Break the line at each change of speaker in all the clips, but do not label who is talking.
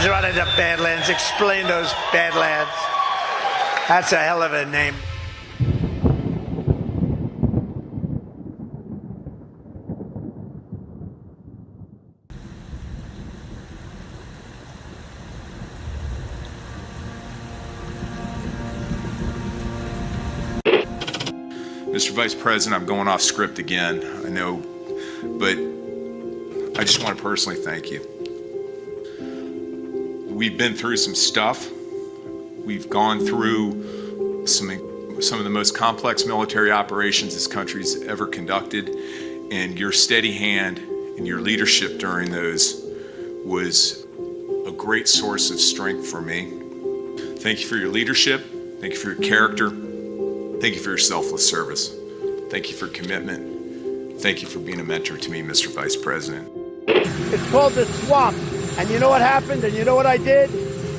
Badlands, right into Badlands. Explain those Badlands. That's a hell of a name.
Mr. Vice President, I'm going off script again, I know, but I just want to personally thank you. We've been through some stuff. We've gone through some of the most complex military operations this country's ever conducted, and your steady hand and your leadership during those was a great source of strength for me. Thank you for your leadership. Thank you for your character. Thank you for your selfless service. Thank you for commitment. Thank you for being a mentor to me, Mr. Vice President.
It's called the swamp. And you know what happened? And you know what I did?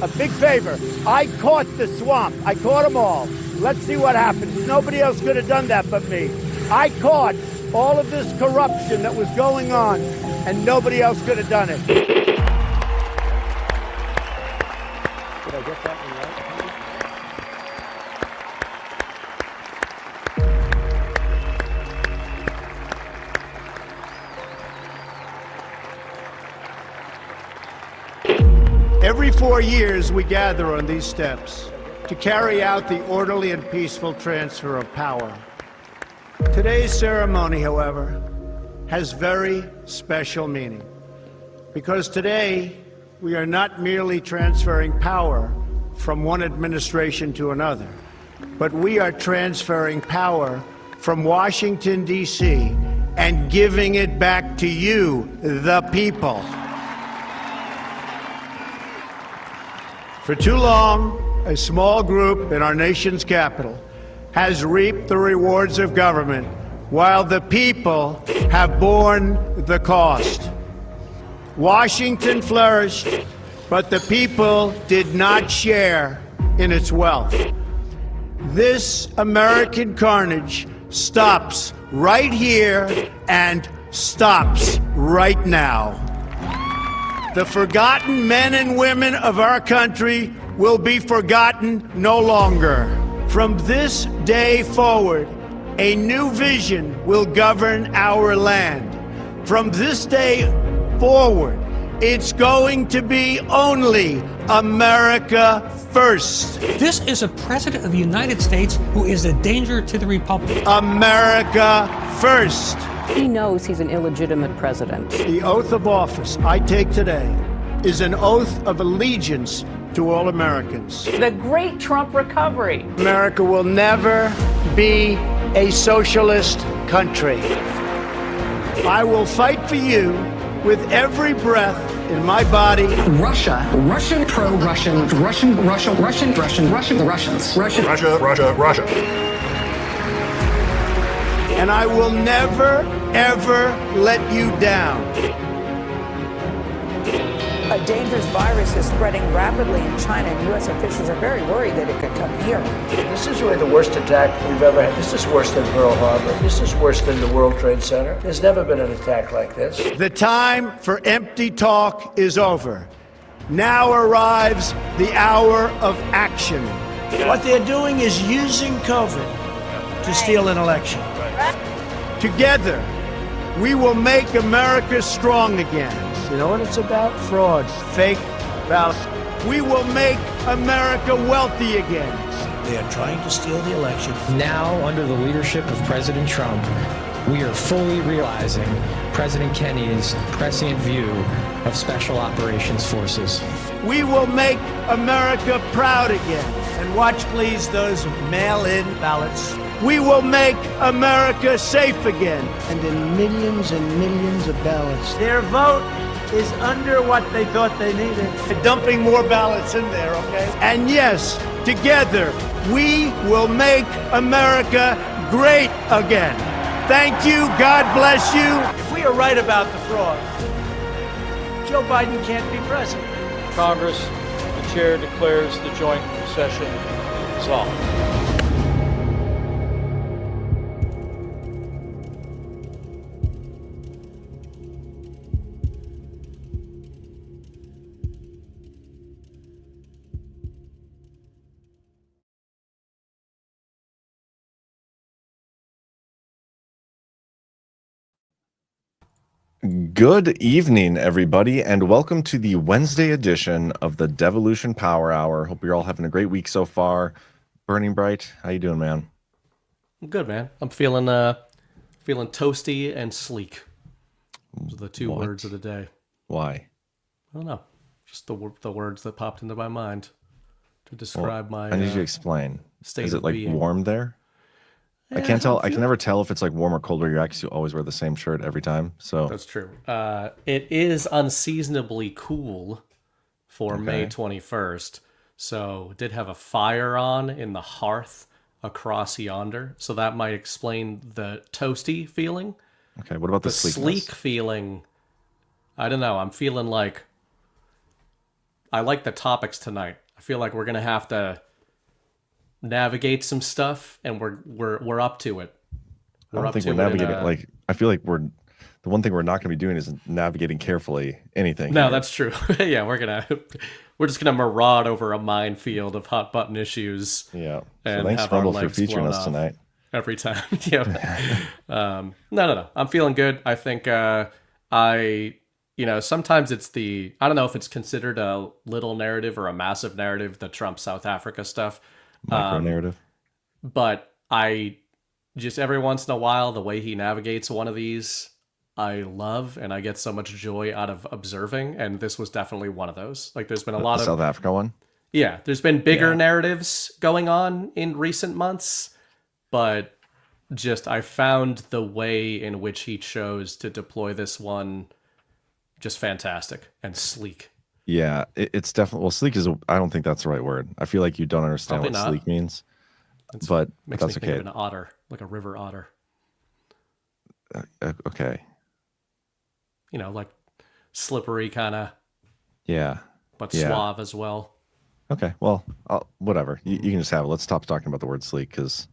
A big favor. I caught the swamp. I caught them all. Let's see what happens. Nobody else could have done that but me. I caught all of this corruption that was going on, and nobody else could have done it. Did I get that one right? Every 4 years, we gather on these steps to carry out the orderly and peaceful transfer of power. Today's ceremony, however, has very special meaning, because today we are not merely transferring power from one administration to another, but we are transferring power from Washington, D.C., and giving it back to you, the people. For too long, a small group in our nation's capital has reaped the rewards of government, while the people have borne the cost. Washington flourished, but the people did not share in its wealth. This American carnage stops right here and stops right now. The forgotten men and women of our country will be forgotten no longer. From this day forward, a new vision will govern our land. From this day forward, it's going to be only America first.
This is a president of the United States who is a danger to the republic.
America first.
He knows he's an illegitimate president.
The oath of office I take today is an oath of allegiance to all Americans.
The great Trump recovery.
America will never be a socialist country. I will fight for you with every breath in my body.
Russia, Russian, pro-Russian, Russian, Russia, Russian, Russian, Russian, the Russians.
Russia.
And I will never, ever let you down.
A dangerous virus is spreading rapidly in China, and U.S. officials are very worried that it could come here.
This is really the worst attack we've ever had. This is worse than Pearl Harbor. This is worse than the World Trade Center. There's never been an attack like this.
The time for empty talk is over. Now arrives the hour of action. What they're doing is using COVID to steal an election. Together, we will make America strong again. You know what it's about? Fraud, fake ballots. We will make America wealthy again. They are trying to steal the election.
Now, under the leadership of President Trump, we are fully realizing President Kennedy's prescient view of Special Operations Forces.
We will make America proud again. And watch, please, those mail-in ballots. We will make America safe again. And in millions and millions of ballots, their vote is under what they thought they needed. They're dumping more ballots in there, okay? And yes, together, we will make America great again. Thank you. God bless you. If we are right about the fraud, Joe Biden can't be president.
Congress, the chair declares the joint session dissolved.
Good evening, everybody, and welcome to the Wednesday edition of the Devolution Power Hour. Hope you're all having a great week so far. Burning Bright, how you doing, man?
I'm good, man. I'm feeling toasty and sleek. Those are the two words of the day.
Why?
I don't know. Just the words that popped into my mind to describe my.
I need you to explain.
State
Is it
of
like
being.
warm there? I can't tell. I can never tell if it's like warm or cold where you actually always wear the same shirt every time. So
that's true. It is unseasonably cool for May 21st. So did have a fire on in the hearth across yonder. So that might explain the toasty feeling.
Okay. What about the
sleek feeling? I don't know. I'm feeling like I like the topics tonight. I feel like we're gonna have to navigate some stuff, and we're up to it.
I don't think we're navigating. Like, I feel like the one thing we're not going to be doing is navigating carefully anything.
No, that's true. Yeah, we're just gonna maraud over a minefield of hot button issues.
Yeah.
And
so thanks,
have
Rumble,
our
for
legs
featuring
blown
us
off
tonight.
Every time. Yeah. No. I'm feeling good. I think sometimes it's I don't know if it's considered a little narrative or a massive narrative, the Trump South Africa stuff.
Micro narrative.
But I just every once in a while, the way he navigates one of these, I love, and I get so much joy out of observing. And this was definitely one of those. Like, there's been a lot of
South Africa one.
Yeah, there's been bigger narratives going on in recent months, but just I found the way in which he chose to deploy this one just fantastic and sleek.
Yeah, it's definitely sleek is. I don't think that's the right word. I feel like you don't understand
Probably
what
not.
sleek means,
Makes
that's
me
okay.
think of an otter, like a river otter.
Okay.
Like slippery kind of.
Yeah.
But suave as well.
Okay. Well, whatever. You can just have it. Let's stop talking about the word sleek because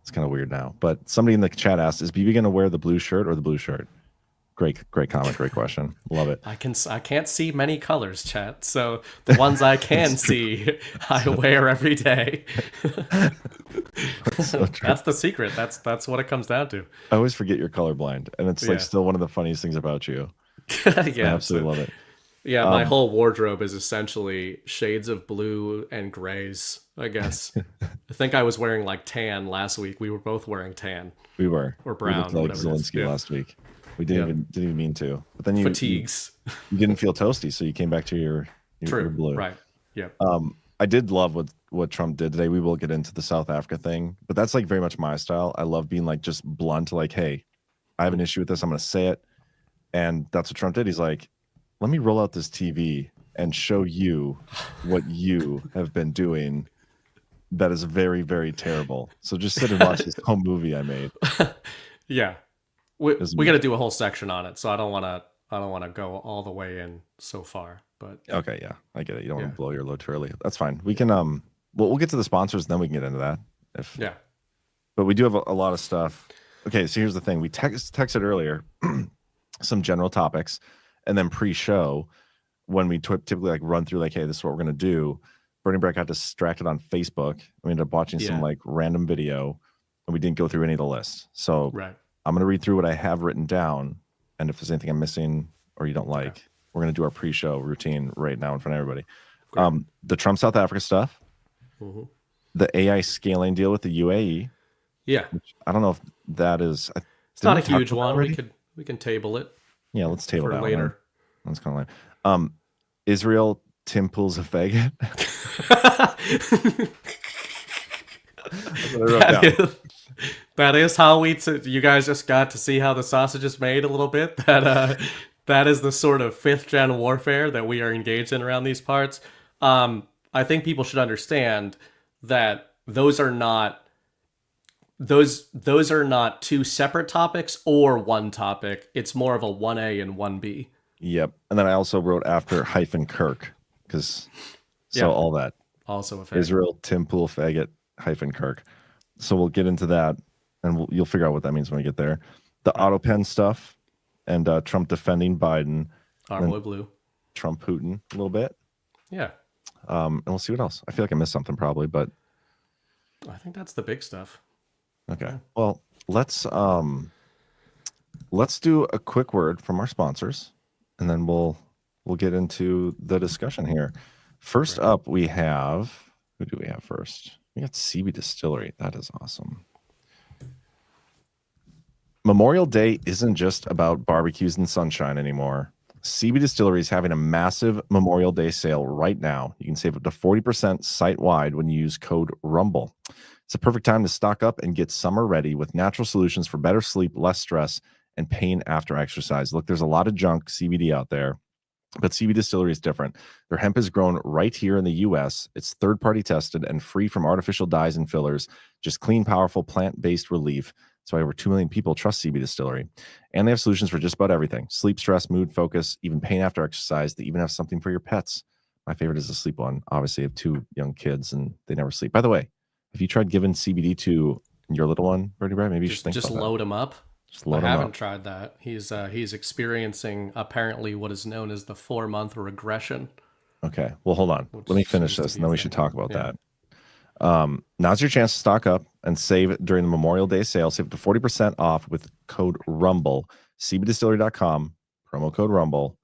it's kind of weird now. But somebody in the chat asked, "Is BB going to wear the blue shirt or the blue shirt?" Great comment. Great question. Love it.
I can't see many colors, chat. So the ones I can see, I wear every day. That's the secret. That's what it comes down to.
I always forget you're colorblind, and it's like still one of the funniest things about you.
Yeah,
I absolutely love it.
Yeah, my whole wardrobe is essentially shades of blue and grays, I guess. I think I was wearing like tan last week. We were both wearing tan.
We were.
Or brown.
We looked like Zelensky last week. We didn't even mean to. But then
fatigues.
You didn't feel toasty, so you came back to your blue.
Right. Yeah.
I did love what Trump did today. We will get into the South Africa thing, but that's like very much my style. I love being like just blunt, like, hey, I have an issue with this. I'm going to say it. And that's what Trump did. He's like, let me roll out this TV and show you what you have been doing. That is very, very terrible. So just sit and watch this home movie I made.
Yeah. We got to do a whole section on it, so I don't want to go all the way in so far. But
okay, yeah, I get it. You don't want to blow your load too early. That's fine. We can we'll get to the sponsors, and then we can get into that. But we do have a lot of stuff. Okay, so here's the thing. We texted earlier some general topics, and then pre-show when we typically like run through like, hey, this is what we're gonna do. Bernie Breck got distracted on Facebook. We ended up watching some like random video, and we didn't go through any of the lists. So I'm going to read through what I have written down, and if there's anything I'm missing or you don't like, we're going to do our pre-show routine right now in front of everybody. The Trump South Africa stuff, the AI scaling deal with the UAE.
Yeah,
which I don't know if that is.
It's not a huge one. We can table it.
Yeah, let's table that
later.
That's kind of lame. Israel, Tim pulls a faggot.
That is how you guys just got to see how the sausage is made a little bit. That is the sort of 5th gen warfare that we are engaged in around these parts. I think people should understand that those are not two separate topics or one topic. It's more of a 1A and 1B.
Yep. And then I also wrote after -Kirk because all that.
Also a faggot.
Israel, Tim Pool, faggot, -Kirk. So we'll get into that, and you'll figure out what that means when we get there. The autopen stuff, and Trump defending Biden.
Our boy Blue.
Trump-Putin a little bit.
Yeah.
And we'll see what else. I feel like I missed something probably, but
I think that's the big stuff.
Okay. Well, let's let's do a quick word from our sponsors, and then we'll get into the discussion here. First up, we have, who do we have first? We got CB Distillery. That is awesome. Memorial Day isn't just about barbecues and sunshine anymore. CB Distillery is having a massive Memorial Day sale right now. You can save up to 40% site-wide when you use code RUMBLE. It's a perfect time to stock up and get summer ready with natural solutions for better sleep, less stress, and pain after exercise. Look, there's a lot of junk CBD out there, but CB Distillery is different. Their hemp is grown right here in the U.S. It's third-party tested and free from artificial dyes and fillers. Just clean, powerful, plant-based relief. That's why over 2 million people trust CB Distillery. And they have solutions for just about everything. Sleep, stress, mood, focus, even pain after exercise. They even have something for your pets. My favorite is the sleep one. Obviously, I have 2 young kids, and they never sleep. By the way, have you tried giving CBD to your little one, Birdie Brad? Maybe you should think about that.
Just load him up.
I
haven't tried that. He's experiencing apparently what is known as the 4-month regression.
Okay. Well, hold on. Let me finish this, and then we should talk about that. Now's your chance to stock up and save during the Memorial Day sale. Save up to 40% off with code RUMBLE. CBDistillery.com, promo code RUMBLE.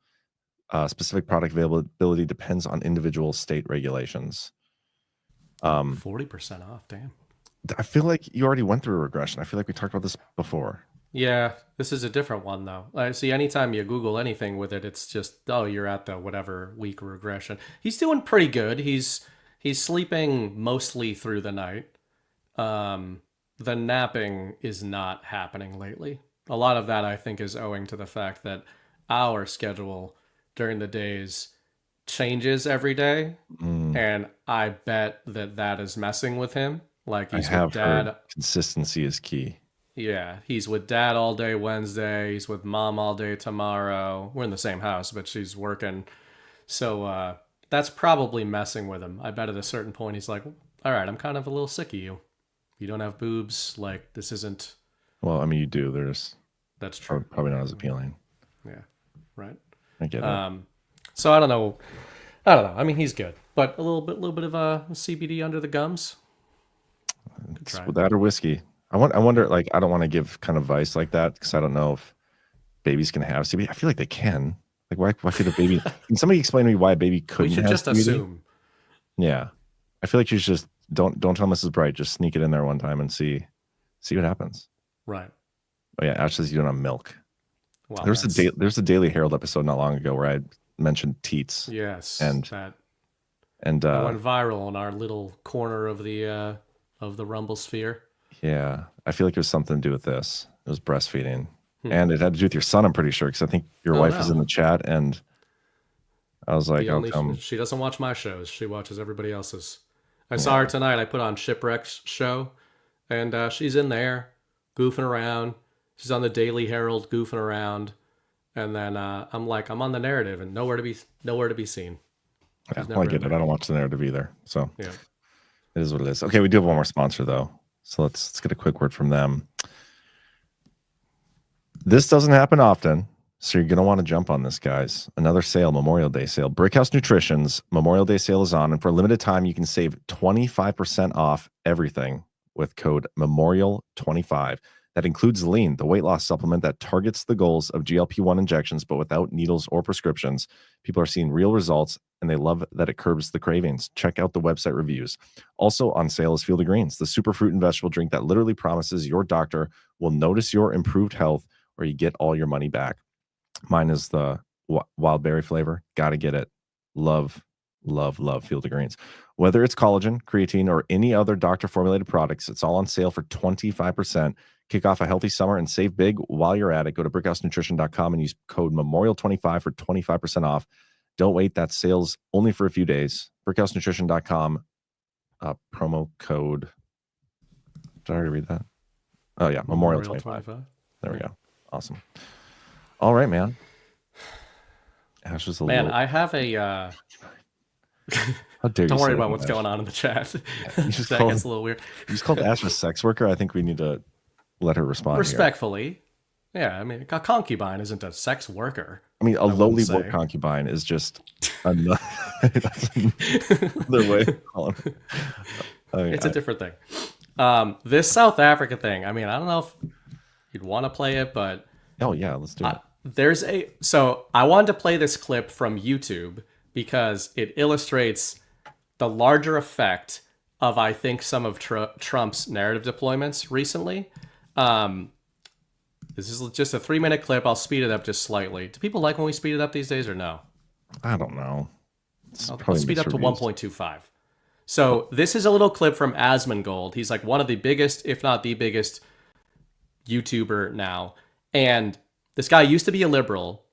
Specific product availability depends on individual state regulations.
40% off, damn.
I feel like you already went through a regression. I feel like we talked about this before.
Yeah, this is a different one though. I see anytime you Google anything with it, it's just, oh, you're at the whatever week regression. He's doing pretty good. He's sleeping mostly through the night. The napping is not happening lately. A lot of that I think is owing to the fact that our schedule during the days changes every day. And I bet that is messing with him. Like he's with dad.
Consistency is key.
Yeah, he's with dad all day Wednesday. He's with mom all day tomorrow. We're in the same house, but she's working. So that's probably messing with him. I bet at a certain point he's like, all right, I'm kind of a little sick of you. You don't have boobs. Like, this isn't...
Well, I mean, you do.
That's true.
Probably not as appealing.
Yeah, right.
I get it.
So I don't know. I mean, he's good. But a little bit of CBD under the gums.
That or whiskey. I wonder, like, I don't want to give kind of advice like that because I don't know if babies can have CBD. I feel like they can. Like, why should a baby? Can somebody explain to me why a baby couldn't?
We should
have
just
CBD?
assume.
Yeah, I feel like you should just don't tell Mrs. Bright. Just sneak it in there one time and see what happens.
Right.
Oh yeah, Ash says you don't have milk.
Well,
there's a Daily Herald episode not long ago where I mentioned teats.
Yes,
and
that
went
viral in our little corner of the Rumble sphere.
Yeah, I feel like it was something to do with this. It was breastfeeding, and it had to do with your son. I'm pretty sure because I think your wife was in the chat, and I was like,
she doesn't watch my shows. She watches everybody else's. I saw her tonight. I put on Shipwreck's show, and she's in there goofing around. She's on the Daily Herald goofing around, and then I'm like, I'm on the narrative and nowhere to be seen.
Yeah, well, I get it. I don't watch the narrative either, so yeah, it is what it is. Okay, we do have one more sponsor though, so let's get a quick word from them. This doesn't happen often, so you're gonna want to jump on this, guys. Another sale, Memorial Day sale. Brickhouse Nutrition's Memorial Day sale is on, and for a limited time, you can save 25% off everything with code MEMORIAL25. That includes Lean, the weight loss supplement that targets the goals of GLP-1 injections, but without needles or prescriptions. People are seeing real results, and they love that it curbs the cravings. Check out the website reviews. Also on sale is Field of Greens, the superfruit and vegetable drink that literally promises your doctor will notice your improved health or you get all your money back. Mine is the wild berry flavor. Got to get it. Love Field of Greens. Whether it's collagen, creatine, or any other doctor-formulated products, it's all on sale for 25%. Kick off a healthy summer and save big while you're at it. Go to brickhousenutrition.com and use code MEMORIAL25 for 25% off. Don't wait. That sale's only for a few days. brickhousenutrition.com, promo code. Did I already read that? Oh, yeah. MEMORIAL25. There we go. Awesome. All right, man. Ash is a little...
I have a...
How dare
Don't
you
worry
say
about
that,
what's
Ash?
going on in the chat.
You
That
just
gets a little weird.
You just called Ash a sex worker. I think we need to let her respond
respectfully. Here. Yeah, I mean, a concubine isn't a sex worker.
I mean, a lowly work concubine is just another way of calling it.
It's a different thing. This South Africa thing, I mean, I don't know if you'd want to play it, but
Oh yeah, let's do it.
So I wanted to play this clip from YouTube because it illustrates the larger effect of, I think, some of Trump's narrative deployments recently. This is just a 3-minute clip. I'll speed it up just slightly. Do people like when we speed it up these days or no?
I don't know.
I'll speed up to 1.25. So this is a little clip from Asmongold. He's like one of the biggest, if not the biggest, YouTuber now. And this guy used to be a liberal.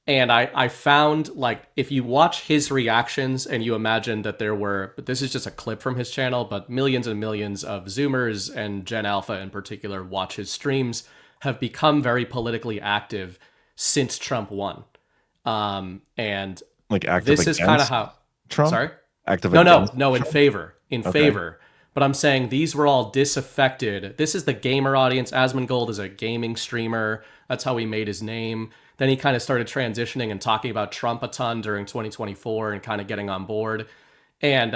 And I found, like, if you watch his reactions and you imagine that there were, but this is just a clip from his channel, but millions and millions of Zoomers and Gen Alpha in particular watch his streams, have become very politically active since Trump won. And
like active
this is kind of how
Trump?
Sorry?
Active
no,
against
in
Trump?
favor. In
Okay.
favor. But I'm saying these were all disaffected. This is the gamer audience. Asmongold is a gaming streamer. That's how he made his name. Then he kind of started transitioning and talking about Trump a ton during 2024 and kind of getting on board. And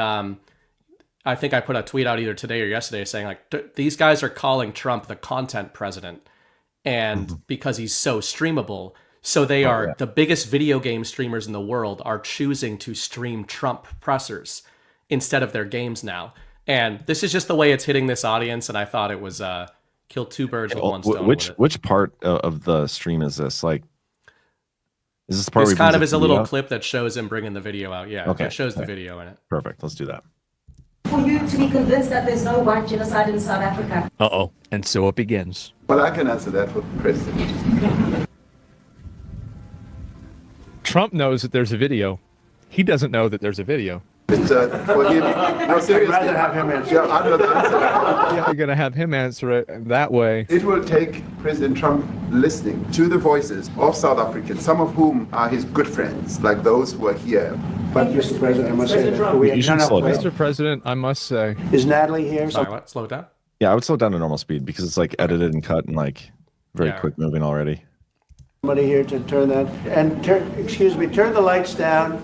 I think I put a tweet out either today or yesterday saying, like, these guys are calling Trump the content president. And because he's so streamable. So they are the biggest video game streamers in the world are choosing to stream Trump pressers instead of their games now. And this is just the way it's hitting this audience. And I thought it was kill two birds with one stone.
Which part of the stream is this? Like, is this the part?
This kind of is a little
up?
clip that shows him bringing the video out. Yeah,
Okay.
it shows the video in it.
Perfect. Let's do that.
For you to be convinced that there's no white genocide in South Africa.
Uh-oh. And so it begins.
Well, I can answer that for the president.
Trump knows that there's a video. He doesn't know that there's a video.
Forgive me. No, seriously.
I'd rather have him answer.
Yeah, I'd rather answer that.
You're going to have him answer it that way.
It will take President Trump listening to the voices of South Africans, some of whom are his good friends, like those who are here.
But Mr. President, I must say that
You should slow down.
Mr. President, I must say.
Is Natalie here?
Sorry, what? Slow it down?
Yeah, I would slow down to normal speed because it's like edited and cut and like very quick moving already.
Somebody here to turn that and turn the lights down.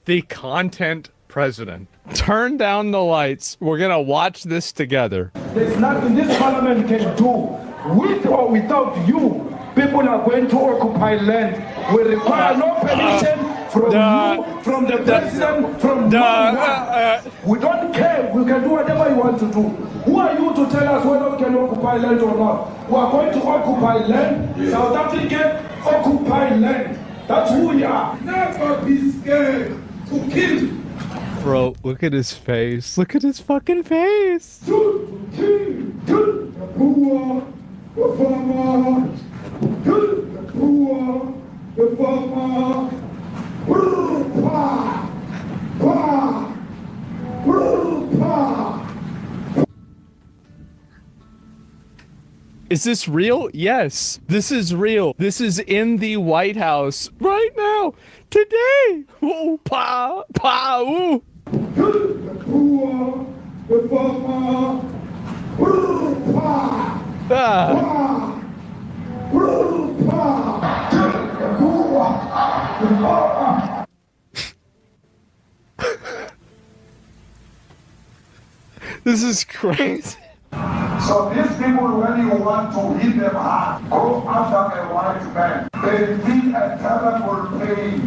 The content president. Turn down the lights. We're going to watch this together.
There's nothing this parliament can do. With or without you, people are going to occupy land. We require no permission from you, from the president, from we don't care. We can do whatever you want to do. Who are you to tell us whether we can occupy land or not? We are going to occupy land. South Africa occupy land. That's who we are. Never be scared to kill.
Bro, look at his face. Look at his fucking face. Is this real? Yes, this is real. This is in the White House right now, today. Ooh, pa, pa, ooh. Ah. This is crazy.
So these people, when you want to hit them hard, go after a white man. They feel a terrible pain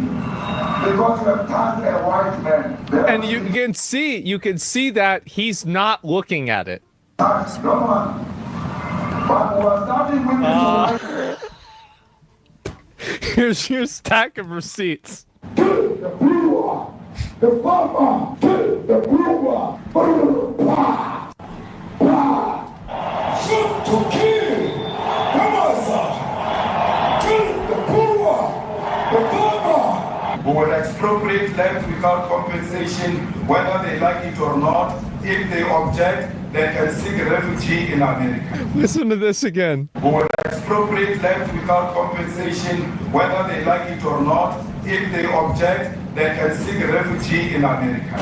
because you have turned a white man.
And you can see that he's not looking at it.
That's no one. But we're starting with
Here's your stack of receipts.
Kill the brewer, the farmer, kill the brewer, shoot to kill. Come on, sir. Kill the brewer, the farmer. We will expropriate land without compensation, whether they like it or not. If they object, they can seek refugee in America.
Listen to this again.
We will expropriate land without compensation, whether they like it or not. If they object, they can seek refugee in America.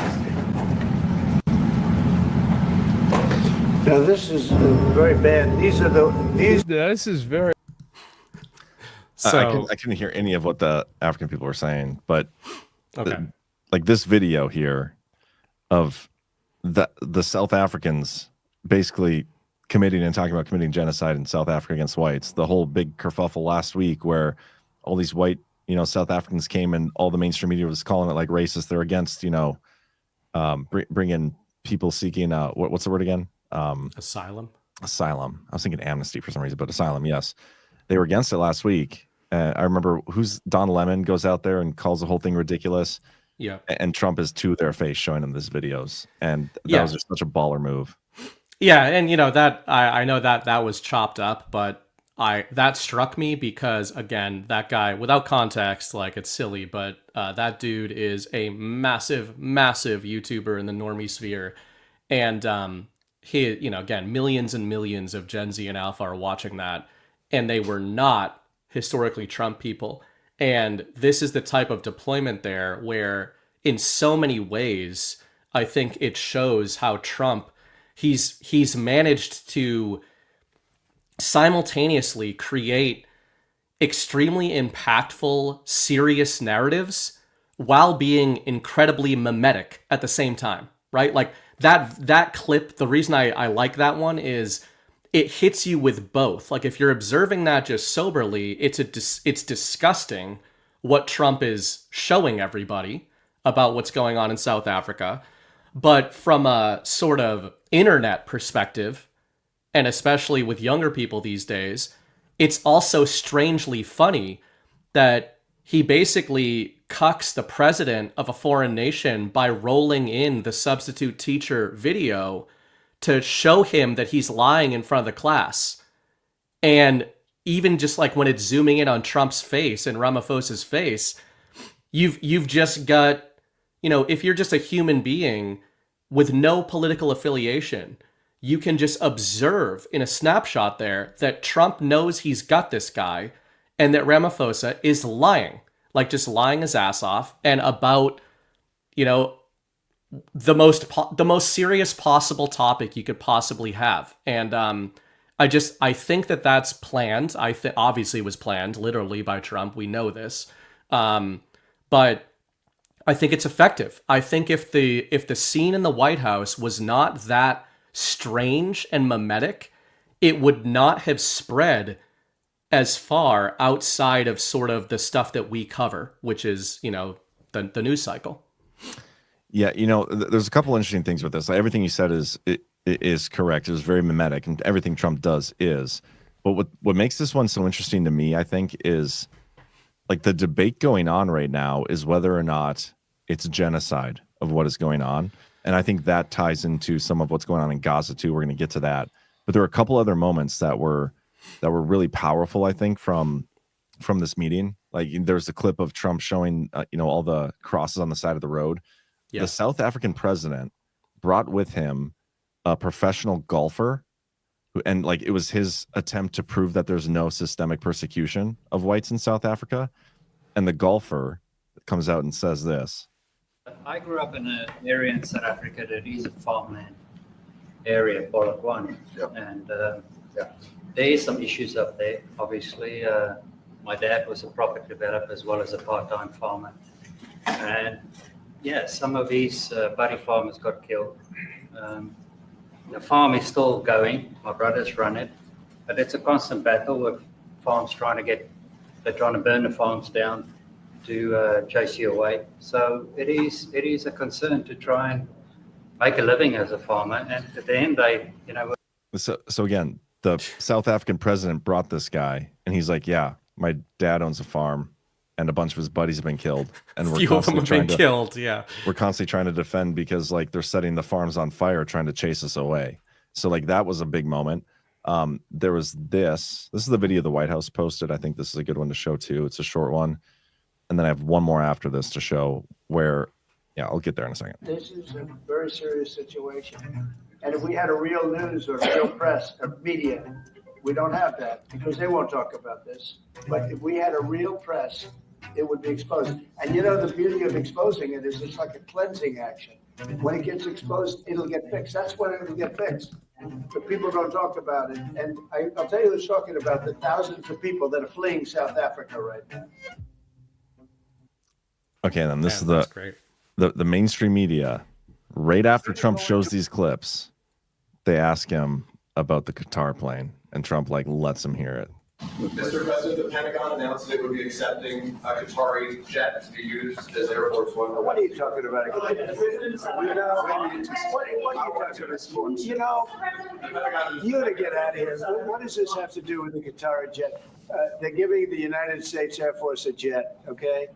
Now this is very bad. This
is very.
I couldn't hear any of what the African people were saying, but
Okay.
like this video here of the South Africans basically committing and talking about committing genocide in South Africa against whites. The whole big kerfuffle last week where all these white, South Africans came and all the mainstream media was calling it like racist. They're against, bringing people seeking what's the word again?
Asylum.
Asylum. I was thinking amnesty for some reason, but asylum. Yes, they were against it last week. I remember Don Lemon goes out there and calls the whole thing ridiculous.
Yeah.
And Trump is to their face showing them these videos, and that was just such a baller move.
Yeah, and that I know that was chopped up, but that struck me because, again, that guy, without context, like, it's silly, but that dude is a massive YouTuber in the normie sphere, and he, again, millions and millions of Gen Z and Alpha are watching that, and they were not historically Trump people. And this is the type of deployment there where, in so many ways, I think it shows how Trump, he's managed to simultaneously create extremely impactful, serious narratives while being incredibly mimetic at the same time, right? Like that clip, the reason I like that one is it hits you with both. Like, if you're observing that just soberly, it's disgusting what Trump is showing everybody about what's going on in South Africa. But from a sort of internet perspective, and especially with younger people these days, it's also strangely funny that he basically cucks the president of a foreign nation by rolling in the substitute teacher video to show him that he's lying in front of the class. And even just like when it's zooming in on Trump's face and Ramaphosa's face, you've just got, if you're just a human being with no political affiliation, you can just observe in a snapshot there that Trump knows he's got this guy and that Ramaphosa is lying, like just lying his ass off, and about, the most serious possible topic you could possibly have. And I think that that's planned. Obviously it was planned literally by Trump. We know this. But I think it's effective. I think if the scene in the White House was not that strange and mimetic, it would not have spread as far outside of sort of the stuff that we cover, which is, the news cycle.
Yeah, there's a couple interesting things with this. Like, everything you said is correct. It was very mimetic, and everything Trump does is. But what makes this one so interesting to me, I think, is like the debate going on right now is whether or not it's genocide of what is going on. And I think that ties into some of what's going on in Gaza too. We're going to get to that. But there were a couple other moments that were really powerful, I think, from this meeting. Like, there's a clip of Trump showing, all the crosses on the side of the road. Yeah. The South African president brought with him a professional golfer, and like it was his attempt to prove that there's no systemic persecution of whites in South Africa. And the golfer comes out and says this.
I grew up in an area in South Africa that is a farmland area, Polokwane, and there is some issues up there. Obviously, my dad was a property developer as well as a part-time farmer, and some of these buddy farmers got killed. The farm is still going. My brothers run it, but it's a constant battle with farms they're trying to burn the farms down to chase you away. So it is a concern to try and make a living as a farmer. And at the end,
So again, the South African president brought this guy, and he's like, "Yeah, my dad owns a farm, and a bunch of his buddies have been killed, and we're constantly
killed. Yeah,
we're constantly trying to defend because like they're setting the farms on fire, trying to chase us away." So like that was a big moment. There was this is the video the White House posted. I think this is a good one to show too. It's a short one. And then I have one more after this to show where, I'll get there in a second.
This is a very serious situation. And if we had a real news or real press or media, we don't have that because they won't talk about this. But if we had a real press, it would be exposed. And the beauty of exposing it is it's like a cleansing action. When it gets exposed, it'll get fixed. That's when it'll get fixed. But people don't talk about it. And I'll tell you who's talking about the thousands of people that are fleeing South Africa right now.
Okay, then this is the mainstream media. Right after Trump shows these clips, they ask him, about the Qatar plane, and Trump like lets him hear it.
Mr. President, the Pentagon announced it would be accepting a Qatari jet to be used as Air Force One.
What are you talking about? What are you talking about? You to get out of here. What does this have to do with the Qatari jet? They're giving the United States Air Force a jet, okay?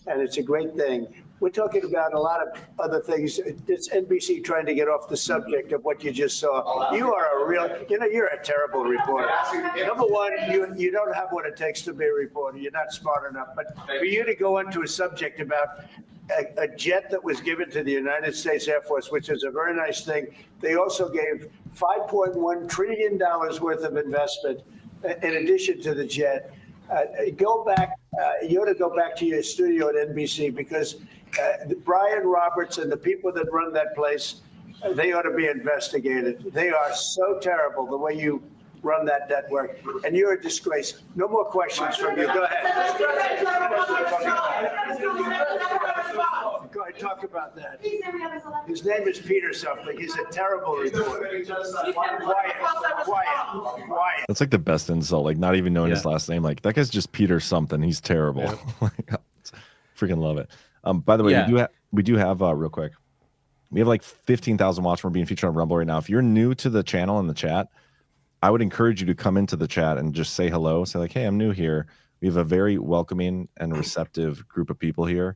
And it's a great thing. We're talking about a lot of other things. It's NBC trying to get off the subject of what you just saw. You are a real, you're a terrible reporter. Number one, you don't have what it takes to be a reporter. You're not smart enough. But for you to go into a subject about a jet that was given to the United States Air Force, which is a very nice thing. They also gave $5.1 trillion worth of investment in addition to the jet. Go back. You ought to go back to your studio at NBC because Brian Roberts and the people that run that place, they ought to be investigated. They are so terrible the way you run that network, and you're a disgrace. No more questions from you. Go ahead. Go ahead, talk about that. His name is Peter something. He's a terrible reporter. Quiet.
That's like the best insult. Like not even knowing his last name. Like that guy's just Peter something. He's terrible. Yeah. Freaking love it. By the way, we do have real quick. We have like 15,000 watch. We're being featured on Rumble right now. If you're new to the channel in the chat, I would encourage you to come into the chat and just say hello. Say like, hey, I'm new here. We have a very welcoming and receptive group of people here.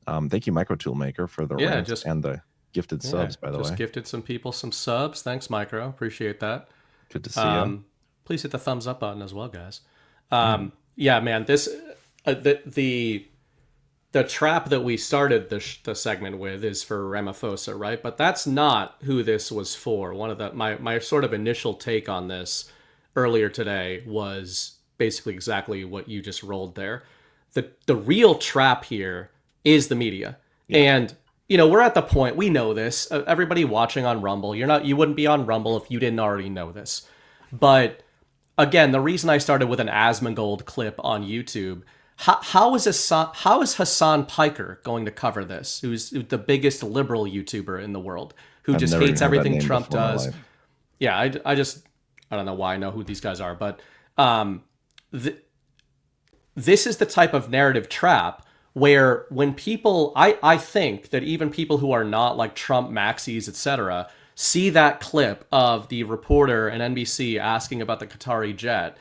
Thank you, Micro Toolmaker, for the rants and the gifted subs, by the way.
Just gifted some people some subs. Thanks, Micro. Appreciate that.
Good to see you.
Please hit the thumbs up button as well, guys. Yeah, man, this the trap that we started the segment with is for Ramaphosa, right? But that's not who this was for. One of my sort of initial take on this earlier today was basically exactly what you just rolled there. The real trap here is the media. Yeah. And we're at the point, we know this. Everybody watching on Rumble, you wouldn't be on Rumble if you didn't already know this. But again, the reason I started with an Asmongold clip on YouTube, how is Hassan Piker going to cover this? Who's the biggest liberal YouTuber in the world, who just hates everything Trump does? Yeah, I don't know why I know who these guys are, but this is the type of narrative trap where when people, I think that even people who are not like Trump maxis, etc., see that clip of the reporter and NBC asking about the Qatari jet,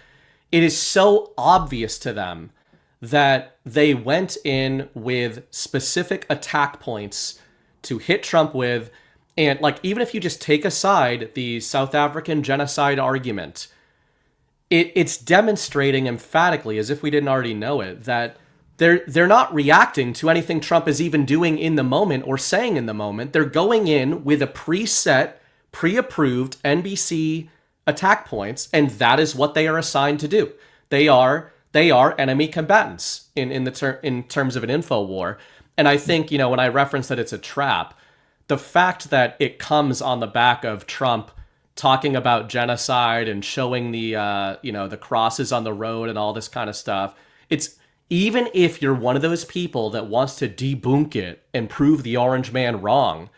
it is so obvious to them that they went in with specific attack points to hit Trump with. And like, even if you just take aside the South African genocide argument, it's demonstrating emphatically, as if we didn't already know it, that they're not reacting to anything Trump is even doing in the moment or saying in the moment. They're going in with a preset, pre-approved NBC attack points, and that is what they are assigned to do. They are enemy combatants in terms of an info war. And I think, when I reference that it's a trap, the fact that it comes on the back of Trump talking about genocide and showing the the crosses on the road and all this kind of stuff, it's, even if you're one of those people that wants to debunk it and prove the orange man wrong,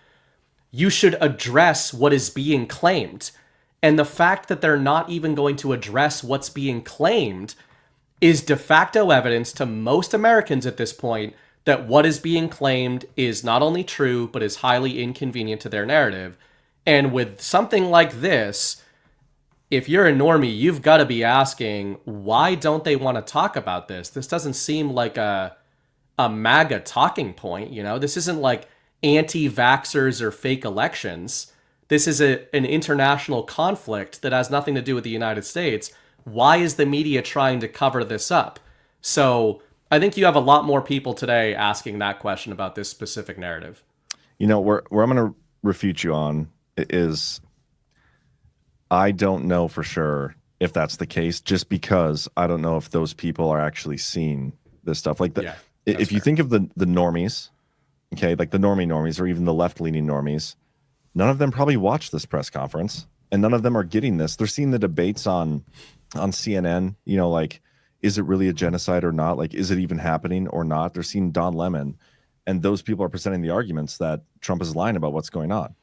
you should address what is being claimed. And the fact that they're not even going to address what's being claimed is de facto evidence to most Americans at this point that what is being claimed is not only true, but is highly inconvenient to their narrative. And with something like this, if you're a normie, you've got to be asking, why don't they want to talk about this? This doesn't seem like a MAGA talking point. This isn't like anti-vaxxers or fake elections. This is an international conflict that has nothing to do with the United States. Why is the media trying to cover this up? So I think you have a lot more people today asking that question about this specific narrative.
Where I'm going to refute you on is, I don't know for sure if that's the case, just because I don't know if those people are actually seeing this stuff. Like if you think of the normies, okay, like the normies or even the left-leaning normies, none of them probably watched this press conference, and none of them are getting this. They're seeing the debates on CNN, like, is it really a genocide or not? Like, is it even happening or not? They're seeing Don Lemon, and those people are presenting the arguments that Trump is lying about what's going on.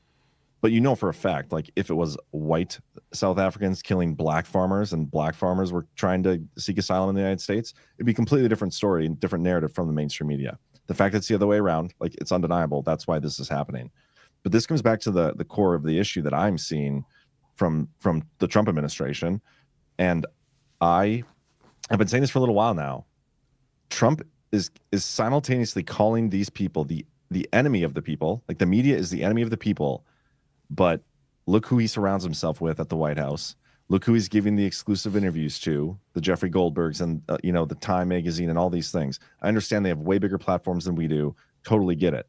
But you know for a fact, like if it was white South Africans killing black farmers and black farmers were trying to seek asylum in the United States, it'd be a completely different story and different narrative from the mainstream media. The fact that it's the other way around, like it's undeniable. That's why this is happening. But this comes back to the core of the issue that I'm seeing from the Trump administration. And I've been saying this for a little while now. Trump is simultaneously calling these people the enemy of the people. Like the media is the enemy of the people. But look who he surrounds himself with at the White House. Look who he's giving the exclusive interviews to, the Jeffrey Goldbergs and, the Time magazine and all these things. I understand they have way bigger platforms than we do. Totally get it.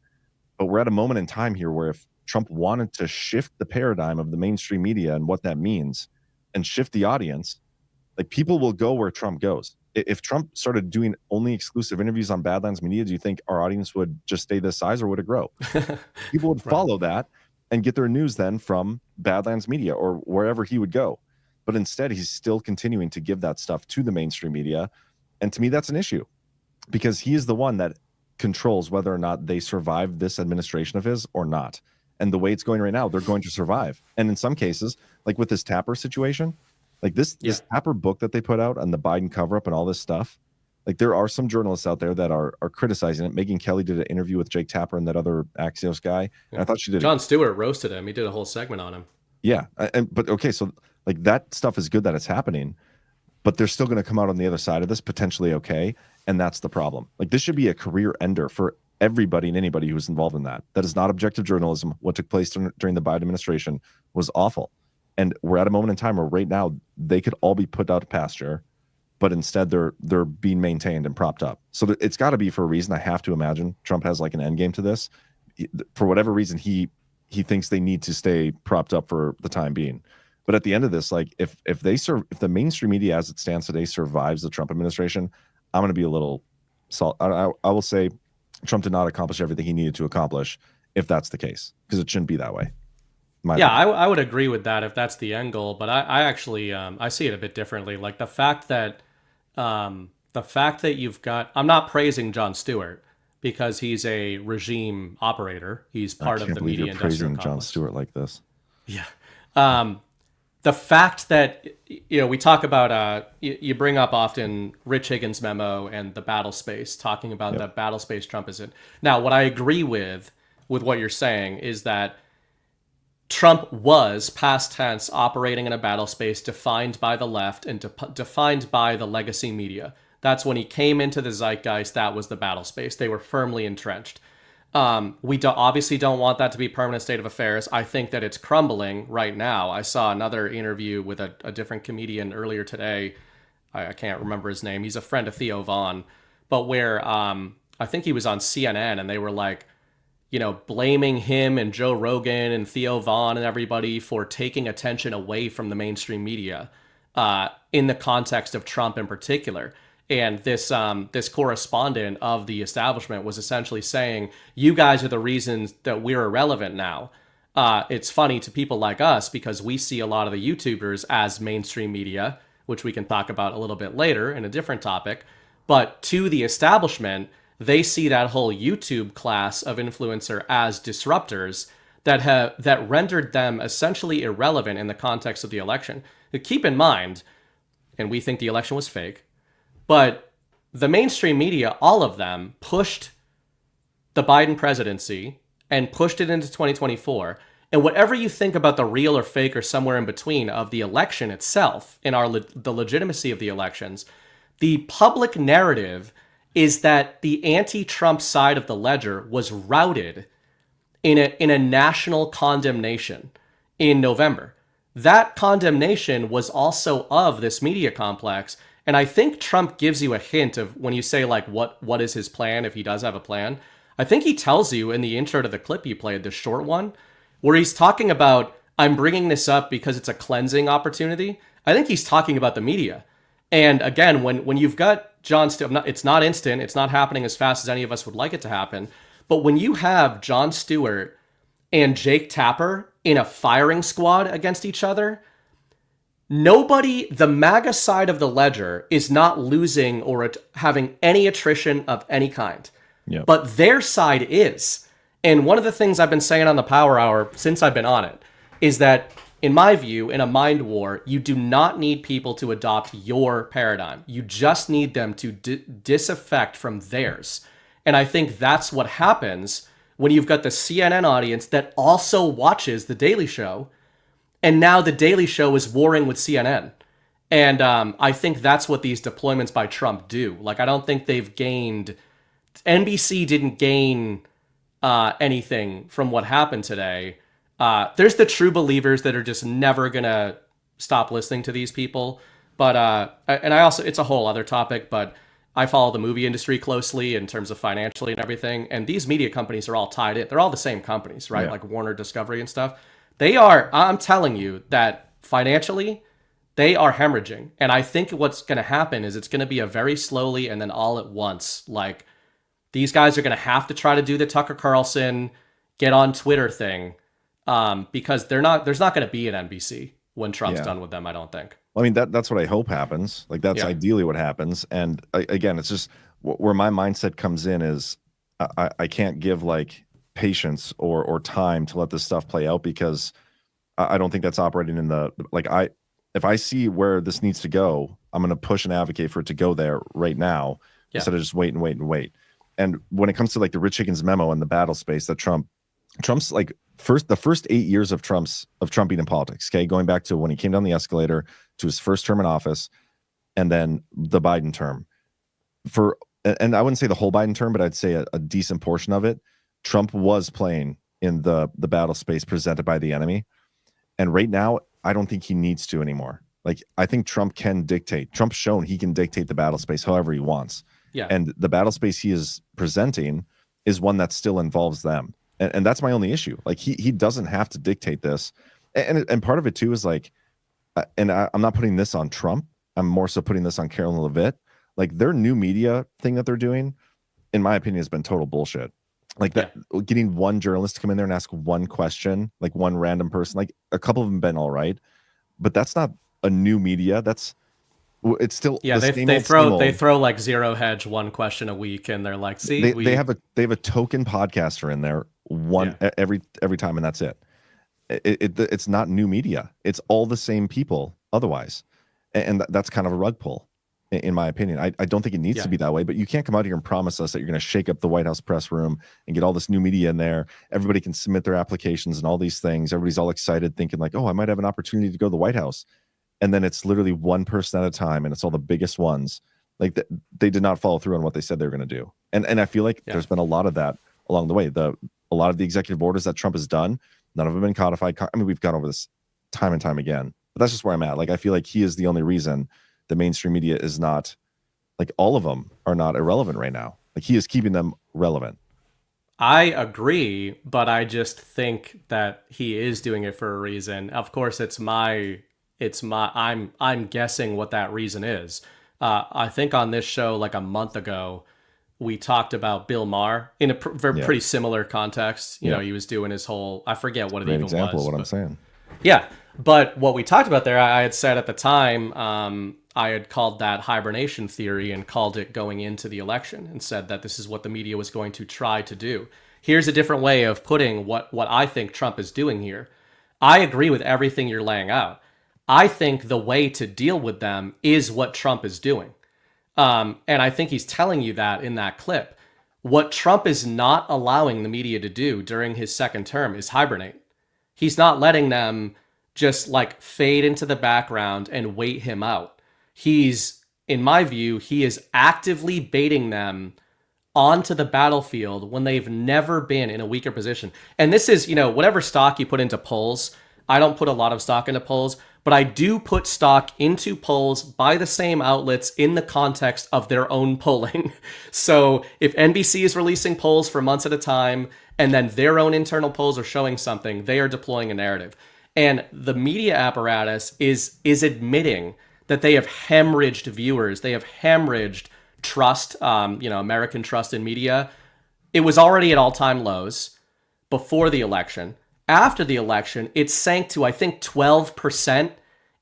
But we're at a moment in time here where if Trump wanted to shift the paradigm of the mainstream media and what that means and shift the audience, like people will go where Trump goes. If Trump started doing only exclusive interviews on Badlands Media, do you think our audience would just stay this size or would it grow? People would follow that and get their news then from Badlands Media or wherever he would go. But instead, he's still continuing to give that stuff to the mainstream media. And to me, that's an issue because he is the one that controls whether or not they survive this administration of his or not. And the way it's going right now, they're going to survive. And in some cases, like with this Tapper situation, like this Tapper book that they put out on the Biden cover-up and all this stuff, like there are some journalists out there that are criticizing it. Megyn Kelly did an interview with Jake Tapper and that other Axios guy. And I thought she did.
Jon Stewart roasted him. He did a whole segment on him.
Yeah. But okay, so like that stuff is good that it's happening, but they're still going to come out on the other side of this potentially okay. And that's the problem. Like this should be a career ender for everybody and anybody who's involved in that. That is not objective journalism. What took place during the Biden administration was awful. And we're at a moment in time where right now they could all be put out to pasture, but instead they're being maintained and propped up. So it's got to be for a reason. I have to imagine Trump has like an end game to this. For whatever reason, he thinks they need to stay propped up for the time being. But at the end of this, like if the mainstream media as it stands today survives the Trump administration, I'm going to be a little I will say Trump did not accomplish everything he needed to accomplish if that's the case, because it shouldn't be that way.
I would agree with that if that's the end goal. But I actually I see it a bit differently. Like the fact that you've got, I'm not praising Jon Stewart because he's a regime operator. He's part of the media
you're
industrial
praising
complex.
Jon Stewart like this.
Yeah. The fact that, we talk about, you bring up often Rich Higgins' memo and the battle space, talking about the battle space Trump is in. Now, what I agree with what you're saying is that Trump was, past tense, operating in a battle space defined by the left and defined by the legacy media. That's when he came into the zeitgeist. That was the battle space. They were firmly entrenched. We obviously don't want that to be a permanent state of affairs. I think that it's crumbling right now. I saw another interview with a different comedian earlier today. I can't remember his name. He's a friend of Theo Vaughn, but where I think he was on CNN and they were like, blaming him and Joe Rogan and Theo Vaughn and everybody for taking attention away from the mainstream media in the context of Trump in particular. And this correspondent of the establishment was essentially saying, you guys are the reasons that we're irrelevant now. It's funny to people like us because we see a lot of the YouTubers as mainstream media, which we can talk about a little bit later in a different topic. But to the establishment, they see that whole YouTube class of influencer as disruptors that rendered them essentially irrelevant in the context of the election. Keep in mind, and we think the election was fake, but the mainstream media, all of them, pushed the Biden presidency and pushed it into 2024. And whatever you think about the real or fake or somewhere in between of the election itself and the legitimacy of the elections, the public narrative is that the anti-Trump side of the ledger was routed in a national condemnation in November. That condemnation was also of this media complex. And I think Trump gives you a hint of when you say, like, what is his plan, if he does have a plan. I think he tells you in the intro to the clip you played, the short one, where he's talking about, I'm bringing this up because it's a cleansing opportunity. I think he's talking about the media. And again, when you've got Jon Stewart, it's not instant, it's not happening as fast as any of us would like it to happen. But when you have Jon Stewart and Jake Tapper in a firing squad against each other, the MAGA side of the ledger is not losing or having any attrition of any kind.
Yep.
But their side is. And one of the things I've been saying on the Power Hour since I've been on it is that, in my view, in a mind war, you do not need people to adopt your paradigm. You just need them to disaffect from theirs. And I think that's what happens when you've got the CNN audience that also watches The Daily Show, and now The Daily Show is warring with CNN. And I think that's what these deployments by Trump do. Like, I don't think they've gained... NBC didn't gain anything from what happened today. There's the true believers that are just never going to stop listening to these people. But, and I also, it's a whole other topic, but I follow the movie industry closely in terms of financially and everything. And these media companies are all tied in. They're all the same companies, right? Yeah. Like Warner, Discovery and stuff. They are, I'm telling you that financially, they are hemorrhaging. And I think what's going to happen is it's going to be a very slowly and then all at once. Like, these guys are going to have to try to do the Tucker Carlson, get on Twitter thing, because there's not going to be an NBC when Trump's done with them, I don't think.
Well, I mean, that's what I hope happens. Like, that's ideally what happens. And again, it's just where my mindset comes in is I can't give like patience or time to let this stuff play out, because I don't think that's operating in the, like, if I see where this needs to go, I'm going to push and advocate for it to go there right now instead of just wait and wait and wait. And when it comes to like the Rich Higgins memo and the battle space that Trump's like the first 8 years of Trump's being in politics, okay, going back to when he came down the escalator to his first term in office, and then the Biden term, and I wouldn't say the whole Biden term, but I'd say a decent portion of it, Trump was playing in the battle space presented by the enemy. And right now, I don't think he needs to anymore. Like, I think Trump can dictate. Trump's shown he can dictate the battle space however he wants.
Yeah.
And the battle space he is presenting is one that still involves them. And that's my only issue. Like, he doesn't have to dictate this. And part of it too is like, and I'm not putting this on Trump. I'm more so putting this on Carolyn Levitt. Like, their new media thing that they're doing, in my opinion, has been total bullshit. Like, that getting one journalist to come in there and ask one question, like one random person, like a couple of them been all right, but that's not a new media. It's still
they throw like Zero Hedge one question a week, and they're like, see,
they have a token podcaster in there every time, and that's it. It's not new media. It's all the same people otherwise, and that's kind of a rug pull, in my opinion. I don't think it needs to be that way, but you can't come out here and promise us that you're going to shake up the White House press room and get all this new media in there. Everybody can submit their applications and all these things. Everybody's all excited, thinking like, oh, I might have an opportunity to go to the White House. And then it's literally one person at a time, and it's all the biggest ones. Like, they did not follow through on what they said they were going to do. And I feel like there's been a lot of that along the way. A lot of the executive orders that Trump has done, none of them have been codified. I mean, we've gone over this time and time again, but that's just where I'm at. Like, I feel like he is the only reason the mainstream media is not, like, all of them are not irrelevant right now. Like, he is keeping them relevant.
I agree, but I just think that he is doing it for a reason. Of course, I'm guessing what that reason is. I think on this show, like a month ago, we talked about Bill Maher in a pretty similar context. You know, he was doing his whole, I forget what it even was. Great example
of what I'm saying.
Yeah. But what we talked about there, I had said at the time, I had called that hibernation theory and called it going into the election, and said that this is what the media was going to try to do. Here's a different way of putting what I think Trump is doing here. I agree with everything you're laying out. I think the way to deal with them is what Trump is doing. And I think he's telling you that in that clip. What Trump is not allowing the media to do during his second term is hibernate. He's not letting them just like fade into the background and wait him out. He's, in my view, he is actively baiting them onto the battlefield when they've never been in a weaker position. And this is, whatever stock you put into polls, I don't put a lot of stock into polls, but I do put stock into polls by the same outlets in the context of their own polling. So if NBC is releasing polls for months at a time, and then their own internal polls are showing something, they are deploying a narrative. And the media apparatus is admitting that they have hemorrhaged viewers. They have hemorrhaged trust, American trust in media. It was already at all-time lows before the election. After the election, it sank to, I think, 12%.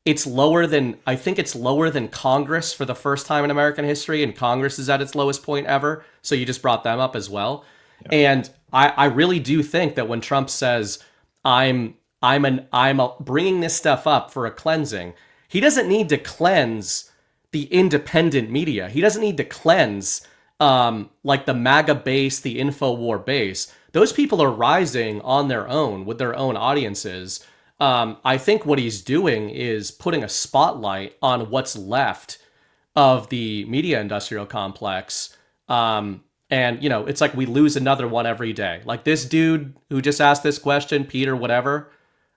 It's lower than Congress for the first time in American history, and Congress is at its lowest point ever. So you just brought them up as well. And I really do think that when Trump says, I'm bringing this stuff up for a cleansing, he doesn't need to cleanse the independent media. He doesn't need to cleanse like the MAGA base, the InfoWar base. Those people are rising on their own with their own audiences. I think what he's doing is putting a spotlight on what's left of the media industrial complex. And, you know, it's like we lose another one every day. Like this dude who just asked this question, Peter, whatever,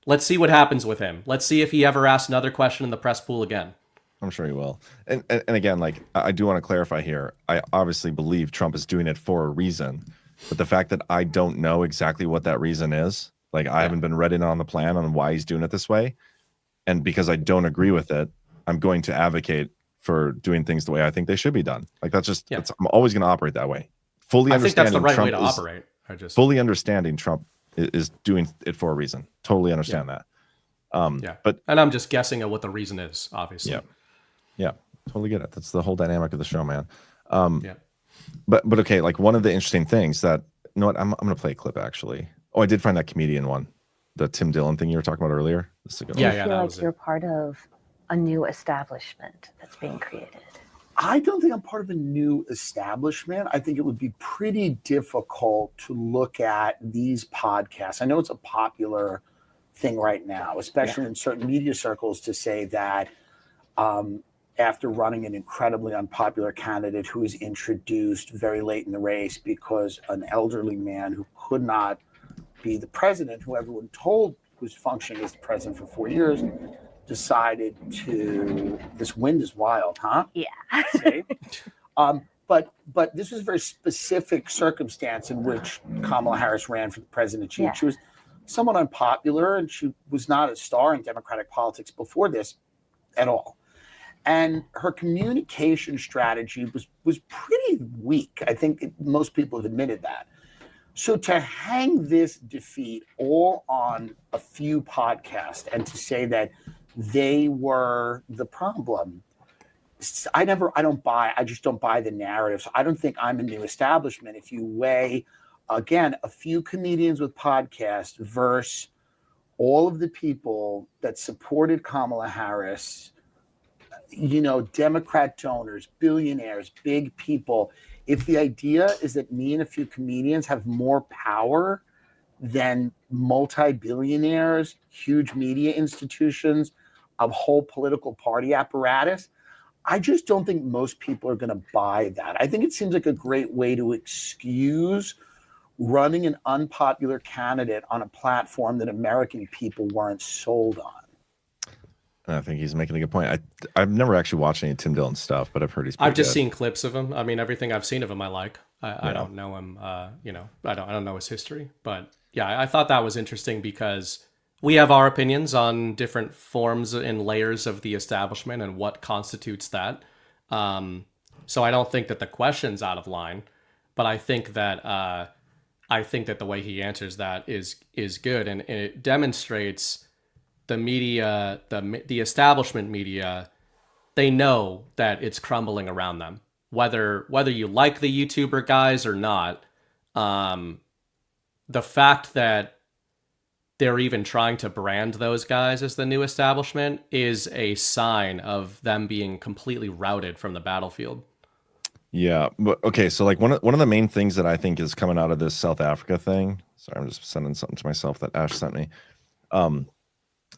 let's see what happens with him. Let's see if he ever asks another question in the press pool again.
I'm sure he will. And again, like, I do want to clarify here. I obviously believe Trump is doing it for a reason. But the fact that I don't know exactly what that reason is, like I haven't been read in on the plan on why he's doing it this way. And because I don't agree with it, I'm going to advocate for doing things the way I think they should be done. Like that's just, I'm always going to operate that way. Fully
I think that's
understanding
the right
Trump
way to operate.
Fully understanding Trump is doing it for a reason. Totally understand that. But
and I'm just guessing at what the reason is, obviously.
Yeah, totally get it. That's the whole dynamic of the show, man. But okay, like one of the interesting things that, you know what, I'm going to play a clip actually. Oh, I did find that comedian one, the Tim Dillon thing you were talking about earlier.
I feel like you're part of a new establishment that's being created.
I don't think I'm part of a new establishment. I think it would be pretty difficult to look at these podcasts. I know it's a popular thing right now, especially in certain media circles, to say that after running an incredibly unpopular candidate who was introduced very late in the race because an elderly man who could not be the president, who everyone told was functioning as the president for 4 years, decided to, this wind is wild, huh?
Yeah.
See? But this was a very specific circumstance in which Kamala Harris ran for the presidency. She was somewhat unpopular, and she was not a star in Democratic politics before this at all. And her communication strategy was pretty weak. I think most people have admitted that. So to hang this defeat all on a few podcasts and to say that they were the problem, I just don't buy the narrative. So I don't think I'm a new establishment. If you weigh, again, a few comedians with podcasts versus all of the people that supported Kamala Harris, you know, Democrat donors, billionaires, big people. If the idea is that me and a few comedians have more power than multi-billionaires, huge media institutions, a whole political party apparatus, I just don't think most people are going to buy that. I think it seems like a great way to excuse running an unpopular candidate on a platform that American people weren't sold on.
I think he's making a good point. I've never actually watched any Tim Dillon stuff, but I've heard he's pretty
I've just
good.
seen clips of him. I mean, everything I've seen of him, I like. I don't know him. You know, I don't know his history, but yeah, I thought that was interesting because we have our opinions on different forms and layers of the establishment and what constitutes that. So I don't think that the question's out of line, but I think that the way he answers that is good, and it demonstrates the media, the establishment media, they know that it's crumbling around them. Whether you like the YouTuber guys or not, the fact that they're even trying to brand those guys as the new establishment is a sign of them being completely routed from the battlefield.
Yeah, but okay, so like one of the main things that I think is coming out of this South Africa thing. Sorry, I'm just sending something to myself that Ash sent me.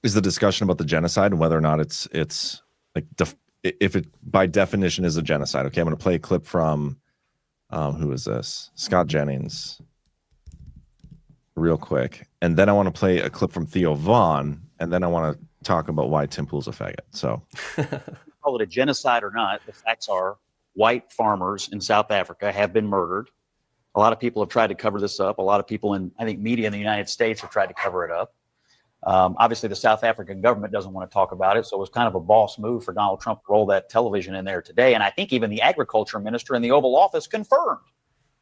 Is the discussion about the genocide and whether or not it's like if it by definition is a genocide. Okay, I'm going to play a clip from who is this? Scott Jennings, real quick, and then I want to play a clip from Theo Vaughn, and then I want to talk about why Tim Pool's a faggot. So,
call it a genocide or not, the facts are white farmers in South Africa have been murdered. A lot of people have tried to cover this up. A lot of people in, I think, media in the United States have tried to cover it up. Obviously, the South African government doesn't want to talk about it, so it was kind of a boss move for Donald Trump to roll that television in there today. And I think even the agriculture minister in the Oval Office confirmed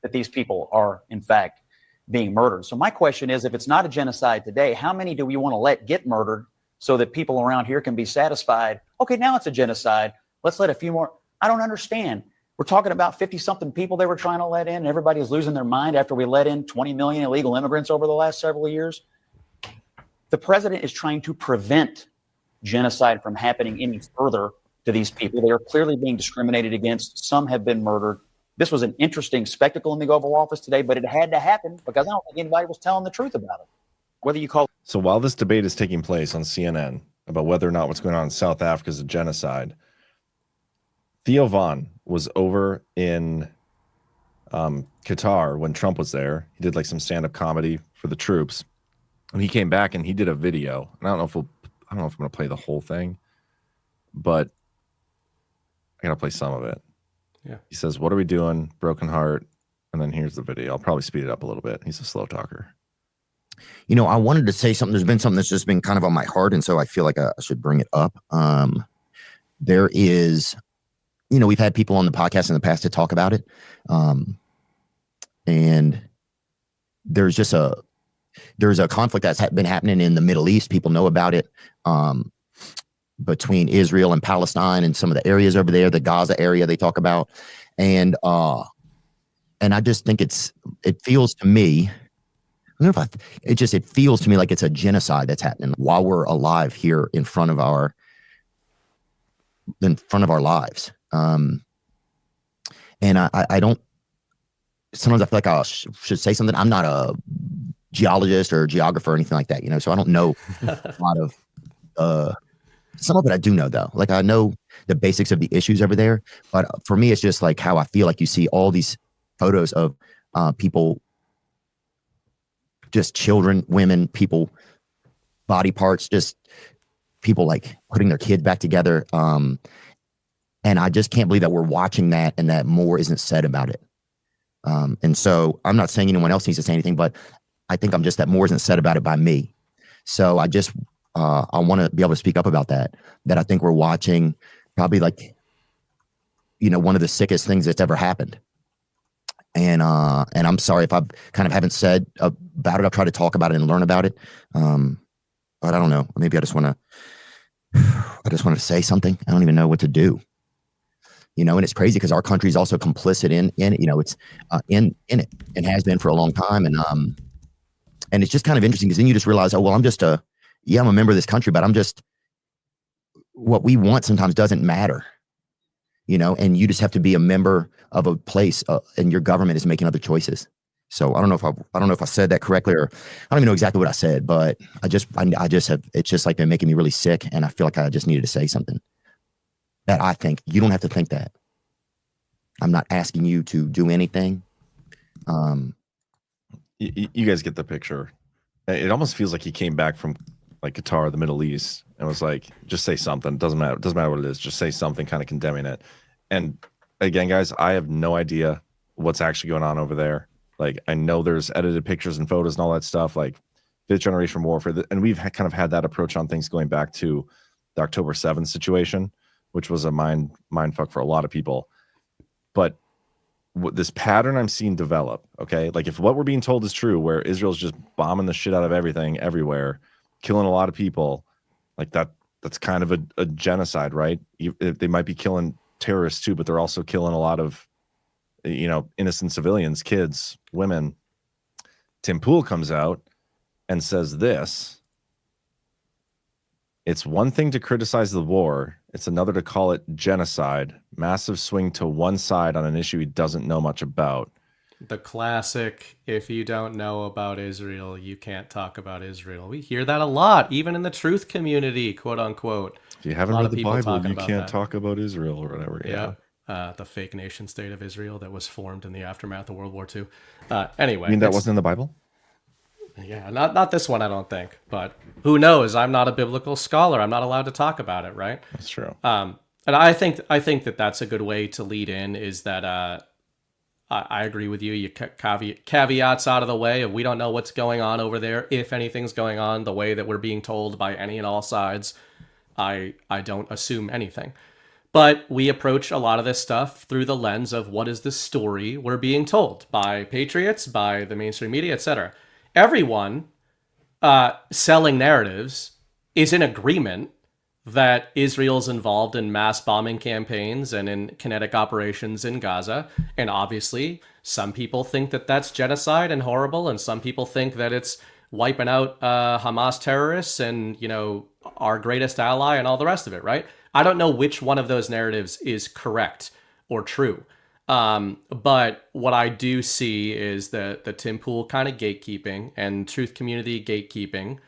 that these people are, in fact, being murdered. So my question is, if it's not a genocide today, how many do we want to let get murdered so that people around here can be satisfied? Okay, now it's a genocide. Let's let a few more. I don't understand. We're talking about 50-something people they were trying to let in, and everybody is losing their mind after we let in 20 million illegal immigrants over the last several years. The president is trying to prevent genocide from happening any further to these people. They are clearly being discriminated against. Some have been murdered. This was an interesting spectacle in the Oval Office today, but it had to happen because I don't think anybody was telling the truth about it. Whether you call
So while this debate is taking place on CNN about whether or not what's going on in South Africa is a genocide, Theo Von was over in Qatar when Trump was there. He did like some stand-up comedy for the troops, and he came back and he did a video. And I don't know if I'm going to play the whole thing, but I got to play some of it.
Yeah.
He says, "What are we doing? Broken heart." And then here's the video. I'll probably speed it up a little bit. He's a slow talker.
You know, I wanted to say something. There's been something that's just been kind of on my heart, and so I feel like I should bring it up. There is, you know, we've had people on the podcast in the past to talk about it. And there's just there's a conflict that's been happening in the Middle East. People know about it, between Israel and Palestine and some of the areas over there, the Gaza area they talk about. And I just think it feels to me, I don't know if it feels to me like it's a genocide that's happening while we're alive here in front of our lives. And I don't, sometimes I feel like I should say something. I'm not a geologist or geographer or anything like that, you know, so I don't know a lot of, some of it I do know though. Like I know the basics of the issues over there, but for me, it's just like how I feel like you see all these photos of people, just children, women, people, body parts, just people like putting their kids back together. And I just can't believe that we're watching that and that more isn't said about it. And so I'm not saying anyone else needs to say anything, but I think I'm just that more isn't said about it by me. So I just, I want to be able to speak up about that I think we're watching probably like, you know, one of the sickest things that's ever happened. And I'm sorry if I kind of haven't said about it. I've tried to talk about it and learn about it. But I don't know. Maybe I just want to say something. I don't even know what to do. You know, and it's crazy because our country is also complicit in it. You know, it's in it and has been for a long time. And it's just kind of interesting because then you just realize, oh, well, I'm a member of this country, but I'm just, what we want sometimes doesn't matter, you know, and you just have to be a member of a place and your government is making other choices. So I don't know if I said that correctly, or I don't even know exactly what I said, but I just have, it's just like been making me really sick. And I feel like I just needed to say something that I think you don't have to think that. I'm not asking you to do anything.
You guys get the picture. It almost feels like he came back from like Qatar, the Middle East, and was like, just say something. Doesn't matter what it is. Just say something kind of condemning it. And again, guys, I have no idea what's actually going on over there. Like, I know there's edited pictures and photos and all that stuff, like fifth generation warfare. And we've kind of had that approach on things going back to the October 7th situation, which was a mind fuck for a lot of people. But this pattern I'm seeing develop, okay? Like if what we're being told is true, where Israel's just bombing the shit out of everything everywhere, killing a lot of people, like that's kind of a genocide, right? They might be killing terrorists too, but they're also killing a lot of, you know, innocent civilians, kids, women. Tim Pool comes out and says this: it's one thing to criticize the war, it's another to call it genocide. Massive swing to one side on an issue he doesn't know much about.
The classic, if you don't know about Israel, you can't talk about Israel. We hear that a lot, even in the truth community, quote unquote.
If you haven't read the Bible, you can't talk about Israel or whatever.
Yeah. The fake nation state of Israel that was formed in the aftermath of World War II. Anyway.
You mean that wasn't in the Bible?
Yeah, not this one, I don't think. But who knows? I'm not a biblical scholar. I'm not allowed to talk about it, right?
That's true.
And I think that that's a good way to lead in, is that I agree with you. You caveats out of the way of we don't know what's going on over there, if anything's going on, the way that we're being told by any and all sides. I don't assume anything. But we approach a lot of this stuff through the lens of what is the story we're being told by patriots, by the mainstream media, etc. Everyone selling narratives is in agreement that Israel's involved in mass bombing campaigns and in kinetic operations in Gaza. And obviously, some people think that that's genocide and horrible, and some people think that it's wiping out Hamas terrorists and, you know, our greatest ally and all the rest of it, right? I don't know which one of those narratives is correct or true. But what I do see is the Tim Pool kind of gatekeeping and truth community gatekeeping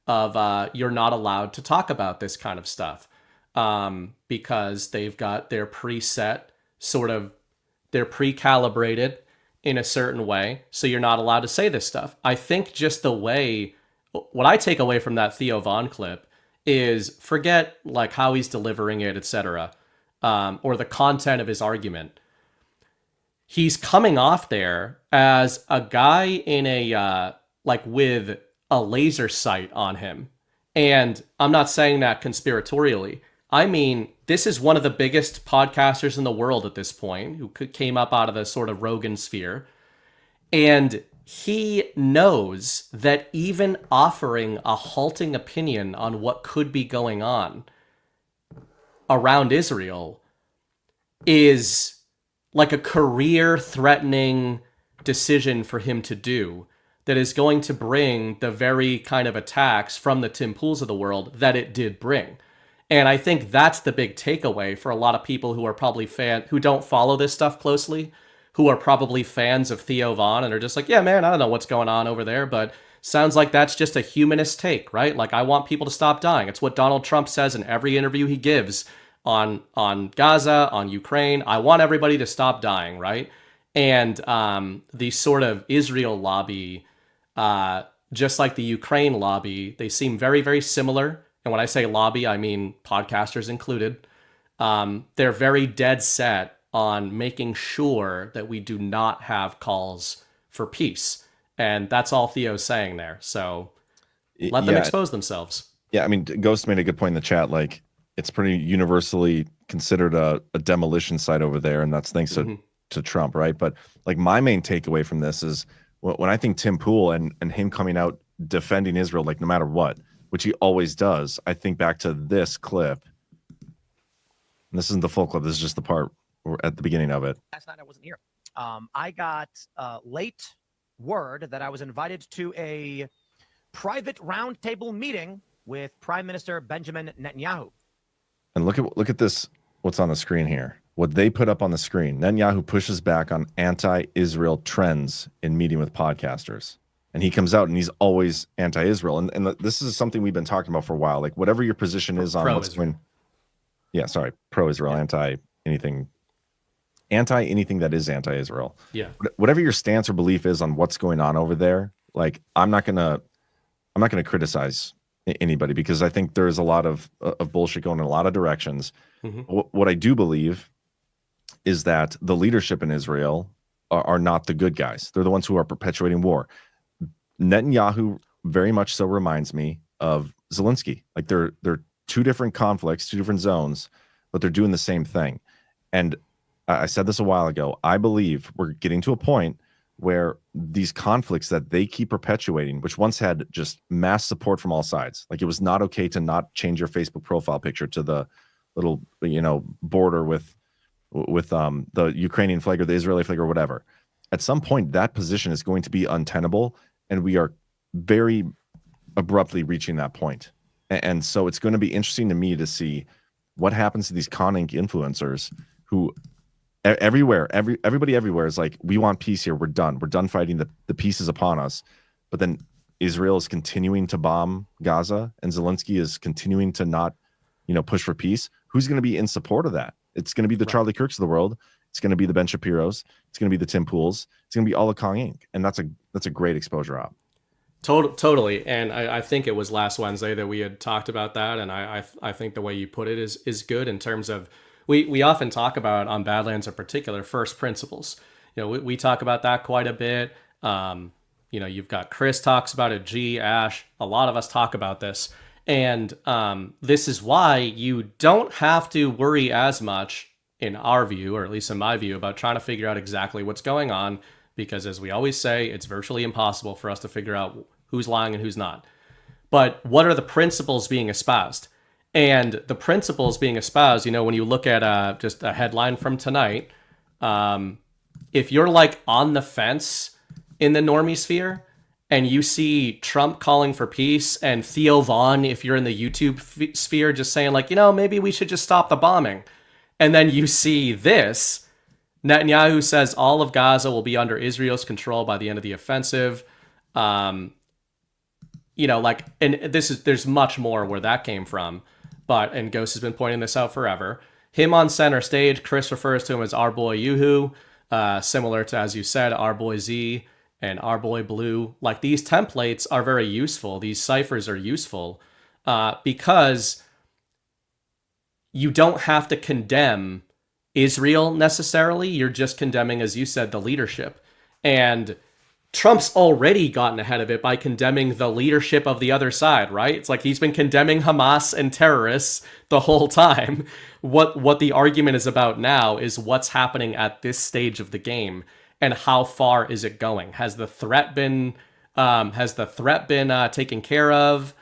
of you're not allowed to talk about this kind of stuff because they've got their preset sort of, they're pre-calibrated in a certain way. So you're not allowed to say this stuff. I think just the way, what I take away from that Theo Von clip is forget like how he's delivering it, etc., or the content of his argument. He's coming off there as a guy in a, like with a laser sight on him. And I'm not saying that conspiratorially. I mean, this is one of the biggest podcasters in the world at this point who came up out of the sort of Rogan sphere. And he knows that even offering a halting opinion on what could be going on around Israel is like a career-threatening decision for him to do that is going to bring the very kind of attacks from the Tim Pools of the world that it did bring. And I think that's the big takeaway for a lot of people who are probably who don't follow this stuff closely, who are probably fans of Theo Von and are just like, yeah, man, I don't know what's going on over there, but sounds like that's just a humanist take, right? Like, I want people to stop dying. It's what Donald Trump says in every interview he gives on Gaza, on Ukraine. I want everybody to stop dying, right? And the sort of Israel lobby, just like the Ukraine lobby, they seem very, very similar. And when I say lobby, I mean podcasters included. They're very dead set on making sure that we do not have calls for peace. And that's all Theo's saying there. So let them expose themselves.
Yeah, I mean, Ghost made a good point in the chat. Like, it's pretty universally considered a demolition site over there, and that's thanks to Trump, right? But like, my main takeaway from this is when I think Tim Pool and him coming out defending Israel, like no matter what, which he always does, I think back to this clip. And this isn't the full clip. This is just the part at the beginning of it.
Last night I wasn't here. I got late word that I was invited to a private roundtable meeting with Prime Minister Benjamin Netanyahu.
And look at this, what's on the screen here. What they put up on the screen. Netanyahu pushes back on anti-Israel trends in meeting with podcasters. And he comes out and he's always anti-Israel. And this is something we've been talking about for a while. Like, whatever your position is on what's going, pro-Israel, anti-anything that is anti-Israel.
Yeah.
Whatever your stance or belief is on what's going on over there, like, I'm not gonna criticize anybody, because I think there's a lot of bullshit going in a lot of directions. What I do believe is that the leadership in Israel are not the good guys. They're the ones who are perpetuating war. Netanyahu very much so reminds me of Zelensky. Like, they're two different conflicts, two different zones, but they're doing the same thing. And I said this a while ago. I believe we're getting to a point where these conflicts that they keep perpetuating, which once had just mass support from all sides, like, it was not okay to not change your Facebook profile picture to the little, border with the Ukrainian flag or the Israeli flag or whatever. At some point, that position is going to be untenable, and we are very abruptly reaching that point. And so it's going to be interesting to me to see what happens to these con Inc. influencers who everybody everywhere is like, we want peace here. We're done fighting. The peace is upon us. But then Israel is continuing to bomb Gaza, and Zelensky is continuing to not, push for peace. Who's going to be in support of that? It's going to be the Charlie Kirks of the world. It's going to be the Ben Shapiros. It's going to be the Tim Pools. It's going to be all of Kong Inc. And that's a great exposure op.
Totally. And I think it was last Wednesday that we had talked about that. And I think the way you put it is good in terms of, we often talk about, on Badlands in particular, first principles. We talk about that quite a bit. You've got Chris talks about it, G, Ash, a lot of us talk about this. And this is why you don't have to worry as much, in our view, or at least in my view, about trying to figure out exactly what's going on. Because as we always say, it's virtually impossible for us to figure out who's lying and who's not. But what are the principles being espoused? And the principles being espoused, when you look at just a headline from tonight, if you're like on the fence in the normie sphere and you see Trump calling for peace and Theo Vaughn, if you're in the YouTube sphere, just saying like, maybe we should just stop the bombing. And then you see this, Netanyahu says all of Gaza will be under Israel's control by the end of the offensive. And there's much more where that came from. And Ghost has been pointing this out forever. Him on center stage, Chris refers to him as our boy Yuhu, similar to, as you said, our boy Z and our boy Blue. Like, these templates are very useful. These ciphers are useful because you don't have to condemn Israel necessarily. You're just condemning, as you said, the leadership. And Trump's already gotten ahead of it by condemning the leadership of the other side, right? It's like he's been condemning Hamas and terrorists the whole time. What the argument is about now is what's happening at this stage of the game and how far is it going? Has the threat been taken care of?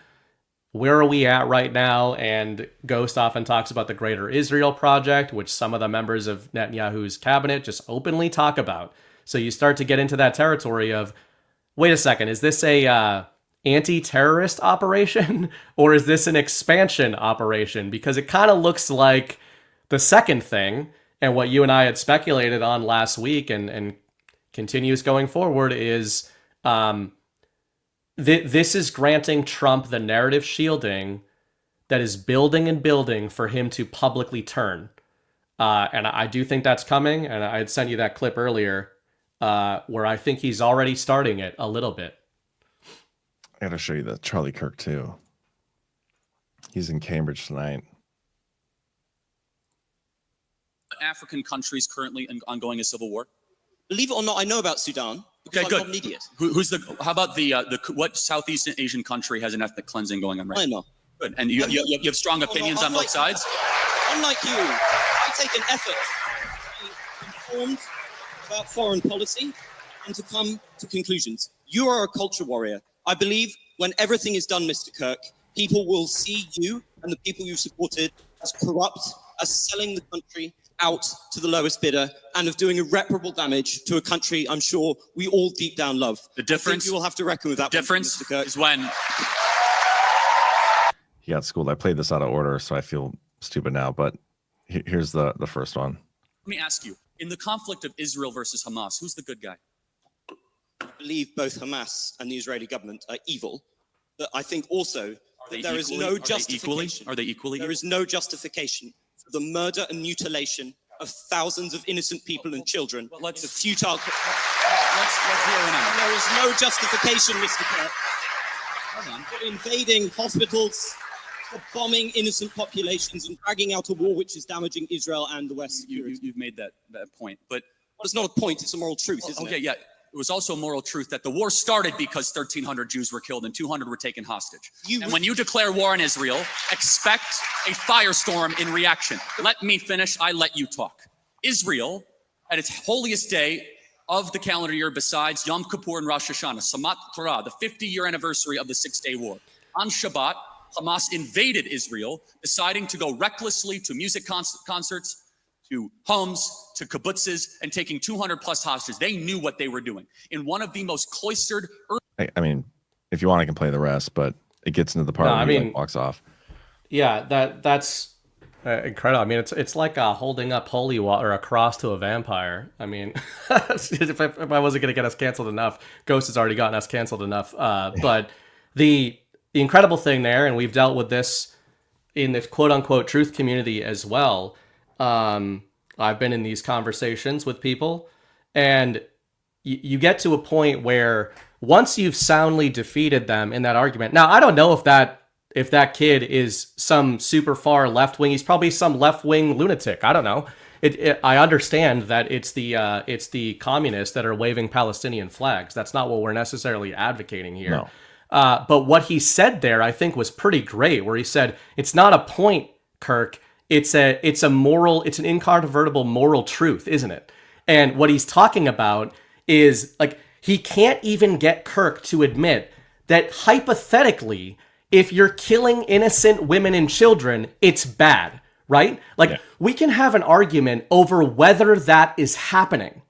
Where are we at right now? And Ghost often talks about the Greater Israel Project, which some of the members of Netanyahu's cabinet just openly talk about. So you start to get into that territory of, wait a second, is this a anti-terrorist operation or is this an expansion operation? Because it kind of looks like the second thing, and what you and I had speculated on last week and continues going forward is this is granting Trump the narrative shielding that is building and building for him to publicly turn. And I do think that's coming, and I had sent you that clip earlier where I think he's already starting it a little bit.
I gotta show you the Charlie Kirk too. He's in Cambridge tonight.
African countries currently ongoing a civil war? Believe it or not, I know about Sudan because I'm not an idiot. How about what Southeast Asian country has an ethnic cleansing going on right now? China. Good. And you have strong opinions on both sides?
Unlike you, I take an effort to be informed about foreign policy and to come to conclusions. You are a culture warrior. I believe when everything is done, Mr. Kirk, people will see you and the people you supported as corrupt, as selling the country out to the lowest bidder, and of doing irreparable damage to a country I'm sure we all deep down love.
The difference,
you will have to reckon with that.
Difference
Mr. Kirk.
is when
he got schooled. I played this out of order, so I feel stupid now. But here's the first one.
Let me ask you: in the conflict of Israel versus Hamas, who's the good guy?
I believe both Hamas and the Israeli government are evil, but I think also that there is no justification.
Are they equally?
There is no justification for the murder and mutilation of thousands of innocent people and children. It's a futile.
Let's hear it out.
There is no justification, Mr. Kirk, for invading hospitals, for bombing innocent populations, and dragging out a war which is damaging Israel and the West.
You've made that point, but
it's not a point; it's a moral truth, isn't it?
Okay, yeah. It was also a moral truth that the war started because 1,300 Jews were killed and 200 were taken hostage. And when you declare war on Israel, expect a firestorm in reaction. Let me finish. I let you talk. Israel, at its holiest day of the calendar year besides Yom Kippur and Rosh Hashanah, Samat Torah, the 50-year anniversary of the Six-Day War. On Shabbat, Hamas invaded Israel, deciding to go recklessly to music concerts, to homes, to kibbutzes, and taking 200 plus hostages. They knew what they were doing. In one of the most cloistered...
I mean, if you want, I can play the rest, but it gets into the part where he walks off.
Yeah, that's incredible. I mean, it's like holding up holy water or a cross to a vampire. I mean, if I wasn't going to get us canceled enough, Ghost has already gotten us canceled enough. But the incredible thing there, and we've dealt with this in the quote-unquote truth community as well, I've been in these conversations with people, and you get to a point where once you've soundly defeated them in that argument. Now, I don't know if that kid is some super far left wing. He's probably some left wing lunatic. I don't know. I understand that it's the communists that are waving Palestinian flags. That's not what we're necessarily advocating here.
No.
But what he said there, I think, was pretty great. Where he said, "It's not a point, Kirk. It's an incontrovertible moral truth, isn't it?" And what he's talking about is, like, he can't even get Kirk to admit that hypothetically, if you're killing innocent women and children, it's bad, right? Like, we can have an argument over whether that is happening.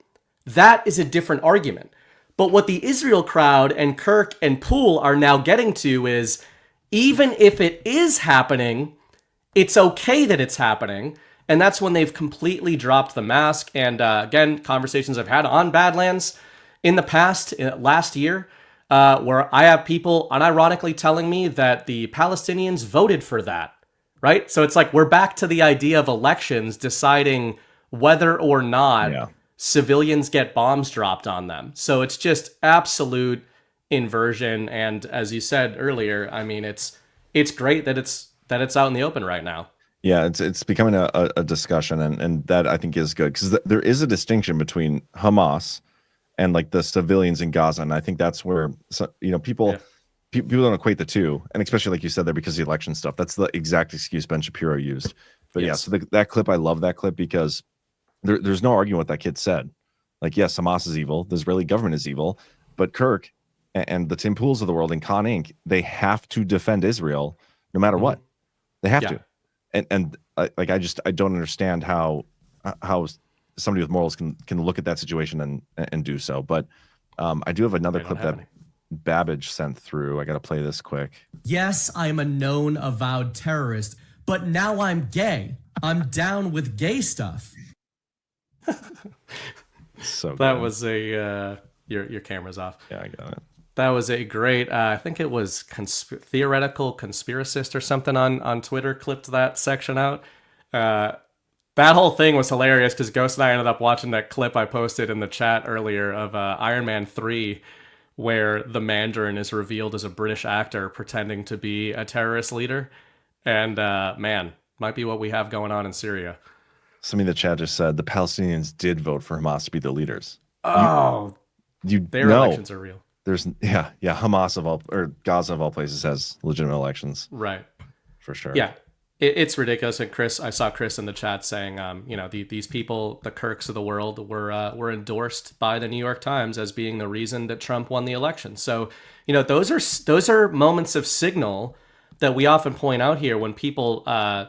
That is a different argument. But what the Israel crowd and Kirk and Poole are now getting to is, even if it is happening, it's okay that it's happening. And that's when they've completely dropped the mask. And again, conversations I've had on Badlands in the past, last year, where I have people unironically telling me that the Palestinians voted for that, right? So it's like we're back to the idea of elections deciding whether or not civilians get bombs dropped on them. So it's just absolute inversion. And as you said earlier, I mean, it's great that it's out in the open right now.
Yeah, it's becoming a discussion, and that I think is good, because there is a distinction between Hamas and like the civilians in Gaza, and I think that's where people don't equate the two, and especially like you said there, because of the election stuff. That's the exact excuse Ben Shapiro used. But yeah, so that clip, I love that clip, because there's no arguing what that kid said. Like, yes, Hamas is evil, the Israeli government is evil, but Kirk and the Tim Pools of the world and Con Inc., they have to defend Israel no matter what. They have to. And I don't understand how somebody with morals can look at that situation and do so. But I do have another clip that Babbage sent through. I got to play this quick.
Yes, I'm a known avowed terrorist, but now I'm gay. I'm down with gay stuff.
So
that was a your camera's off.
Yeah, I got it.
That was a great, I think it was Theoretical Conspiracist or something on Twitter clipped that section out. That whole thing was hilarious, because Ghost and I ended up watching that clip I posted in the chat earlier of Iron Man 3, where the Mandarin is revealed as a British actor pretending to be a terrorist leader. And man, might be what we have going on in Syria.
Somebody in the chat just said the Palestinians did vote for Hamas to be the leaders.
Oh, their elections are real.
There's Hamas or Gaza of all places has legitimate elections,
right?
For sure.
Yeah, it's ridiculous. And I saw Chris in the chat saying, these people, the Kirks of the world, were endorsed by the New York Times as being the reason that Trump won the election. So those are moments of signal that we often point out here when people. I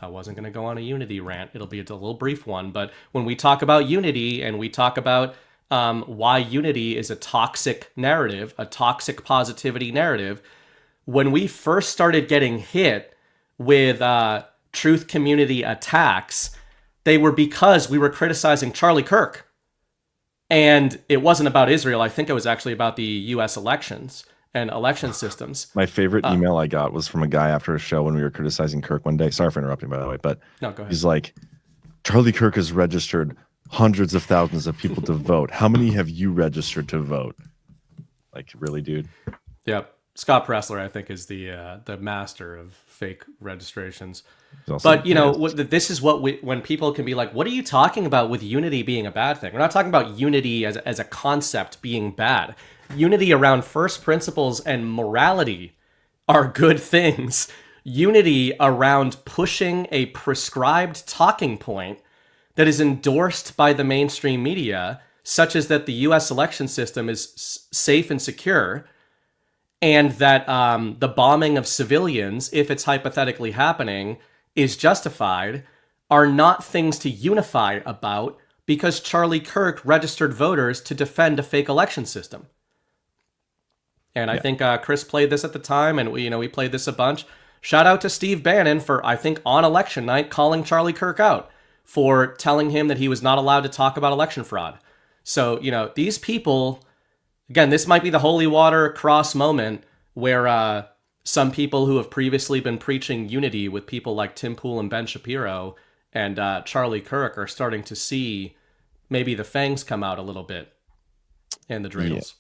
wasn't gonna go on a unity rant. It'll be a little brief one, but when we talk about unity and we talk about why unity is a toxic narrative, a toxic positivity narrative. When we first started getting hit with truth community attacks, they were because we were criticizing Charlie Kirk. And it wasn't about Israel. I think it was actually about the US elections and election systems.
My favorite email I got was from a guy after a show when we were criticizing Kirk one day. Sorry for interrupting, by the way, but
no, go ahead.
He's like, Charlie Kirk has registered hundreds of thousands of people to vote. How many have you registered to vote? Like, really, dude?
Yep. Scott Pressler, I think, is the master of fake registrations.
Also,
but this is what when people can be like, "What are you talking about with unity being a bad thing?" We're not talking about unity as a concept being bad. Unity around first principles and morality are good things. Unity around pushing a prescribed talking point that is endorsed by the mainstream media, such as that the U.S. election system is safe and secure, and that the bombing of civilians, if it's hypothetically happening, is justified, are not things to unify about, because Charlie Kirk registered voters to defend a fake election system. And I think Chris played this at the time, and we played this a bunch. Shout out to Steve Bannon for, I think, on election night, calling Charlie Kirk out for telling him that he was not allowed to talk about election fraud. So, these people, again, this might be the holy water cross moment where some people who have previously been preaching unity with people like Tim Pool and Ben Shapiro and Charlie Kirk are starting to see maybe the fangs come out a little bit and the dreidels.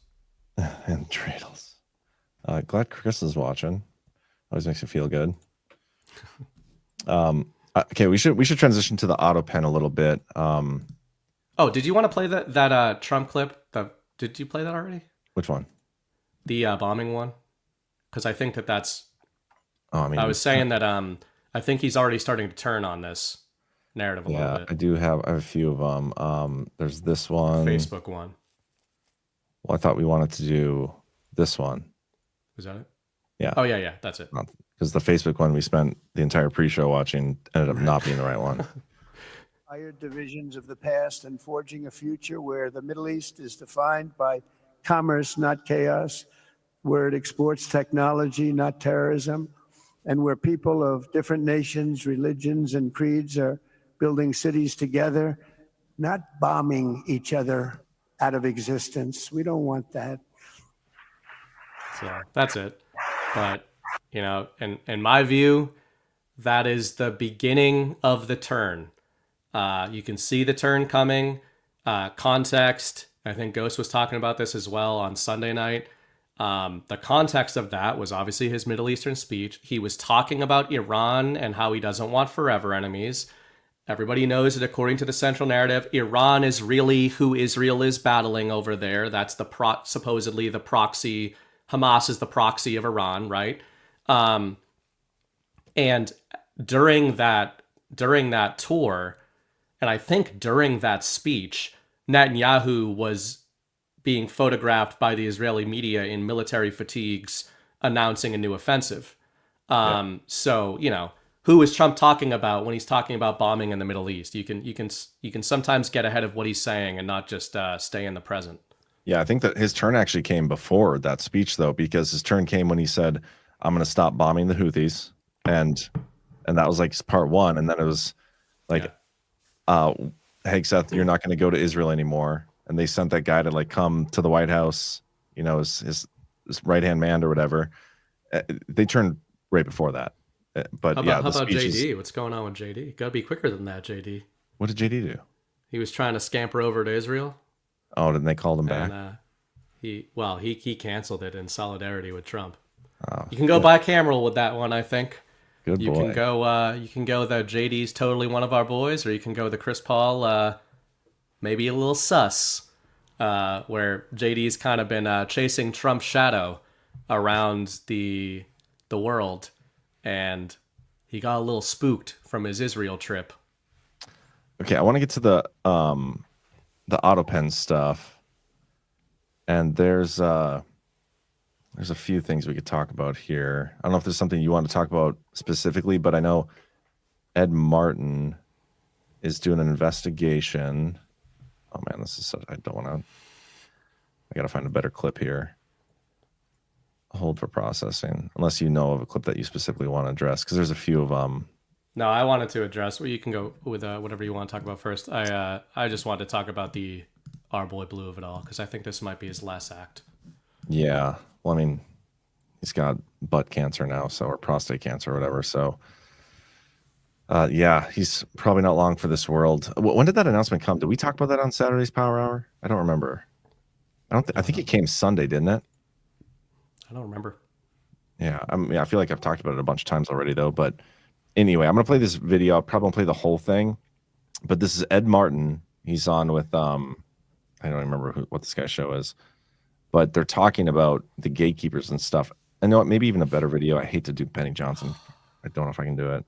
Yeah. And dreidels. Glad Chris is watching. Always makes you feel good. Okay, we should transition to the autopen a little bit.
Oh, did you want to play that Trump clip? Did you play that already?
Which one?
The bombing one? Because I think that's.
Oh, I
was saying that I think he's already starting to turn on this narrative a little bit.
I have a few of them. There's this one.
Facebook one.
Well, I thought we wanted to do this one.
Is that it?
Yeah.
Oh yeah, that's it.
Because the Facebook one we spent the entire pre-show watching ended up not being the right one.
Higher divisions of the past and forging a future where the Middle East is defined by commerce, not chaos, where it exports technology, not terrorism, and where people of different nations, religions, and creeds are building cities together, not bombing each other out of existence. We don't want that.
So that's it. But, you know, in my view, that is the beginning of the turn. You can see the turn coming. Context, I think Ghost was talking about this as well on Sunday night. The context of that was obviously his Middle Eastern speech. He was talking about Iran and how he doesn't want forever enemies. Everybody knows that according to the central narrative, Iran is really who Israel is battling over there. That's the supposedly the proxy. Hamas is the proxy of Iran, right? And during that tour, and I think during that speech, Netanyahu was being photographed by the Israeli media in military fatigues announcing a new offensive. So, you know, who is Trump talking about when he's talking about bombing in the Middle East? You can sometimes get ahead of what he's saying and not just stay in the present.
Yeah, I think that his turn actually came before that speech, though, because his turn came when he said, "I'm going to stop bombing the Houthis," and that was like part one, and then it was like, "Hey, Seth, you're not going to go to Israel anymore," and they sent that guy to like come to the White House, you know, his right-hand man or whatever. They turned right before that. But
how
yeah,
about
speeches...
JD? What's going on with JD? Gotta be quicker than that, JD.
What did JD do?
He was trying to scamper over to Israel.
Oh, didn't they call him back?
And, he canceled it in solidarity with Trump. Oh, you can go bicameral with that one, I think.
Good
you
boy.
Can go. You can go the JD's totally one of our boys, or you can go the Chris Paul, maybe a little sus, where JD's kind of been chasing Trump's shadow around the world. And he got a little spooked from his Israel trip.
Okay, I want to get to the autopen stuff, and there's a few things we could talk about here. I don't know if there's something you want to talk about specifically, but I know Ed Martin is doing an investigation. Oh man, this is such, I don't want to. I got to find a better clip here. Hold for processing, unless you know of a clip that you specifically want to address, because there's a few of them.
No, I wanted to address. Well, you can go with whatever you want to talk about first. I just wanted to talk about the Our Boy Blue of it all, because I think this might be his last act.
Yeah, well, I mean, he's got butt cancer now, or prostate cancer or whatever. So, yeah, he's probably not long for this world. When did that announcement come? Did we talk about that on Saturday's Power Hour? I don't remember. I think it came Sunday, didn't it?
I don't remember.
Yeah, I mean, I feel like I've talked about it a bunch of times already, though. But anyway, I'm going to play this video. I'll probably play the whole thing. But this is Ed Martin. He's on with, I don't remember what this guy's show is. But they're talking about the gatekeepers and stuff. And you know what? Maybe even a better video. I hate to do Benny Johnson. I don't know if I can do it.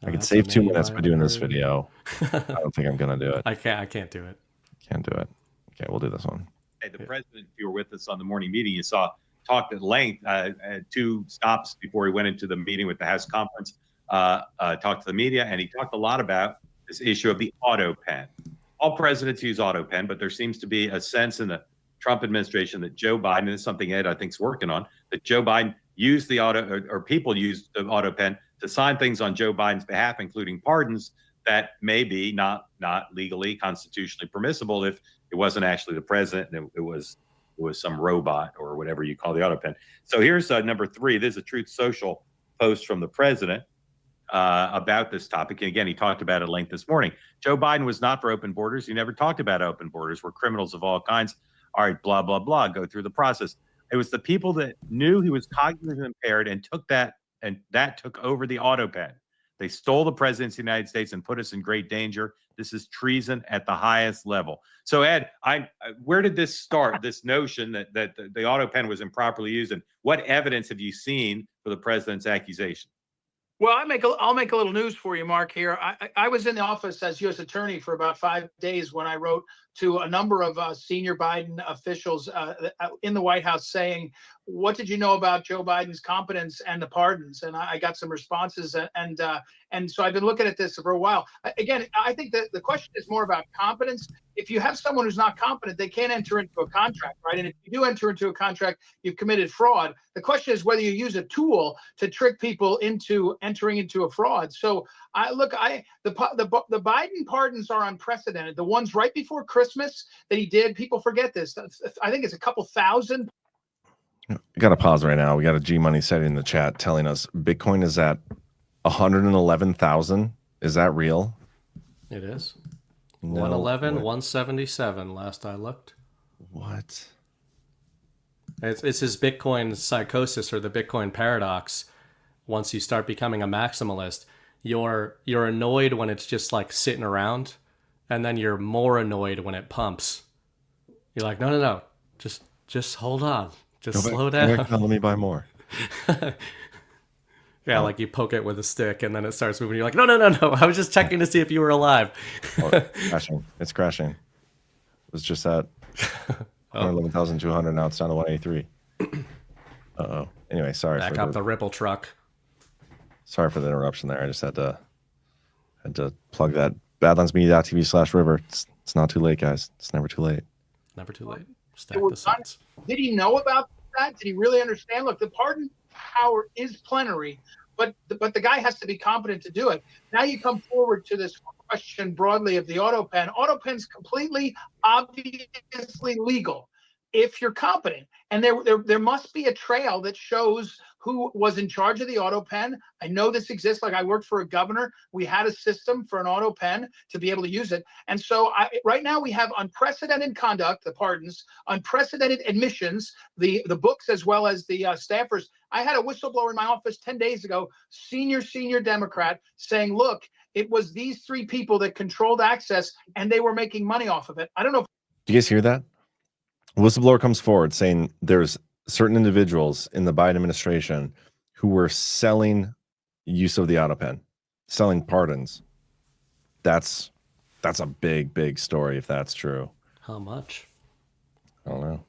I could save 2 minutes by doing this video. I don't think I'm going to do it.
I can't do it.
Can't do it. Okay, we'll do this one.
Hey, the president, if you were with us on the morning meeting, you saw talked at length at 2 stops before he went into the meeting with the House conference, talked to the media, and he talked a lot about this issue of the autopen. All presidents use autopen, but there seems to be a sense in the Trump administration that Joe Biden, and this is something Ed, I think, is working on, that Joe Biden used the people used the autopen to sign things on Joe Biden's behalf, including pardons that may be not legally, constitutionally permissible if it wasn't actually the president and it was some robot or whatever you call the autopen. So here's number 3. This is a Truth Social post from the president about this topic. And again, he talked about it at length this morning. Joe Biden was not for open borders. He never talked about open borders. We're criminals of all kinds. All right, blah, blah, blah. Go through the process. It was the people that knew he was cognitively impaired and took that, and that took over the autopen. They stole the presidency of the United States and put us in great danger. This is treason at the highest level. So, Ed, where did this start, this notion that the autopen was improperly used, and what evidence have you seen for the president's accusation?
Well, I'll make a little news for you, Mark. Here, I was in the office as U.S. Attorney for about 5 days when I wrote to a number of senior Biden officials in the White House saying, "What did you know about Joe Biden's competence and the pardons?" And I got some responses, and so I've been looking at this for a while. Again, I think that the question is more about competence. If you have someone who's not competent, they can't enter into a contract, right? And if you do enter into a contract, you've committed fraud. The question is whether you use a tool to trick people into entering into a fraud. So the Biden pardons are unprecedented. The ones right before Christmas that he did, people forget this. I think it's a couple thousand.
We got to pause right now. We got a G Money setting in the chat telling us Bitcoin is at 111,000. Is that real?
It is.
No,
111, 177 last I looked.
What?
It's his Bitcoin psychosis or the Bitcoin paradox. Once you start becoming a maximalist, you're annoyed when it's just like sitting around, and then you're more annoyed when it pumps. You're like, no, just hold on, just slow down.
Let me buy more.
Yeah, like you poke it with a stick and then it starts moving. You're like, no. I was just checking to see if you were alive.
Crashing. It's crashing. It was just at 111,200. Now it's down to 183. Uh-oh. Anyway, sorry.
Back up the Ripple truck.
Sorry for the interruption there. I just had to plug that. Badlandsmedia.tv/river. It's not too late, guys. It's never too late.
Never too late. Stack the sides.
Did he know about that? Did he really understand? Look, the pardon power is plenary, but the guy has to be competent to do it. Now you come forward to this question broadly of the autopen. Autopen's completely obviously legal if you're competent, and there must be a trail that shows who was in charge of the autopen. I know this exists. Like I worked for a governor. We had a system for an autopen to be able to use it. And so right now we have unprecedented conduct, the pardons, unprecedented admissions, the books as well as the staffers. I had a whistleblower in my office 10 days ago, senior Democrat, saying, look, it was these 3 people that controlled access and they were making money off of it. I don't know.
Do you guys hear that? A whistleblower comes forward saying there's certain individuals in the Biden administration who were selling use of the autopen, selling pardons. That's a big story if that's true.
How much?
I don't know.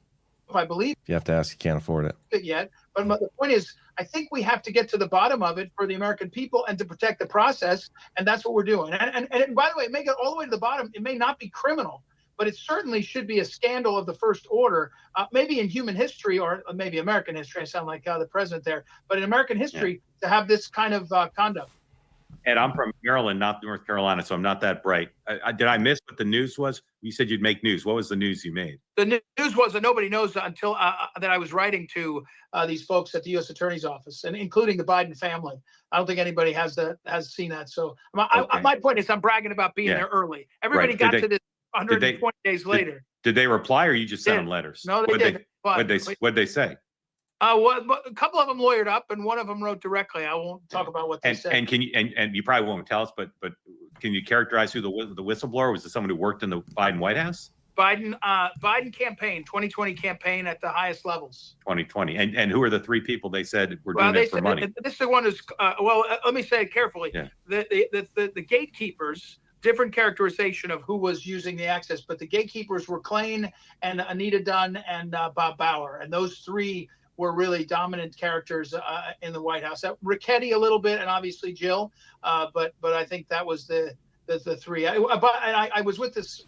If I believe
You have to ask. You can't afford
it yet. But the point is, I think we have to get to the bottom of it for the American people and to protect the process. And that's what we're doing. And by the way, make it all the way to the bottom. It may not be criminal, but it certainly should be a scandal of the first order, maybe in human history or maybe American history. I sound like the president there, but in American history to have this kind of conduct.
And I'm from Maryland, not North Carolina, so I'm not that bright. Did I miss what the news was? You said you'd make news. What was the news you made?
The news was that nobody knows until that I was writing to these folks at the U.S. Attorney's Office, and including the Biden family. I don't think anybody has seen that. So my point is, I'm bragging about being there early. Everybody got to this 120 days later.
Did they reply, or you just sent them letters?
No, they didn't.
What'd they say?
A couple of them lawyered up, and one of them wrote directly. I won't talk about what they said.
And can you and you probably won't tell us, but can you characterize who the whistleblower was? It someone who worked in the Biden White House?
Biden campaign, 2020 campaign at the highest levels.
2020, and who are the 3 people they said were doing it for money?
This is the one who's let me say it carefully.
Yeah.
The gatekeepers. Different characterization of who was using the access, but the gatekeepers were Klain and Anita Dunn and Bob Bauer, and those 3 were really dominant characters in the White House. Ricchetti a little bit, and obviously Jill, but I think that was the 3. I was with this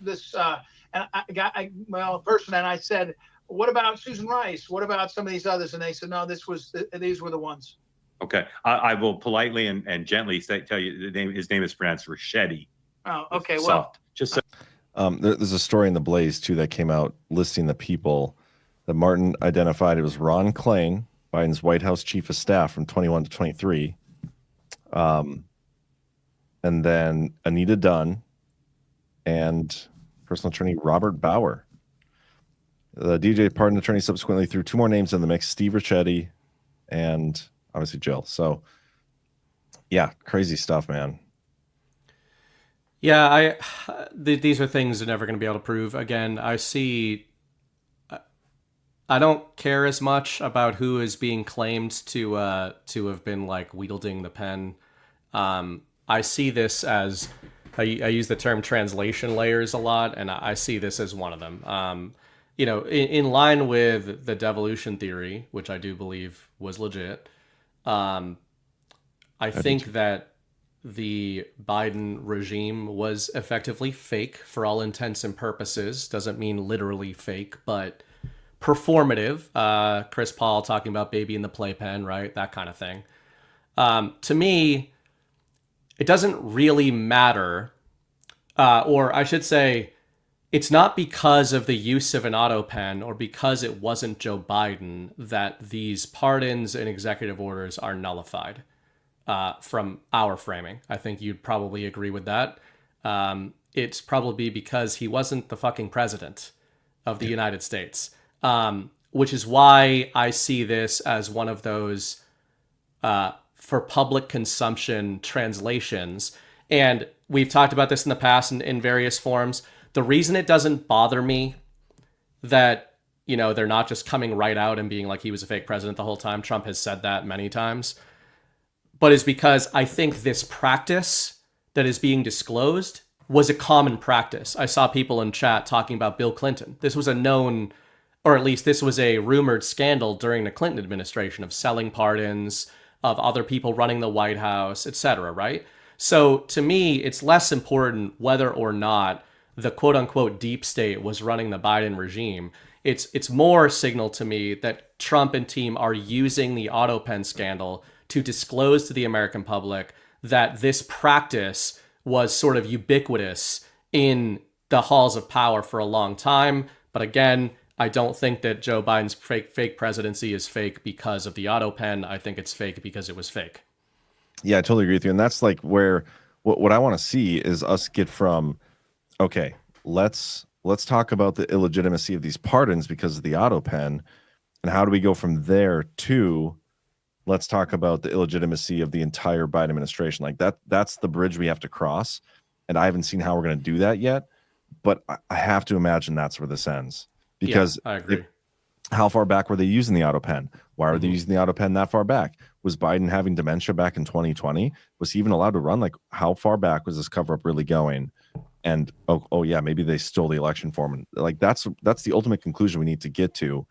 person, and I said, "What about Susan Rice? What about some of these others?" And they said, "No, these were the ones."
Okay, I will politely and gently tell you his name is pronounced Ricchetti.
Oh, okay.
Well, just so.
There's a story in the Blaze too that came out listing the people that Martin identified. It was Ron Klain, Biden's White House chief of staff from 21 to 23, and then Anita Dunn and personal attorney Robert Bauer. The DJ pardon attorney subsequently threw 2 more names in the mix: Steve Ricchetti and obviously Jill. So, yeah, crazy stuff, man.
Yeah, these are things they're never going to be able to prove. Again, I don't care as much about who is being claimed to have been like wielding the pen. I see this as, I use the term translation layers a lot, and I see this as one of them. In line with the devolution theory, which I do believe was legit, I think that the Biden regime was effectively fake for all intents and purposes. Doesn't mean literally fake, but performative. Chris Paul talking about baby in the playpen, right? That kind of thing. To me, it doesn't really matter, or I should say, it's not because of the use of an autopen or because it wasn't Joe Biden that these pardons and executive orders are nullified from our framing. I think you'd probably agree with that. It's probably because he wasn't the fucking president of the United States, which is why I see this as one of those for public consumption translations. And we've talked about this in the past in various forms. The reason it doesn't bother me that, they're not just coming right out and being like he was a fake president the whole time. Trump has said that many times. But is because I think this practice that is being disclosed was a common practice. I saw people in chat talking about Bill Clinton. This was a known, or at least this was a rumored scandal during the Clinton administration of selling pardons, of other people running the White House, etc., right? So to me, it's less important whether or not the quote-unquote deep state was running the Biden regime. It's more signal to me that Trump and team are using the autopen scandal to disclose to the American public that this practice was sort of ubiquitous in the halls of power for a long time. But again, I don't think that Joe Biden's fake presidency is fake because of the autopen. I think it's fake because it was fake.
Yeah, I totally agree with you. And that's like where what I want to see is us get from, okay, let's talk about the illegitimacy of these pardons because of the autopen, and how do we go from there to let's talk about the illegitimacy of the entire Biden administration. Like that's the bridge we have to cross. And I haven't seen how we're going to do that yet, but I have to imagine that's where this ends. Because
I agree.
How far back were they using the autopen? Why are they using the autopen that far back? Was Biden having dementia back in 2020? Was he even allowed to run? Like, how far back was this cover up really going? And oh yeah, maybe they stole the election form. And like that's the ultimate conclusion we need to get to.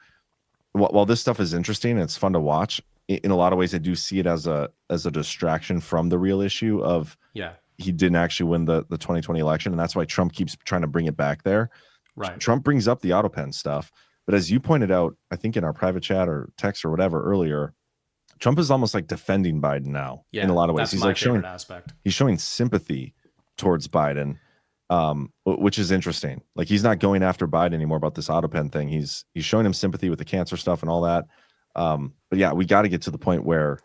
While this stuff is interesting and it's fun to watch, in a lot of ways, I do see it as a distraction from the real issue of he didn't actually win the 2020 election, and that's why Trump keeps trying to bring it back there.
Right.
Trump brings up the autopen stuff, but as you pointed out, I think in our private chat or text or whatever earlier, Trump is almost like defending Biden now in a lot of ways.
He's like showing aspect.
He's showing sympathy towards Biden, which is interesting. Like he's not going after Biden anymore about this autopen thing. He's showing him sympathy with the cancer stuff and all that. But yeah, we got to get to the point where,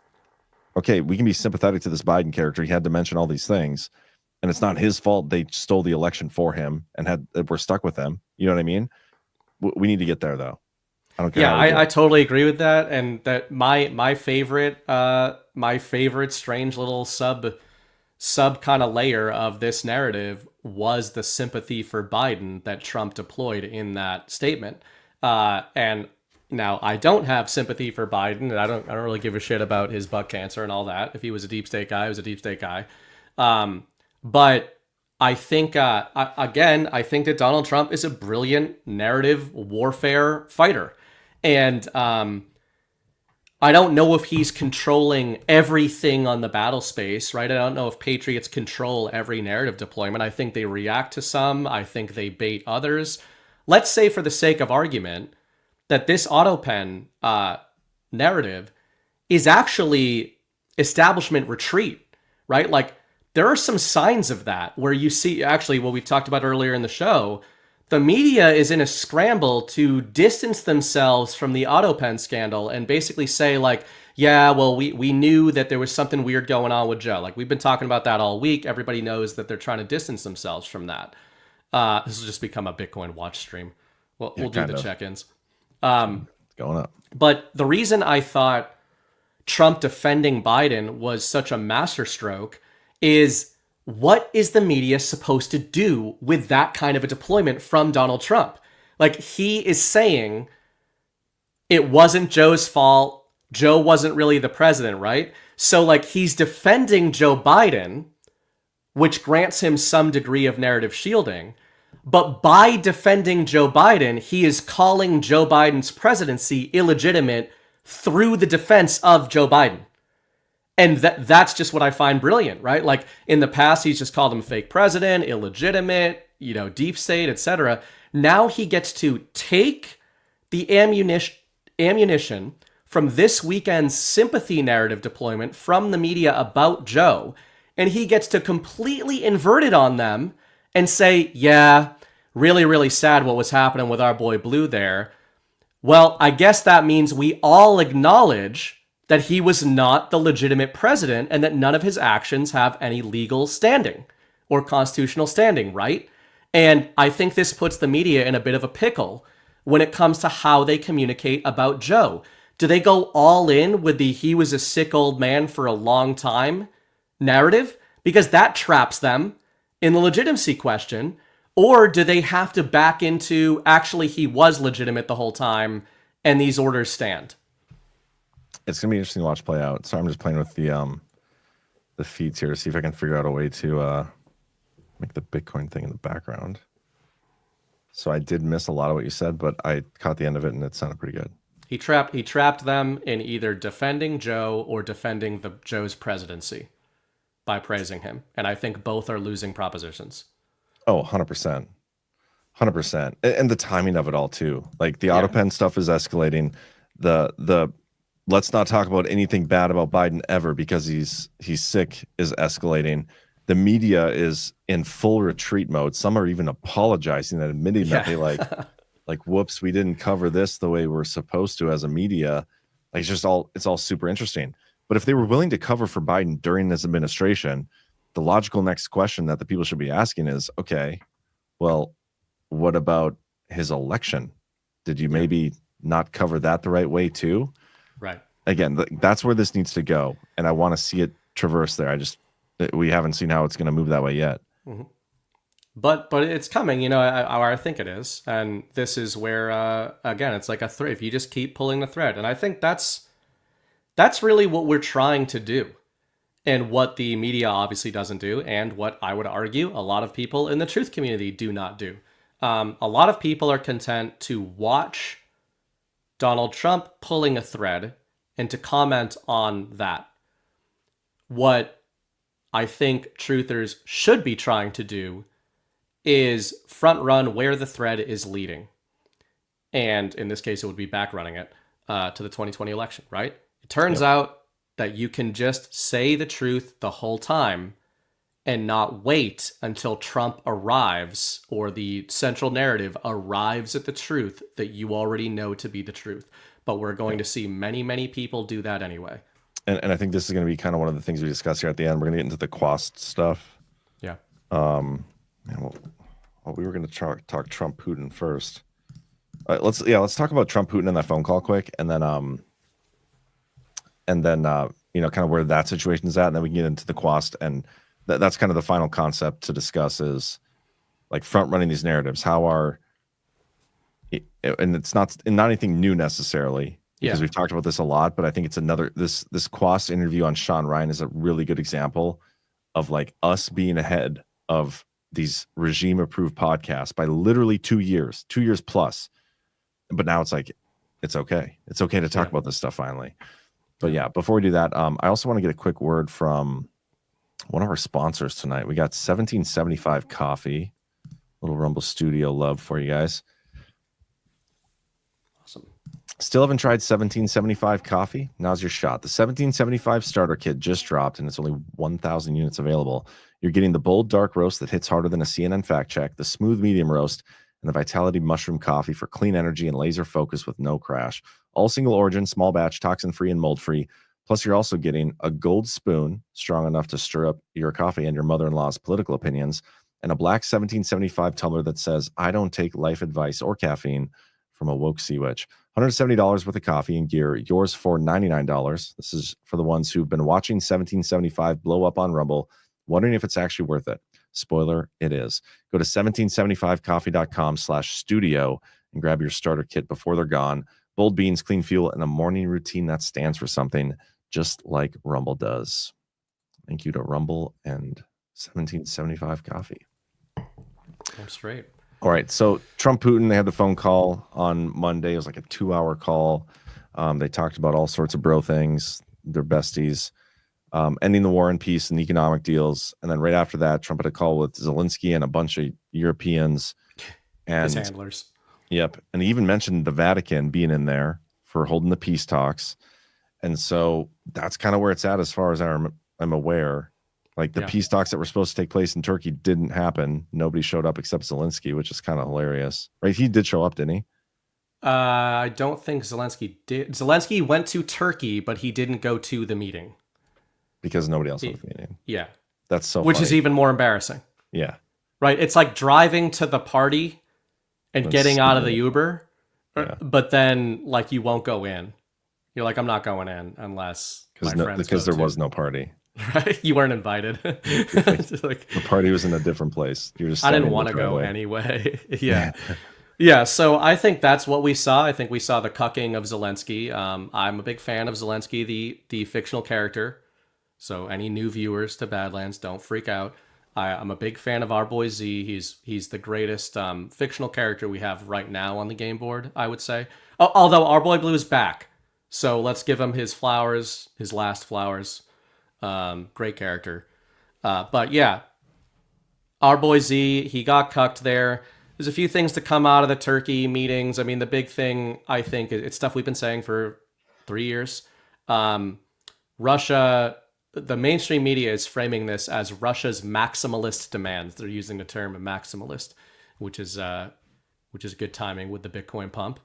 okay, we can be sympathetic to this Biden character. He had to mention all these things, and it's not his fault they stole the election for him and we're stuck with them. You know what I mean? We need to get there though. I don't care.
Yeah, I totally agree with that. And that my favorite strange little sub kind of layer of this narrative was the sympathy for Biden that Trump deployed in that statement. And now I don't have sympathy for Biden, and I don't really give a shit about his butt cancer and all that. If he was a deep state guy, he was a deep state guy. But I think, I think that Donald Trump is a brilliant narrative warfare fighter. And I don't know if he's controlling everything on the battle space, right? I don't know if Patriots control every narrative deployment. I think they react to some. I think they bait others. Let's say, for the sake of argument, that this autopen narrative is actually establishment retreat, right? Like, there are some signs of that where you see, actually, what we talked about earlier in the show, the media is in a scramble to distance themselves from the autopen scandal and basically say, like, yeah, well, we knew that there was something weird going on with Joe. Like, we've been talking about that all week. Everybody knows that they're trying to distance themselves from that. This will just become a Bitcoin watch stream. We'll do the check-ins.
It's going up.
But the reason I thought Trump defending Biden was such a masterstroke is, what is the media supposed to do with that kind of a deployment from Donald Trump? Like, he is saying it wasn't Joe's fault. Joe wasn't really the president, right? So like he's defending Joe Biden, which grants him some degree of narrative shielding. But by defending Joe Biden, he is calling Joe Biden's presidency illegitimate through the defense of Joe Biden. And that's just what I find brilliant, right? Like in the past, he's just called him fake president, illegitimate, deep state, etc. Now he gets to take the ammunition from this weekend's sympathy narrative deployment from the media about Joe, and he gets to completely invert it on them and say, yeah, really, really sad what was happening with our boy Blue there. Well, I guess that means we all acknowledge that he was not the legitimate president and that none of his actions have any legal standing or constitutional standing, right? And I think this puts the media in a bit of a pickle when it comes to how they communicate about Joe. Do they go all in with the he was a sick old man for a long time narrative? Because that traps them in the legitimacy question. Or do they have to back into actually he was legitimate the whole time and these orders stand?
It's gonna be interesting to watch play out. So I'm just playing with the feeds here to see if I can figure out a way to make the Bitcoin thing in the background. So I did miss a lot of what you said, but I caught the end of it and it sounded pretty good.
He trapped them in either defending Joe or defending Joe's presidency by praising him. And I think both are losing propositions.
Oh, 100%. 100%. And the timing of it all too. Like the autopen stuff is escalating. The let's not talk about anything bad about Biden ever because he's sick is escalating. The media is in full retreat mode. Some are even apologizing and admitting that they like, whoops, we didn't cover this the way we're supposed to as a media. Like it's all super interesting. But if they were willing to cover for Biden during this administration, the logical next question that the people should be asking is, okay, well, what about his election? Did you maybe not cover that the right way too?
Right.
Again, that's where this needs to go. And I want to see it traverse there. We haven't seen how it's going to move that way yet.
Mm-hmm. But it's coming, I think it is. And this is where, again, it's like a thread. If you just keep pulling the thread. And I think that's really what we're trying to do. And what the media obviously doesn't do. And what I would argue a lot of people in the truth community do not do. A lot of people are content to watch Donald Trump pulling a thread and to comment on that. What I think truthers should be trying to do is front run where the thread is leading. And in this case, it would be back running it to the 2020 election, right? It turns out that you can just say the truth the whole time and not wait until Trump arrives or the central narrative arrives at the truth that you already know to be the truth. But we're going to see many, many people do that anyway.
And I think this is going to be kind of one of the things we discuss here at the end. We're going to get into the Quas stuff.
Yeah.
We were going to talk Trump-Putin first. Let's talk about Trump-Putin and that phone call quick, and then kind of where that situation is at, and then we can get into the Quas, and that's kind of the final concept to discuss is like front running these narratives. How are, and it's not anything new necessarily. Because we've talked about this a lot, but I think it's this Quas interview on Sean Ryan is a really good example of like us being ahead of these regime approved podcasts by literally 2 years plus. But now it's like, it's okay. It's okay to talk about this stuff finally. But yeah, before we do that, I also want to get a quick word from one of our sponsors tonight. We got 1775 Coffee, little Rumble Studio love for you guys. Still haven't tried 1775 coffee? Now's your shot. The 1775 starter kit just dropped, and it's only 1,000 units available. You're getting the bold dark roast that hits harder than a CNN fact check, the smooth medium roast, and the Vitality mushroom coffee for clean energy and laser focus with no crash. All single origin, small batch, toxin-free, and mold-free. Plus, you're also getting a gold spoon, strong enough to stir up your coffee and your mother-in-law's political opinions, and a black 1775 tumbler that says, I don't take life advice or caffeine from a woke sea witch. $170 worth of coffee and gear, yours for $99. This is for the ones who've been watching 1775 blow up on Rumble, wondering if it's actually worth it. Spoiler, it is. Go to 1775coffee.com/studio and grab your starter kit before they're gone. Bold beans, clean fuel, and a morning routine that stands for something, just like Rumble does. Thank you to Rumble and 1775 Coffee.
I'm straight.
All right. So Trump-Putin, they had the phone call on Monday. It was like a 2-hour call. They talked about all sorts of bro things, their besties, ending the war in peace and economic deals. And then right after that, Trump had a call with Zelensky and a bunch of Europeans. And
His handlers.
Yep. And he even mentioned the Vatican being in there for holding the peace talks. And so that's kind of where it's at as far as I'm aware. Like the peace talks that were supposed to take place in Turkey didn't happen. Nobody showed up except Zelensky, which is kind of hilarious. Right? He did show up, didn't he?
I don't think Zelensky did. Zelensky went to Turkey, but he didn't go to the meeting.
Because nobody else went to the meeting.
Yeah.
That's so
Which
funny.
is even more embarrassing.
Yeah.
Right? It's like driving to the party and getting out of the Uber, but then like you won't go in. You're like, I'm not going in unless
because there was no party.
Right? You weren't invited.
Like, the party was in a different place. You're just
I didn't want to go anyway. Yeah. Yeah, so I think that's what we saw. I think we saw the cucking of Zelensky. I'm a big fan of Zelensky, the fictional character. So any new viewers to Badlands, don't freak out. I'm a big fan of our boy Z. He's the greatest fictional character we have right now on the game board, I would say. Although our boy Blue is back. So let's give him his flowers, his last flowers. Great character. But yeah, our boy Z, he got cucked there. There's a few things to come out of the Turkey meetings. I mean, the big thing, I think, it's stuff we've been saying for 3 years. Russia, the mainstream media is framing this as Russia's maximalist demands. They're using the term maximalist, which is good timing with the Bitcoin pump.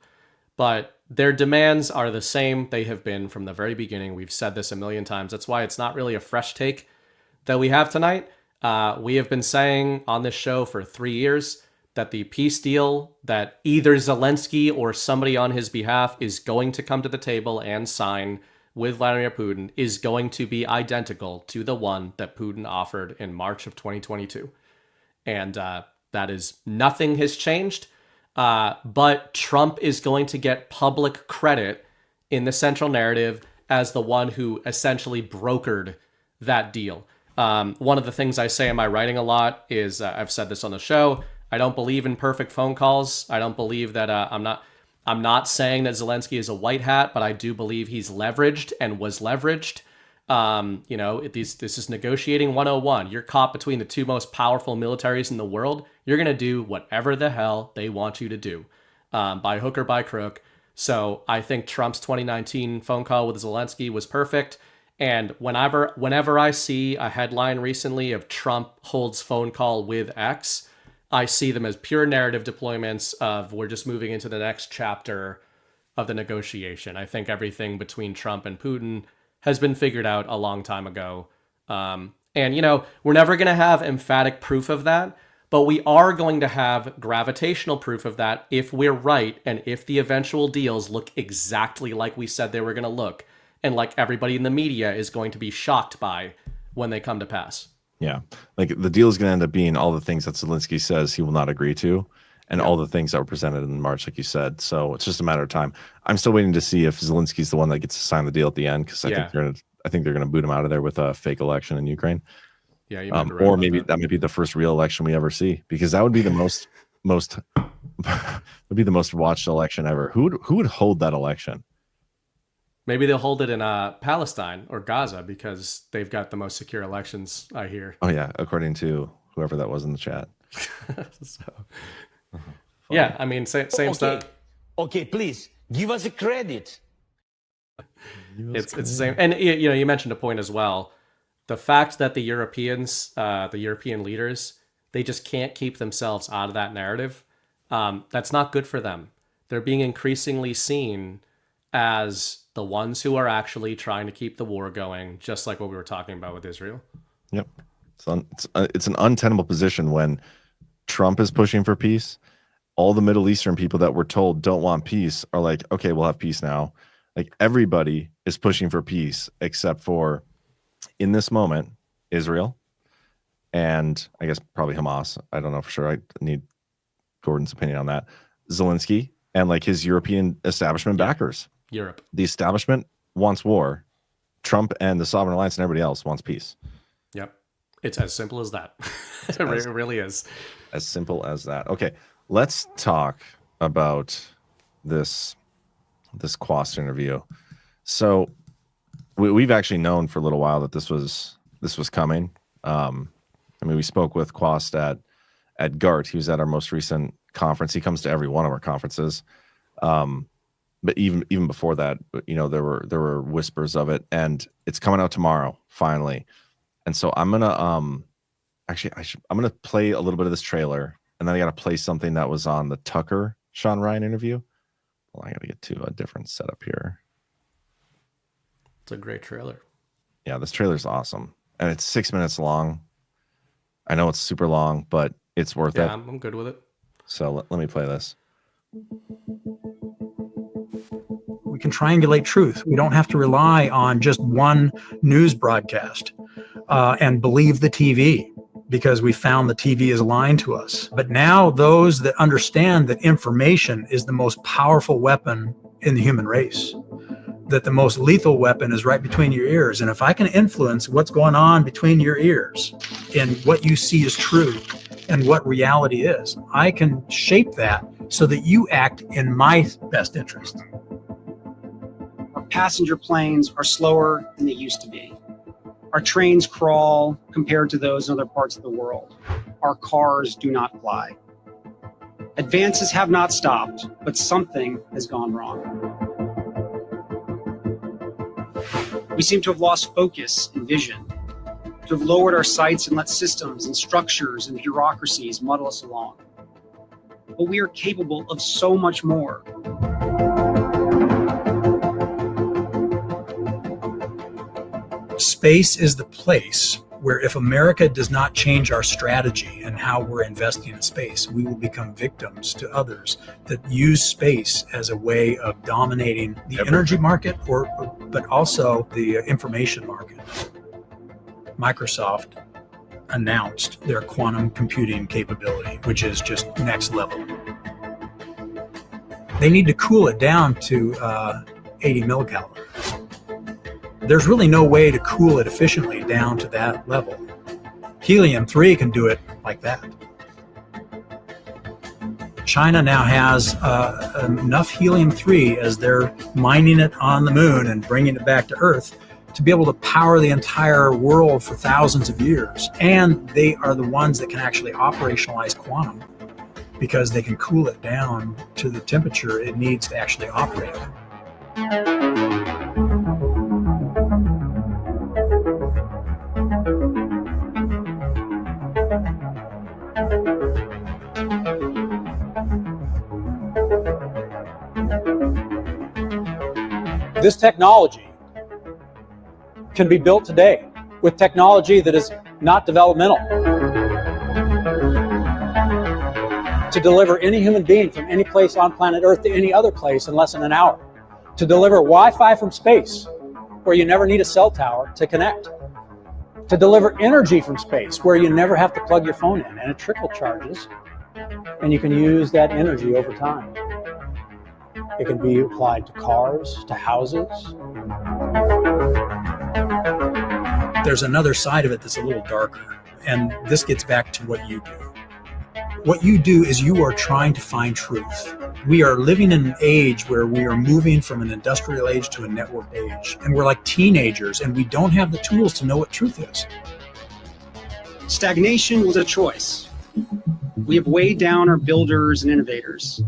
But their demands are the same they have been from the very beginning. We've said this a million times. That's why it's not really a fresh take that we have tonight. We have been saying on this show for 3 years that the peace deal that either Zelensky or somebody on his behalf is going to come to the table and sign with Vladimir Putin is going to be identical to the one that Putin offered in March of 2022. And that is, nothing has changed. But Trump is going to get public credit in the central narrative as the one who essentially brokered that deal. One of the things I say in my writing a lot is, I've said this on the show, I don't believe in perfect phone calls. I don't believe that I'm not saying that Zelensky is a white hat, but I do believe he's leveraged and was leveraged. This is negotiating 101. You're caught between the two most powerful militaries in the world. You're going to do whatever the hell they want you to do, by hook or by crook. So I think Trump's 2019 phone call with Zelensky was perfect. And whenever I see a headline recently of Trump holds phone call with X, I see them as pure narrative deployments of we're just moving into the next chapter of the negotiation. I think everything between Trump and Putin has been figured out a long time ago. And, we're never going to have emphatic proof of that, but we are going to have gravitational proof of that if we're right and if the eventual deals look exactly like we said they were going to look and like everybody in the media is going to be shocked by when they come to pass.
Yeah. Like the deal is going to end up being all the things that Zelensky says he will not agree to and all the things that were presented in March, like you said. So it's just a matter of time. I'm still waiting to see if Zelensky's the one that gets to sign the deal at the end, because I think they're going to boot him out of there with a fake election in Ukraine.
Yeah,
or maybe that might be the first real election we ever see, because that would be the most would be the most watched election ever. Who would hold that election?
Maybe they'll hold it in Palestine or Gaza because they've got the most secure elections, I hear.
Oh yeah, according to whoever that was in the chat.
Yeah, I mean, same stuff.
Okay, please give us a credit.
It's the same, and you mentioned a point as well. The fact that the Europeans, the European leaders, they just can't keep themselves out of that narrative. That's not good for them. They're being increasingly seen as the ones who are actually trying to keep the war going, just like what we were talking about with Israel.
Yep, it's an untenable position when Trump is pushing for peace. All the Middle Eastern people that we're told don't want peace are like, okay, we'll have peace now. Like everybody is pushing for peace except for, in this moment, Israel and I guess probably Hamas. I don't know for sure. I need Gordon's opinion on that. Zelensky and like his European establishment backers.
Europe.
The establishment wants war. Trump and the Sovereign Alliance and everybody else wants peace.
Yep. It's as simple as that. It really is.
As simple as that. Okay, let's talk about this Quas interview. So we've actually known for a little while that this was coming. I mean, we spoke with Quas at GART. He was at our most recent conference. He comes to every one of our conferences. But even before that, you know, there were whispers of it, and it's coming out tomorrow finally. And so I'm gonna I'm gonna play a little bit of this trailer, and then I gotta play something that was on the Tucker Sean Ryan interview. Well, I gotta get to a different setup here.
It's a great trailer.
Yeah, this trailer's awesome, and it's 6 minutes long. I know it's super long, but it's worth it.
Yeah, I'm good with it.
So let me play this.
We can triangulate truth. We don't have to rely on just one news broadcast and believe the TV because we found the TV is lying to us. But now those that understand that information is the most powerful weapon in the human race, that the most lethal weapon is right between your ears. And if I can influence what's going on between your ears and what you see is true and what reality is, I can shape that so that you act in my best interest.
Our passenger planes are slower than they used to be. Our trains crawl compared to those in other parts of the world. Our cars do not fly. Advances have not stopped, but something has gone wrong. We seem to have lost focus and vision, to have lowered our sights and let systems and structures and bureaucracies muddle us along. But we are capable of so much more.
Space is the place where if America does not change our strategy and how we're investing in space, we will become victims to others that use space as a way of dominating the energy market, but also the information market. Microsoft announced their quantum computing capability, which is just next level. They need to cool it down to 80 millicalories. There's really no way to cool it efficiently down to that level. Helium-3 can do it like that. China now has enough helium-3 as they're mining it on the moon and bringing it back to Earth to be able to power the entire world for thousands of years. And they are the ones that can actually operationalize quantum because they can cool it down to the temperature it needs to actually operate.
This technology can be built today with technology that is not developmental. To deliver any human being from any place on planet Earth to any other place in less than an hour. To deliver Wi-Fi from space, where you never need a cell tower to connect. To deliver energy from space, where you never have to plug your phone in and it trickle charges, and you can use that energy over time. It can be applied to cars, to houses.
There's another side of it that's a little darker, and this gets back to what you do. What you do is you are trying to find truth. We are living in an age where we are moving from an industrial age to a networked age, and we're like teenagers, and we don't have the tools to know what truth is.
Stagnation was a choice. We have weighed down our builders and innovators.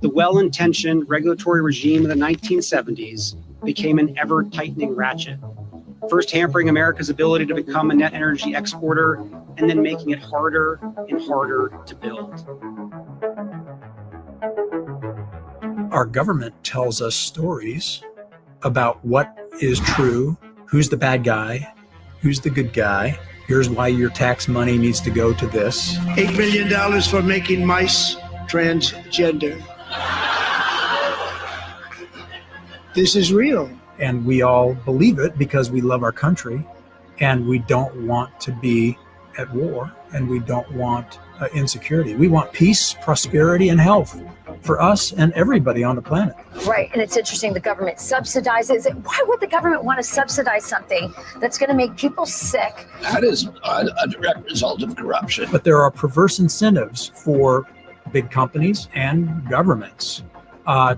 The well-intentioned regulatory regime of the 1970s became an ever-tightening ratchet, first hampering America's ability to become a net energy exporter and then making it harder and harder to build.
Our government tells us stories about what is true, who's the bad guy, who's the good guy, here's why your tax money needs to go to this.
$8 million for making mice transgender. This is real.
And we all believe it because we love our country and we don't want to be at war and we don't want insecurity. We want peace, prosperity, and health for us and everybody on the planet.
Right, and it's interesting the government subsidizes it. Why would the government want to subsidize something that's going to make people sick?
That is a direct result of corruption.
But there are perverse incentives for big companies and governments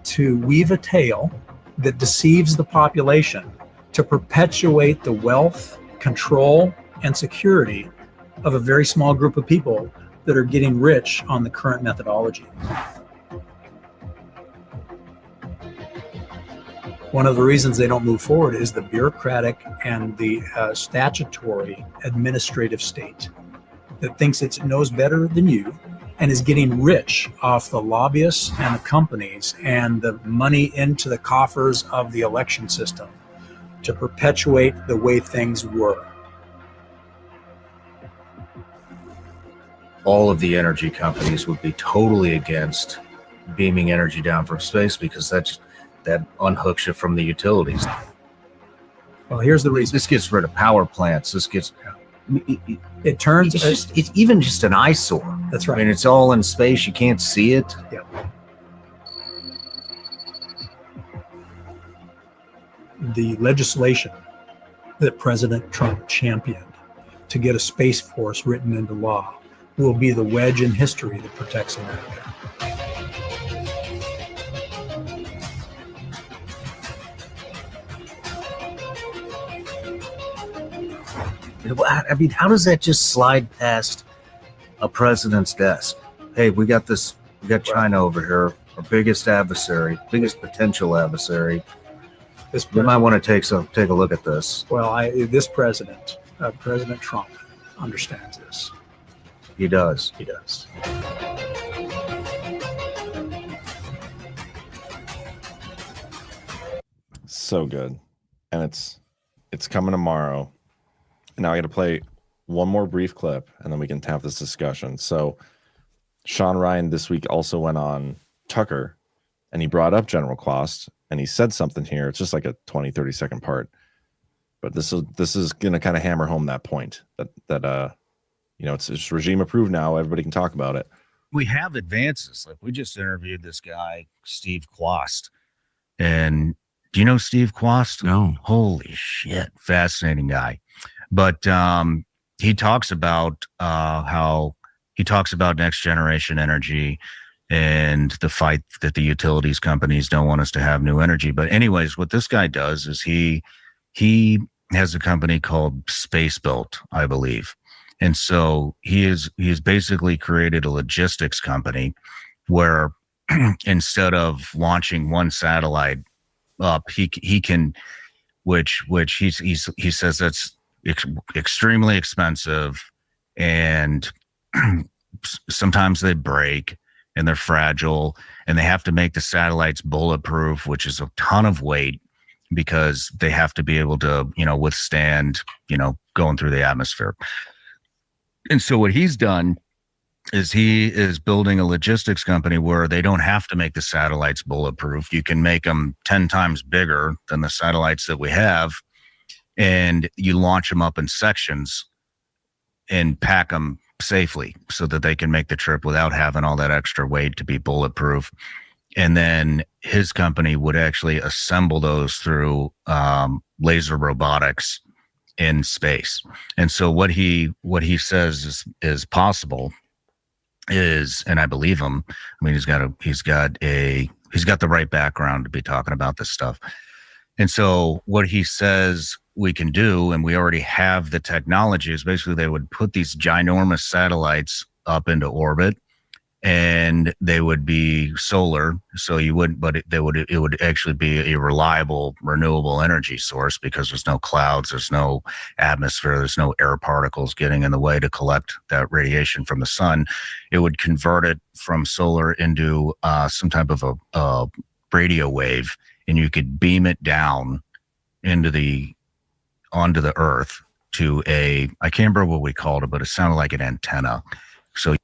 to weave a tale that deceives the population to perpetuate the wealth, control, and security of a very small group of people that are getting rich on the current methodology. One of the reasons they don't move forward is the bureaucratic and the statutory administrative state that thinks it knows better than you and is getting rich off the lobbyists and the companies and the money into the coffers of the election system to perpetuate the way things were.
All of the energy companies would be totally against beaming energy down from space because that unhooks you from the utilities.
Well, here's the reason.
This gets rid of power plants. This gets...
It turns...
It's even just an eyesore.
That's right.
I mean, it's all in space. You can't see it.
Yeah. The legislation that President Trump championed to get a Space Force written into law will be the wedge in history that protects America.
I mean, how does that just slide past a president's desk? Hey, we got China over here, our biggest adversary, biggest potential adversary. We might want to take a look at this.
Well, this president, President Trump, understands this.
He does.
He does.
So good. And it's coming tomorrow. Now I got to play one more brief clip and then we can have this discussion. So Sean Ryan this week also went on Tucker and he brought up General Quas and he said something here. It's just like a 20-30 second part. But this is going to kind of hammer home that point that it's regime approved now. Everybody can talk about it.
We have advances. Like we just interviewed this guy, Steve Quas. And do you know Steve Quas?
No.
Holy shit. Fascinating guy. But he talks about next generation energy and the fight that the utilities companies don't want us to have new energy. But anyways, what this guy does is he has a company called Space Built, I believe. And so he has basically created a logistics company where instead of launching one satellite up, he can, which he says that's extremely expensive, and sometimes they break and they're fragile, and they have to make the satellites bulletproof, which is a ton of weight because they have to be able to, withstand, going through the atmosphere. And so what he's done is he is building a logistics company where they don't have to make the satellites bulletproof. You can make them 10 times bigger than the satellites that we have, and you launch them up in sections and pack them safely so that they can make the trip without having all that extra weight to be bulletproof. And then his company would actually assemble those through laser robotics in space. And so what he says is possible is, and I believe him. I mean, he's got the right background to be talking about this stuff. And so what he says we can do, and we already have the technology, is basically they would put these ginormous satellites up into orbit, and they would be solar. So it would actually be a reliable, renewable energy source because there's no clouds, there's no atmosphere, there's no air particles getting in the way to collect that radiation from the sun. It would convert it from solar into some type of a radio wave, and you could beam it down onto the earth to I can't remember what we called it, but it sounded like an antenna. So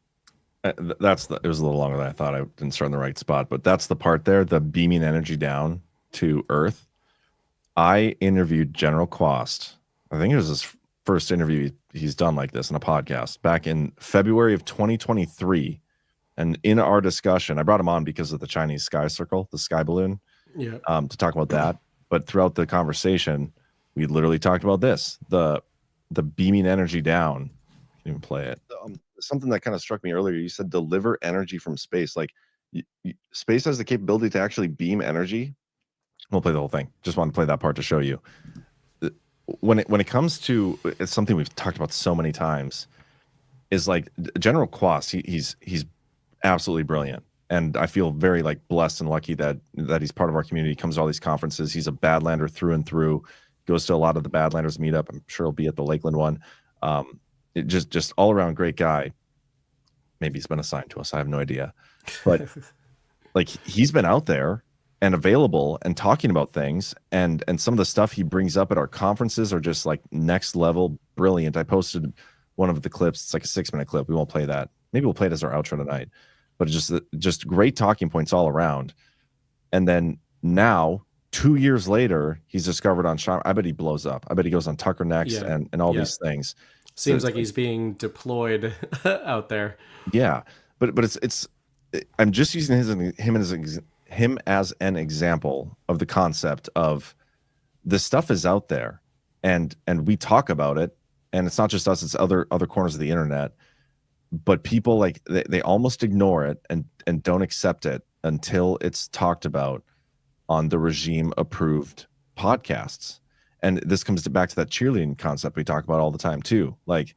it was a little longer than I thought. I didn't start in the right spot, but that's the part there, the beaming energy down to earth. I interviewed General Quas. I think it was first interview he's done like this in a podcast back in February of 2023. And in our discussion, I brought him on because of the Chinese sky circle, the sky balloon, to talk about that. But throughout the conversation, we literally talked about this, the beaming energy down. I can even play it. Something that kind of struck me earlier, you said deliver energy from space. Like space has the capability to actually beam energy. We'll play the whole thing. Just want to play that part to show you. When it comes to, it's something we've talked about so many times, is like General Quas. He's absolutely brilliant, and I feel very like blessed and lucky that he's part of our community. He comes to all these conferences. He's a Badlander through and through. Goes to a lot of the Badlanders meetup. I'm sure he'll be at the Lakeland one. Just all around great guy. Maybe he's been assigned to us. I have no idea, but like he's been out there and available and talking about things, and some of the stuff he brings up at our conferences are just like next level brilliant. I posted one of the clips. It's like a 6-minute clip. We won't play that. Maybe we'll play it as our outro tonight, but just great talking points all around. And then now 2 years later, he's discovered on Sean. I bet he blows up. I bet he goes on Tucker next and all these things.
Seems like he's being deployed out there.
Yeah, but it's I'm just using him as an example of the concept of this stuff is out there, and we talk about it, and it's not just us; it's other corners of the internet. But people like they almost ignore it and don't accept it until it's talked about on the regime approved podcasts. And this comes back to that cheerleading concept we talk about all the time too. Like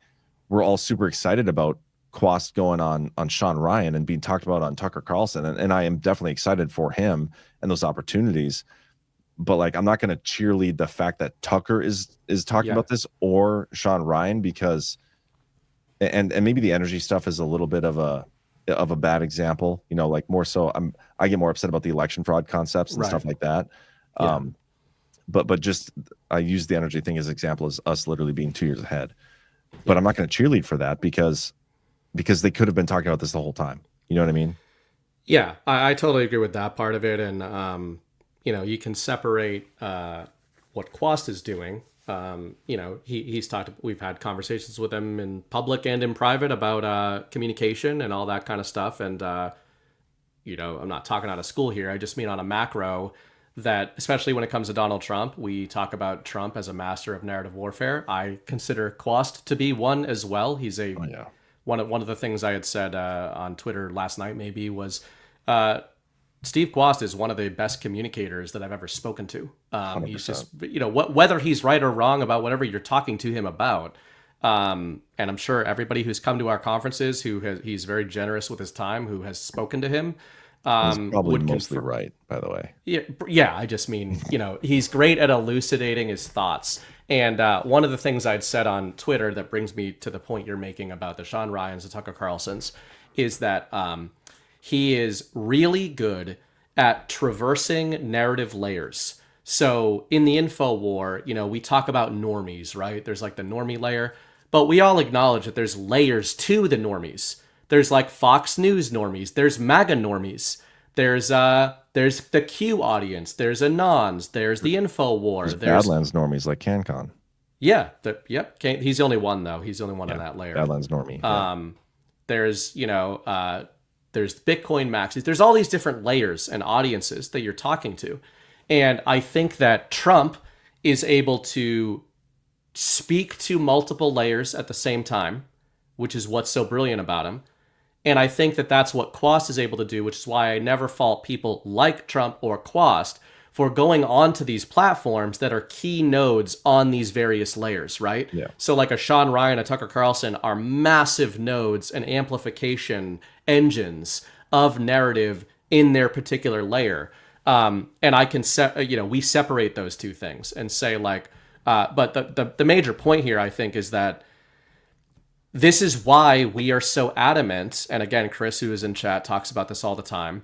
we're all super excited about Quas going on Sean Ryan and being talked about on Tucker Carlson. And I am definitely excited for him and those opportunities. But like, I'm not going to cheerlead the fact that Tucker is talking about this or Sean Ryan, because, and maybe the energy stuff is a little bit of a bad example, you know, like more so I get more upset about the election fraud concepts and stuff like that. But just I use the energy thing as an example as us literally being 2 years ahead. But I'm not going to cheerlead for that because they could have been talking about this the whole time. You know what I mean?
Yeah, I totally agree with that part of it. And, you know, you can separate what Quas is doing. You know, he's talked, we've had conversations with him in public and in private about communication and all that kind of stuff. And, you know, I'm not talking out of school here. I just mean on a macro that, especially when it comes to Donald Trump, we talk about Trump as a master of narrative warfare. I consider Quas to be one as well. He's one of the things I had said on Twitter last night maybe was Steve Quas is one of the best communicators that I've ever spoken to. He's just, you know, whether he's right or wrong about whatever you're talking to him about. And I'm sure everybody who's come to our conferences, he's very generous with his time, who has spoken to him.
He's probably mostly right, by the way.
Yeah. I just mean, you know, he's great at elucidating his thoughts. And one of the things I'd said on Twitter that brings me to the point you're making about the Sean Ryans, the Tucker Carlsons, is that he is really good at traversing narrative layers. So in the info war, you know, we talk about normies, right? There's like the normie layer, but we all acknowledge that there's layers to the normies. There's like Fox News normies. There's MAGA normies. There's the Q audience. There's Anons. There's the info war.
There's Badlands normies like CanCon.
Yeah. He's the only one though. He's the only one in that layer.
Badlands normie.
There's, you know, there's Bitcoin maxis. There's all these different layers and audiences that you're talking to. And I think that Trump is able to speak to multiple layers at the same time, which is what's so brilliant about him. And I think that that's what Quas is able to do, which is why I never fault people like Trump or Quas for going onto these platforms that are key nodes on these various layers, right?
Yeah.
So like a Sean Ryan, a Tucker Carlson are massive nodes and amplification engines of narrative in their particular layer. And I can we separate those two things and say like, but the major point here, I think, is that this is why we are so adamant, and again, Chris, who is in chat, talks about this all the time.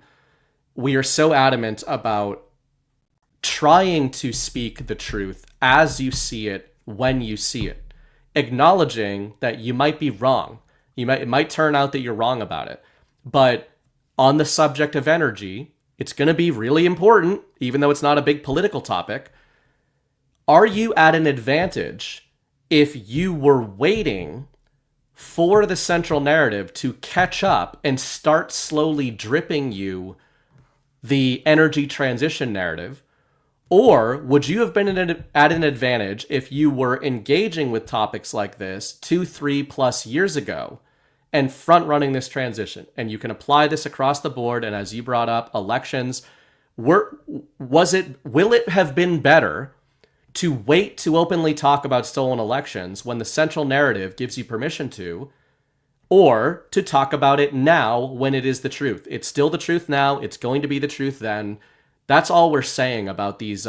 We are so adamant about trying to speak the truth as you see it, when you see it, acknowledging that you might be wrong. It might turn out that you're wrong about it. But on the subject of energy, it's going to be really important, even though it's not a big political topic. Are you at an advantage
if you were waiting for the central narrative to catch up and start slowly dripping you the energy transition narrative, or would you have been at an advantage if you were engaging with topics like this 2-3+ years ago and front running this transition? And you can apply this across the board. And as you brought up, elections, will it have been better to wait to openly talk about stolen elections when the central narrative gives you permission to, or to talk about it now when it is the truth? It's still the truth now. It's going to be the truth then. That's all we're saying about these,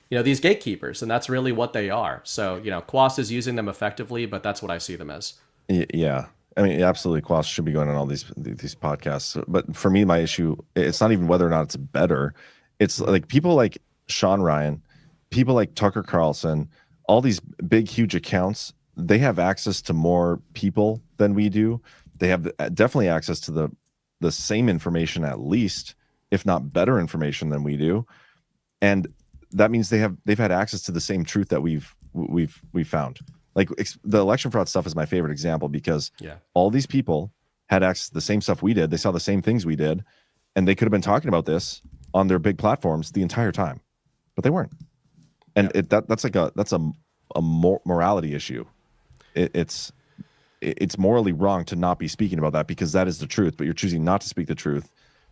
these gatekeepers, and that's really what they are. So, Quas is using them effectively, but that's what I see them as.
Yeah. I mean, absolutely, Quas should be going on all these podcasts. But for me, my issue, it's not even whether or not it's better. It's like people like Sean Ryan, people like Tucker Carlson, all these big, huge accounts, they have access to more people than we do. They have definitely access to the same information, at least, if not better information than we do. And that means they've had access to the same truth that we've found. Like the election fraud stuff is my favorite example, because all these people had access to the same stuff we did. They saw the same things we did, and they could have been talking about this on their big platforms the entire time, but they weren't. And that's a morality issue. It's morally wrong to not be speaking about that, because that is the truth, but you're choosing not to speak the truth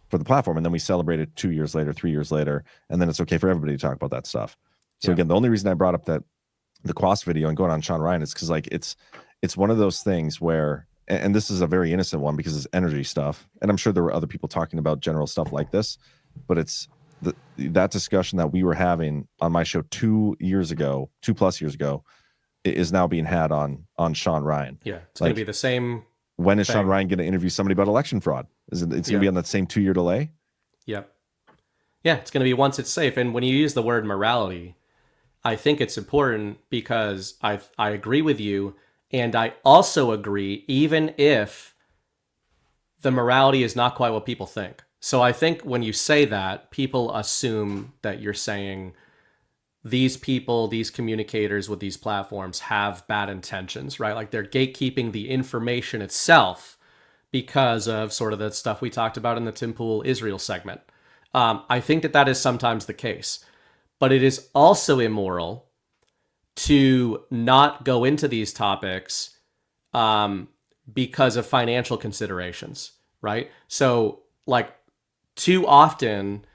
for the platform. And then we celebrate it 2 years later, 3 years later, and then it's okay for everybody to talk about that stuff. So again, the only reason I brought up the Quas video and going on Sean Ryan is because it's one of those things where, and this is a very innocent one because it's energy stuff, and I'm sure there were other people talking about general stuff like this, but it's that discussion that we were having on my show 2 years ago, 2+ years ago, is now being had on Sean Ryan.
Yeah, it's going to be the same.
When is Sean Ryan going to interview somebody about election fraud? It's going to be on that same 2-year delay?
Yep. Yeah, it's going to be once it's safe. And when you use the word morality, I think it's important because I agree with you. And I also agree, even if the morality is not quite what people think. So I think when you say that, people assume that you're saying these people, these communicators with these platforms have bad intentions, right? Like they're gatekeeping the information itself because of sort of the stuff we talked about in the Tim Pool Israel segment. I think that is sometimes the case, but it is also immoral to not go into these topics because of financial considerations, right? So like too often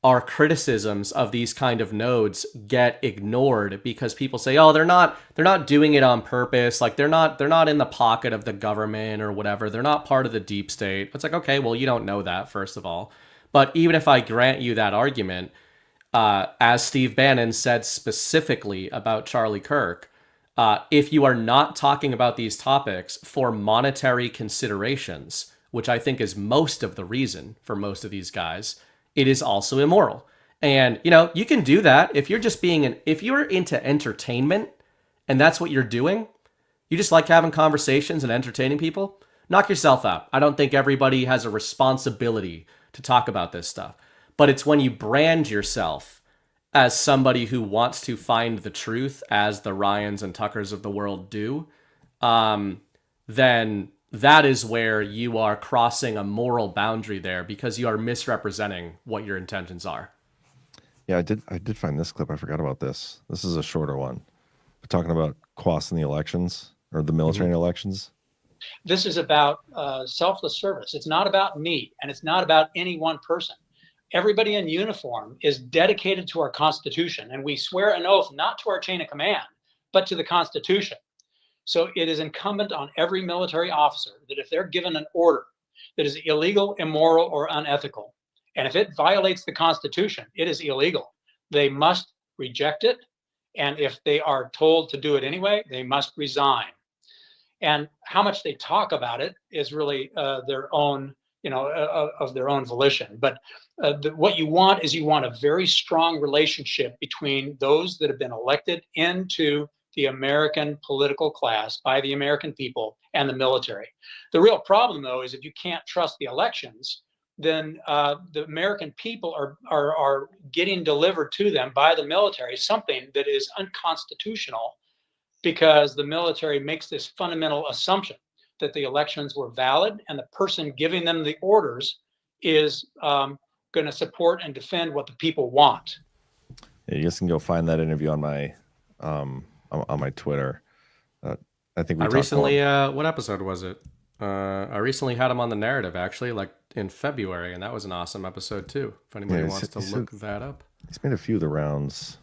our criticisms of these kind of nodes get ignored because people say, oh, they're not doing it on purpose. Like they're not in the pocket of the government or whatever. They're not part of the deep state. It's like, okay, well, you don't know that, first of all. But even if I grant you that argument, as Steve Bannon said specifically about Charlie Kirk, if you are not talking about these topics for monetary considerations, which I think is most of the reason for most of these guys, it is also immoral. And, you can do that if you're just if you're into entertainment and that's what you're doing, you just like having conversations and entertaining people, knock yourself out. I don't think everybody has a responsibility to talk about this stuff. But it's when you brand yourself as somebody who wants to find the truth, as the Ryans and Tuckers of the world do, then that is where you are crossing a moral boundary there, because you are misrepresenting what your intentions are.
Yeah, I did find this clip. I forgot about this. This is a shorter one. We're talking about Quas in the elections, or the military elections.
This is about selfless service. It's not about me, and it's not about any one person. Everybody in uniform is dedicated to our Constitution, and we swear an oath not to our chain of command, but to the Constitution. So it is incumbent on every military officer that if they're given an order that is illegal, immoral, or unethical, and if it violates the Constitution, it is illegal, they must reject it. And if they are told to do it anyway, they must resign. And how much they talk about it is really their own, of their own volition. But what you want is a very strong relationship between those that have been elected into the American political class by the American people and the military. The real problem, though, is if you can't trust the elections, then the American people are getting delivered to them by the military something that is unconstitutional because the military makes this fundamental assumption that the elections were valid and the person giving them the orders is going to support and defend what the people want.
Yeah, you guys can go find that interview on my Twitter. I think we
I recently, what episode was it? I recently had him on the narrative, actually, like in February, and that was an awesome episode too. If anybody wants to look that up.
He's made a few of the rounds.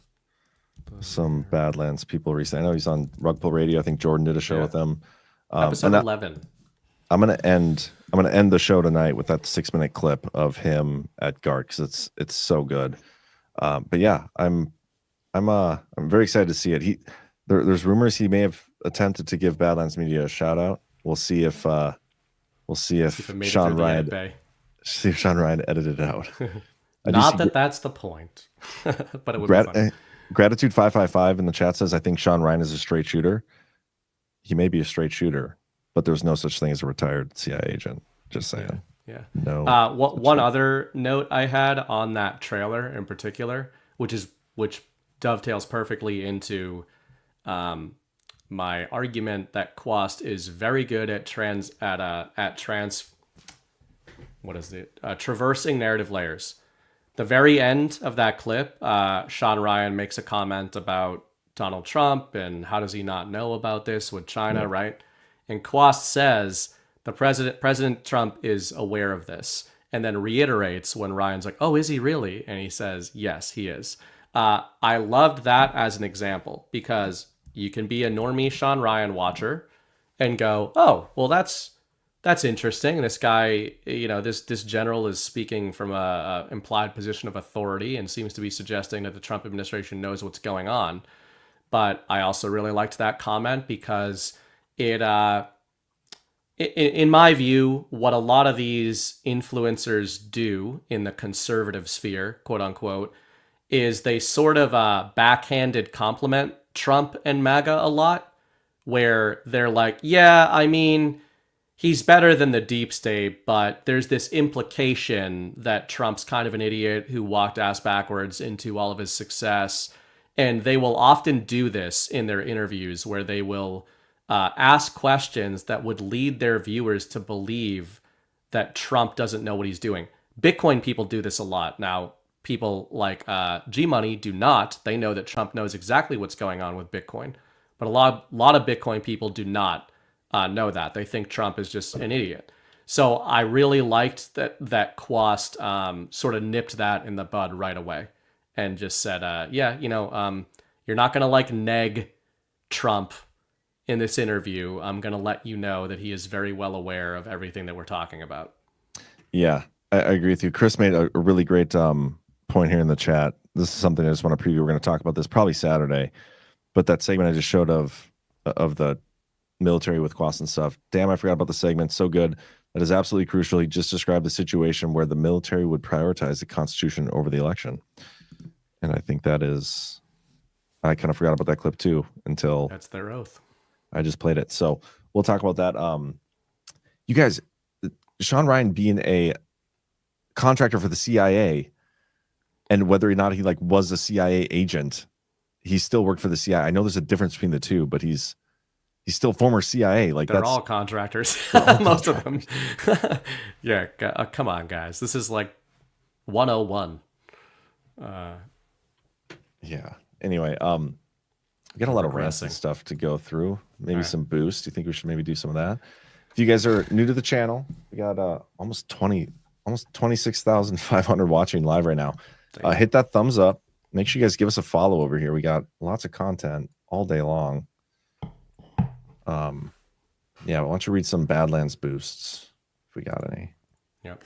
Some Badlands people recently. I know he's on Rug Pull Radio. I think Jordan did a show with him.
Episode 11.
I'm gonna end the show tonight with that 6-minute clip of him at GART because it's so good. But yeah, I'm very excited to see it. There's rumors he may have attempted to give Badlands Media a shout out. We'll see if Sean Ryan edited it out.
Not that that's the point, but it would be funny.
Gratitude 555 in the chat says, I think Sean Ryan is a straight shooter. He may be a straight shooter, but there's no such thing as a retired CIA agent. Just saying.
Yeah.
No.
One other note I had on that trailer in particular, which dovetails perfectly into my argument that Quas is very good at traversing narrative layers. The very end of that clip, Sean Ryan makes a comment about Donald Trump and how does he not know about this with China, right? And Quas says President Trump is aware of this, and then reiterates when Ryan's like, "Oh, is he really?" And he says, "Yes, he is." I loved that as an example because you can be a normie Sean Ryan watcher and go, "Oh, well, that's interesting. This guy, this general is speaking from a implied position of authority and seems to be suggesting that the Trump administration knows what's going on." But I also really liked that comment because it, in my view, what a lot of these influencers do in the conservative sphere, quote unquote, is they sort of backhanded compliment Trump and MAGA a lot, where they're like, yeah, I mean, he's better than the deep state, but there's this implication that Trump's kind of an idiot who walked ass backwards into all of his success. And they will often do this in their interviews where they will ask questions that would lead their viewers to believe that Trump doesn't know what he's doing. Bitcoin people do this a lot. Now, people like G-Money do not. They know that Trump knows exactly what's going on with Bitcoin. But a lot of Bitcoin people do not know that. They think Trump is just an idiot. So I really liked that Quast sort of nipped that in the bud right away and just said, you're not going to neg Trump in this interview. I'm going to let you know that he is very well aware of everything that we're talking about.
Yeah, I agree with you. Chris made a really great point here in the chat. This is something I just want to preview. We're going to talk about this probably Saturday, but that segment I just showed of the military with Quas and stuff. Damn, I forgot about the segment. So good. That is absolutely crucial. He just described the situation where the military would prioritize the Constitution over the election. And I think that is, I kind of forgot about that clip too until
that's their oath.
I just played it. So we'll talk about that. You guys, Sean Ryan being a contractor for the CIA and whether or not he was a CIA agent, he still worked for the CIA. I know there's a difference between the two, but he's still former CIA.
They're all contractors, most of them. Yeah, come on, guys. This is 101.
Yeah. Anyway, we got a lot of rants and stuff to go through. Maybe some boost. Do you think we should maybe do some of that? If you guys are new to the channel, we got almost 26,500 watching live right now. Hit that thumbs up. Make sure you guys give us a follow over here. We got lots of content all day long. Yeah, why don't you read some Badlands boosts if we got any?
Yep.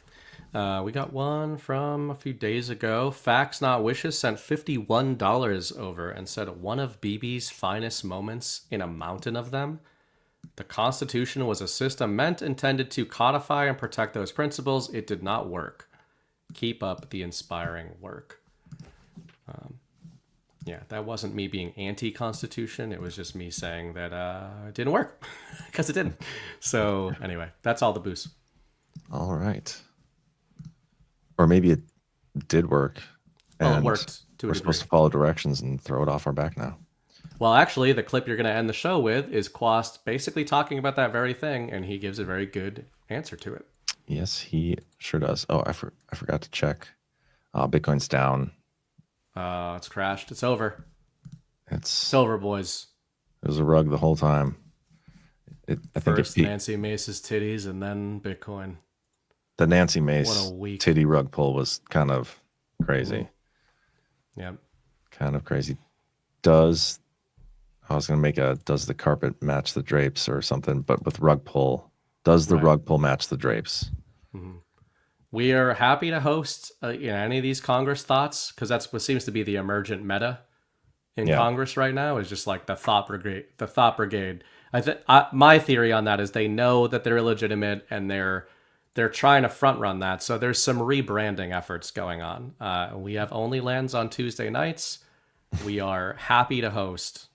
We got one from a few days ago. Facts Not Wishes sent $51 over and said one of BB's finest moments in a mountain of them. The Constitution was a system intended to codify and protect those principles. It did not work. Keep up the inspiring work. Yeah, that wasn't me being anti-Constitution. It was just me saying that it didn't work because it didn't. So anyway, that's all the boosts.
All right. Or maybe it did work.
Well, it worked.
We're supposed to follow directions and throw it off our back now.
Well, actually, the clip you're going to end the show with is Quas basically talking about that very thing, and he gives a very good answer to it.
Yes, he sure does. Oh, I forgot to check. Bitcoin's down.
It's crashed. It's over.
It's
over, boys.
It was a rug the whole time. I think
First Nancy Mace's titties, and then Bitcoin.
The Nancy Mace titty rug pull was kind of crazy.
Yep.
Kind of crazy. I was going to make does the carpet match the drapes or something, but with rug pull, does the rug pull match the drapes?
Mm-hmm. We are happy to host any of these Congress thoughts, because that's what seems to be the emergent meta in Congress right now, is just like the thought brigade. My theory on that is they know that they're illegitimate, and they're trying to front run that. So there's some rebranding efforts going on. We have Only Lands on Tuesday nights. We are happy to host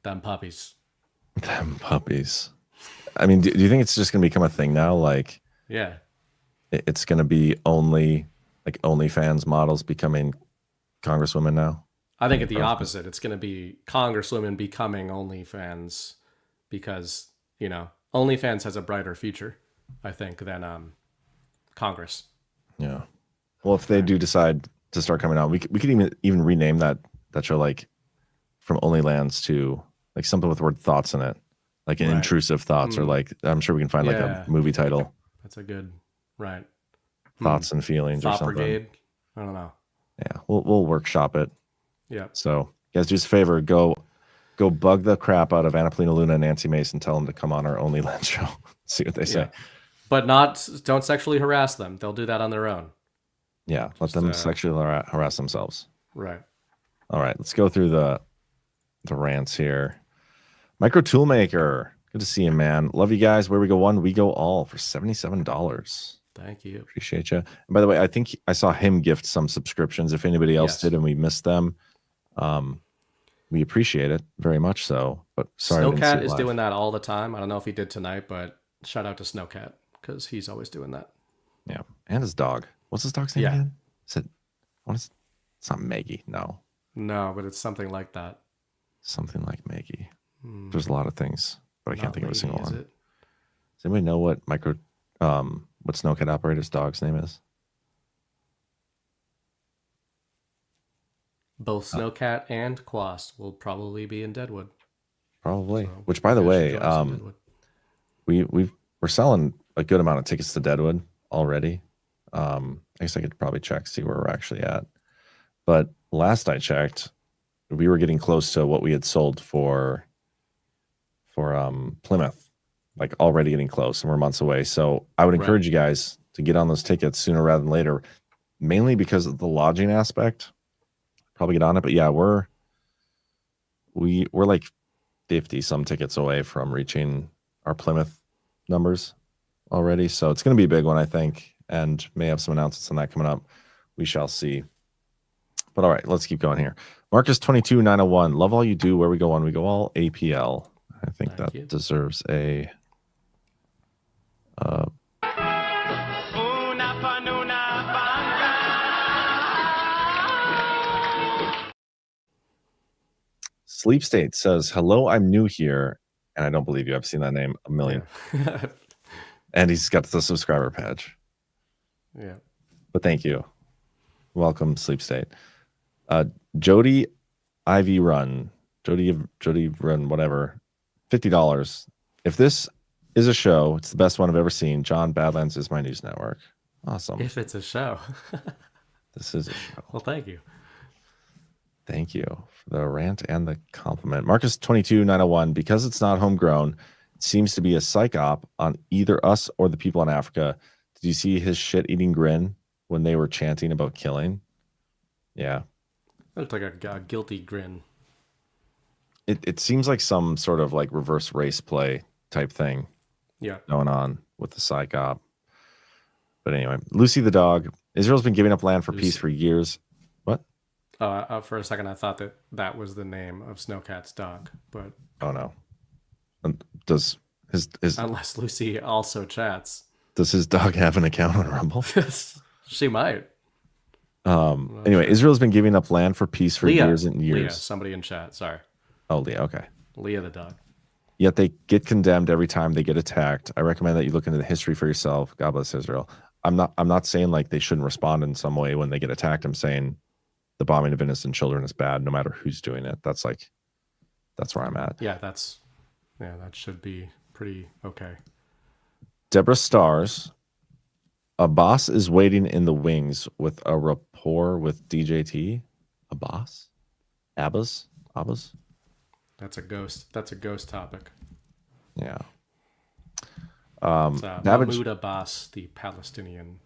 them puppies.
Them puppies. I mean, do you think it's just going to become a thing now? Like,
yeah,
it's going to be OnlyFans models becoming congresswomen now?
I think it's the opposite. It's going to be congresswomen becoming OnlyFans, because, OnlyFans has a brighter future, I think, than Congress.
Yeah. Well, if they do decide to start coming out, we could even rename that show, like, from Only Lands to like something with the word thoughts in it, like an intrusive thoughts, or like, I'm sure we can find like a movie title.
That's a good, right.
Thoughts and feelings or something.
Brigade. I don't know.
Yeah. We'll workshop it.
Yeah.
So guys, do us a favor, go bug the crap out of Anna Polina Luna and Nancy Mace and tell them to come on our Only Lands show. See what they say.
Yeah. But don't sexually harass them. They'll do that on their own.
Yeah. Let them sexually harass themselves.
Right.
All right. Let's go through the rants here. Micro Toolmaker. Good to see you, man. Love you guys. Where we go one, we go all for $77.
Thank you.
Appreciate you. And by the way, I think I saw him gift some subscriptions. If anybody else did and we missed them, we appreciate it very much so. But sorry,
Snowcat is doing that all the time. I don't know if he did tonight, but shout out to Snowcat, because he's always doing that.
Yeah, and his dog. What's his dog's name again? It's not Maggie. No,
but it's something like that.
Something like Maggie. There's a lot of things, but I can't think of a single one. Does anybody know what Snowcat operator's dog's name is?
Both Snowcat and Quas will probably be in Deadwood.
Probably. So, which, by the way, we're selling a good amount of tickets to Deadwood already. I guess I could probably check, see where we're actually at. But last I checked, we were getting close to what we had sold for Plymouth, like already getting close, and we're months away. So I would encourage you guys to get on those tickets sooner rather than later, mainly because of the lodging aspect. Probably get on it, but yeah, we're like 50 some tickets away from reaching our Plymouth numbers already. So it's going to be a big one, I think, and may have some announcements on that coming up. We shall see. But all right, let's keep going here. Marcus 22901, love all you do. Where we go on, we go all APL. I think that deserves a Sleep State says, hello, I'm new here. And I don't believe you. I've seen that name a million. Yeah. And he's got the subscriber badge.
Yeah.
But thank you. Welcome, Sleep State. Jody Ivy Run. Jody Run, whatever. $50. If this is a show, it's the best one I've ever seen. John Badlands is my news network. Awesome.
If it's a show.
This is a show.
Well, thank you.
Thank you for the rant and the compliment. Marcus 22901, because it's not homegrown, it seems to be a psych op on either us or the people in Africa. Did you see his shit-eating grin when they were chanting about killing? Yeah.
It looked like a guilty grin.
It seems like some sort of like reverse race play type thing going on with the psych op. But anyway, Lucy the dog. Israel's been giving up land for peace for years. What?
For a second, I thought that was the name of Snowcat's dog, but
oh no. Does his
unless Lucy also chats?
Does his dog have an account on Rumble?
She might.
Anyway, Israel's been giving up land for pease for years and years.
Leah, somebody in chat. Sorry.
Oh, Leah. Okay.
Leah the dog.
Yet they get condemned every time they get attacked. I recommend that you look into the history for yourself. God bless Israel. I'm not saying like they shouldn't respond in some way when they get attacked. I'm saying the bombing of innocent children is bad, no matter who's doing it. That's where I'm at.
Yeah, that should be pretty okay.
Deborah Stars. Abbas is waiting in the wings with a rapport with DJT. Abbas? Abbas?
That's a ghost topic.
Yeah.
Mahmoud Abbas, the Palestinian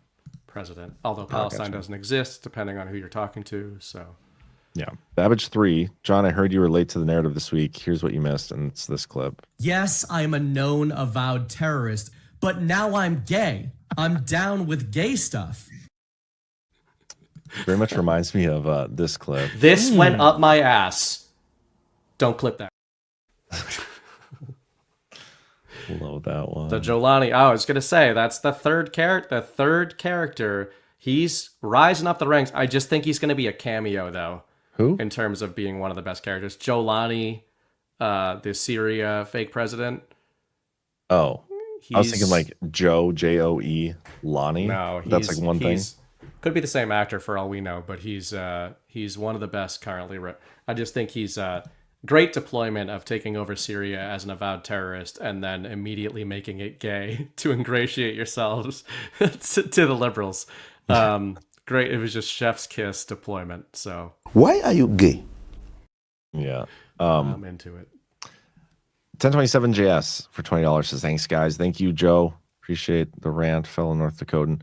president, although Palestine doesn't exist, depending on who you're talking to. So,
yeah. Babbage 3. John, I heard you were late to the narrative this week. Here's what you missed, and it's this clip.
Yes, I'm a known avowed terrorist, but now I'm gay. I'm down with gay stuff.
Very much reminds me of this clip.
This went up my ass. Don't clip that.
Love that one.
The Jolani. I was gonna say that's the third character. He's rising up the ranks. I just think he's gonna be a cameo though.
Who?
In terms of being one of the best characters, Jolani, the Syria fake president.
Oh, I was thinking like Joe, Joe, Lonnie.
No,
that's like one thing.
Could be the same actor for all we know, but he's one of the best currently. I just think he's great deployment of taking over Syria as an avowed terrorist and then immediately making it gay to ingratiate yourselves to the liberals. Great. It was just chef's kiss deployment. So
why are you gay?
Yeah.
I'm into it.
1027 JS for $20 says, thanks, guys. Thank you, Joe. Appreciate the rant, fellow North Dakotan.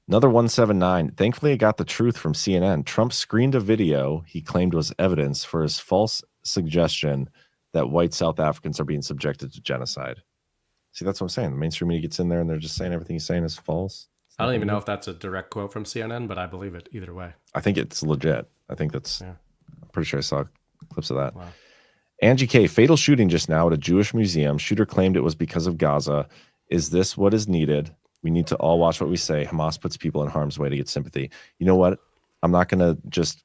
Another 179. Thankfully, I got the truth from CNN. Trump screened a video he claimed was evidence for his false suggestion that white South Africans are being subjected to genocide. See, that's what I'm saying. The mainstream media gets in there and they're just saying everything he's saying is false.
I don't even know if that's a direct quote from CNN, but I believe it either way.
I think it's legit. I think that's, I'm pretty sure I saw clips of that.
Wow.
Angie K, fatal shooting just now at a Jewish museum. Shooter claimed it was because of Gaza. Is this what is needed? We need to all watch what we say. Hamas puts people in harm's way to get sympathy. You know what? I'm not going to just...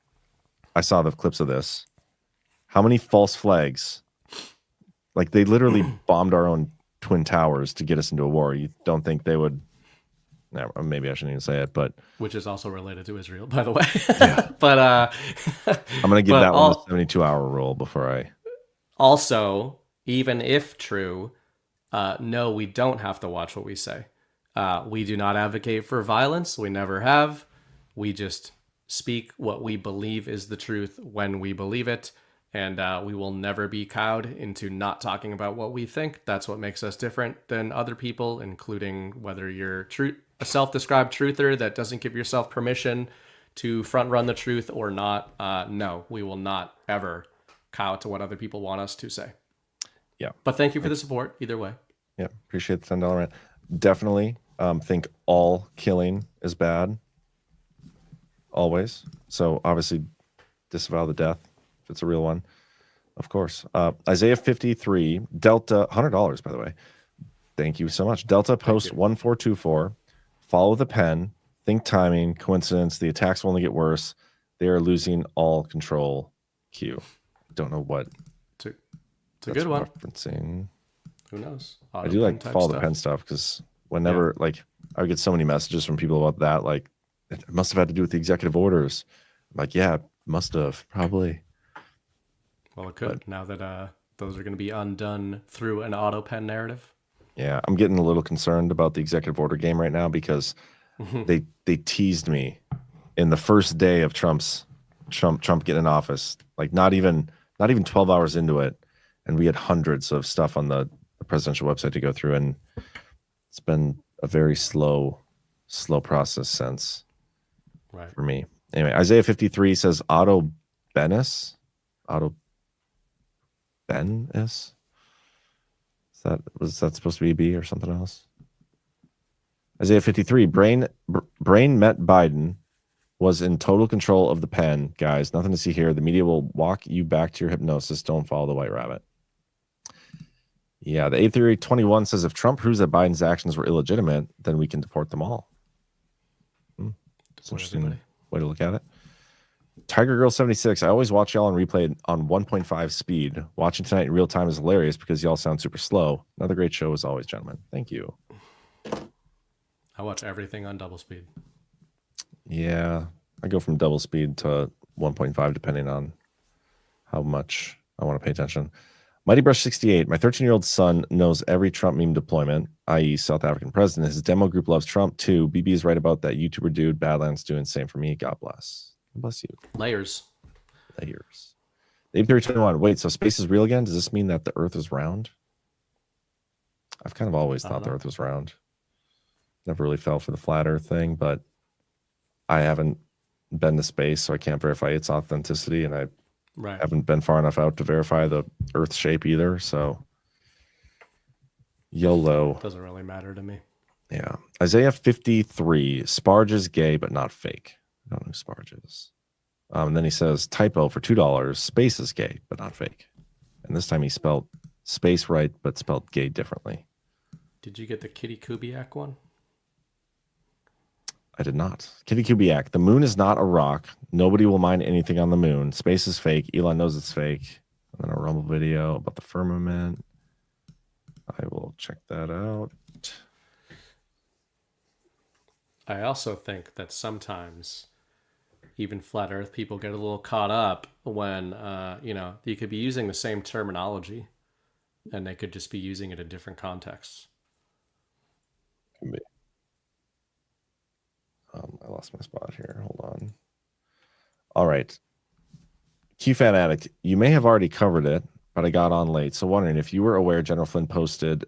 I saw the clips of this. How many false flags? Like, they literally bombed our own Twin Towers to get us into a war. You don't think they would... Maybe I shouldn't even say it, but...
Which is also related to Israel, by the way.
Yeah.
But
I'm going to give that one the 72-hour rule before I...
Also, even if true, no, we don't have to watch what we say. We do not advocate for violence. We never have. We just speak what we believe is the truth when we believe it. And we will never be cowed into not talking about what we think. That's what makes us different than other people, including whether you're a self-described truther that doesn't give yourself permission to front run the truth or not. No, we will not ever cow to what other people want us to say.
Yeah.
But thank you for the support either way.
Yeah. Appreciate the $10 rant. Definitely think all killing is bad. Always. So obviously disavow the death if it's a real one. Of course. Isaiah 53, Delta, $100, by the way. Thank you so much. Delta post 1424. Follow the pen. Think timing. Coincidence. The attacks will only get worse. They are losing all control. Q. Don't know what.
It's a good one.
Referencing.
Who knows?
I do like follow the pen stuff because whenever like I would get so many messages from people about that, like it must have had to do with the executive orders. I'm like, yeah, must have probably.
Well, it could now that those are going to be undone through an auto pen narrative.
Yeah, I'm getting a little concerned about the executive order game right now because they teased me in the first day of Trump getting in office, like not even 12 hours into it, and we had hundreds of stuff on the presidential website to go through, and it's been a very slow process since.
Right.
For me. Anyway, Isaiah 53 says Otto Benis. Was that supposed to be a B or something else? Isaiah 53, Brain met Biden, was in total control of the pen. Guys, nothing to see here. The media will walk you back to your hypnosis. Don't follow the white rabbit. Yeah, the A321 says if Trump proves that Biden's actions were illegitimate, then we can deport them all. It's an interesting way to look at it. Tiger Girl 76. I always watch y'all on replay on 1.5 speed. Watching tonight in real time is hilarious because y'all sound super slow. Another great show as always, gentlemen. Thank you.
I watch everything on double speed.
Yeah, I go from double speed to 1.5 depending on how much I want to pay attention. Mighty Brush 68. My 13-year-old son knows every Trump meme deployment, i.e. South African president. His demo group loves Trump too. BB is right about that YouTuber dude. Badlands doing the same for me. God bless. God bless you.
Layers.
Layers. Dave 321. Wait, so space is real again? Does this mean that the Earth is round? I've kind of always thought the Earth was round. Never really fell for the flat Earth thing, but I haven't been to space, so I can't verify its authenticity, and I haven't been far enough out to verify the Earth shape either. So YOLO.
Doesn't really matter to me.
Yeah. Isaiah 53. Sparge is gay, but not fake. I don't know who Sparge is. And then he says, typo for $2. Space is gay, but not fake. And this time he spelled space right, but spelled gay differently.
Did you get the Kitty Kubiak one?
I did not. Kitty Kubiak. The moon is not a rock. Nobody will mine anything on the moon. Space is fake. Elon knows it's fake. And then a Rumble video about the firmament. I will check that out.
I also think that sometimes even flat earth people get a little caught up when, you could be using the same terminology and they could just be using it in different contexts.
Can be. I lost my spot here. Hold on. All right. QFan Addict, you may have already covered it, but I got on late. So wondering if you were aware General Flynn posted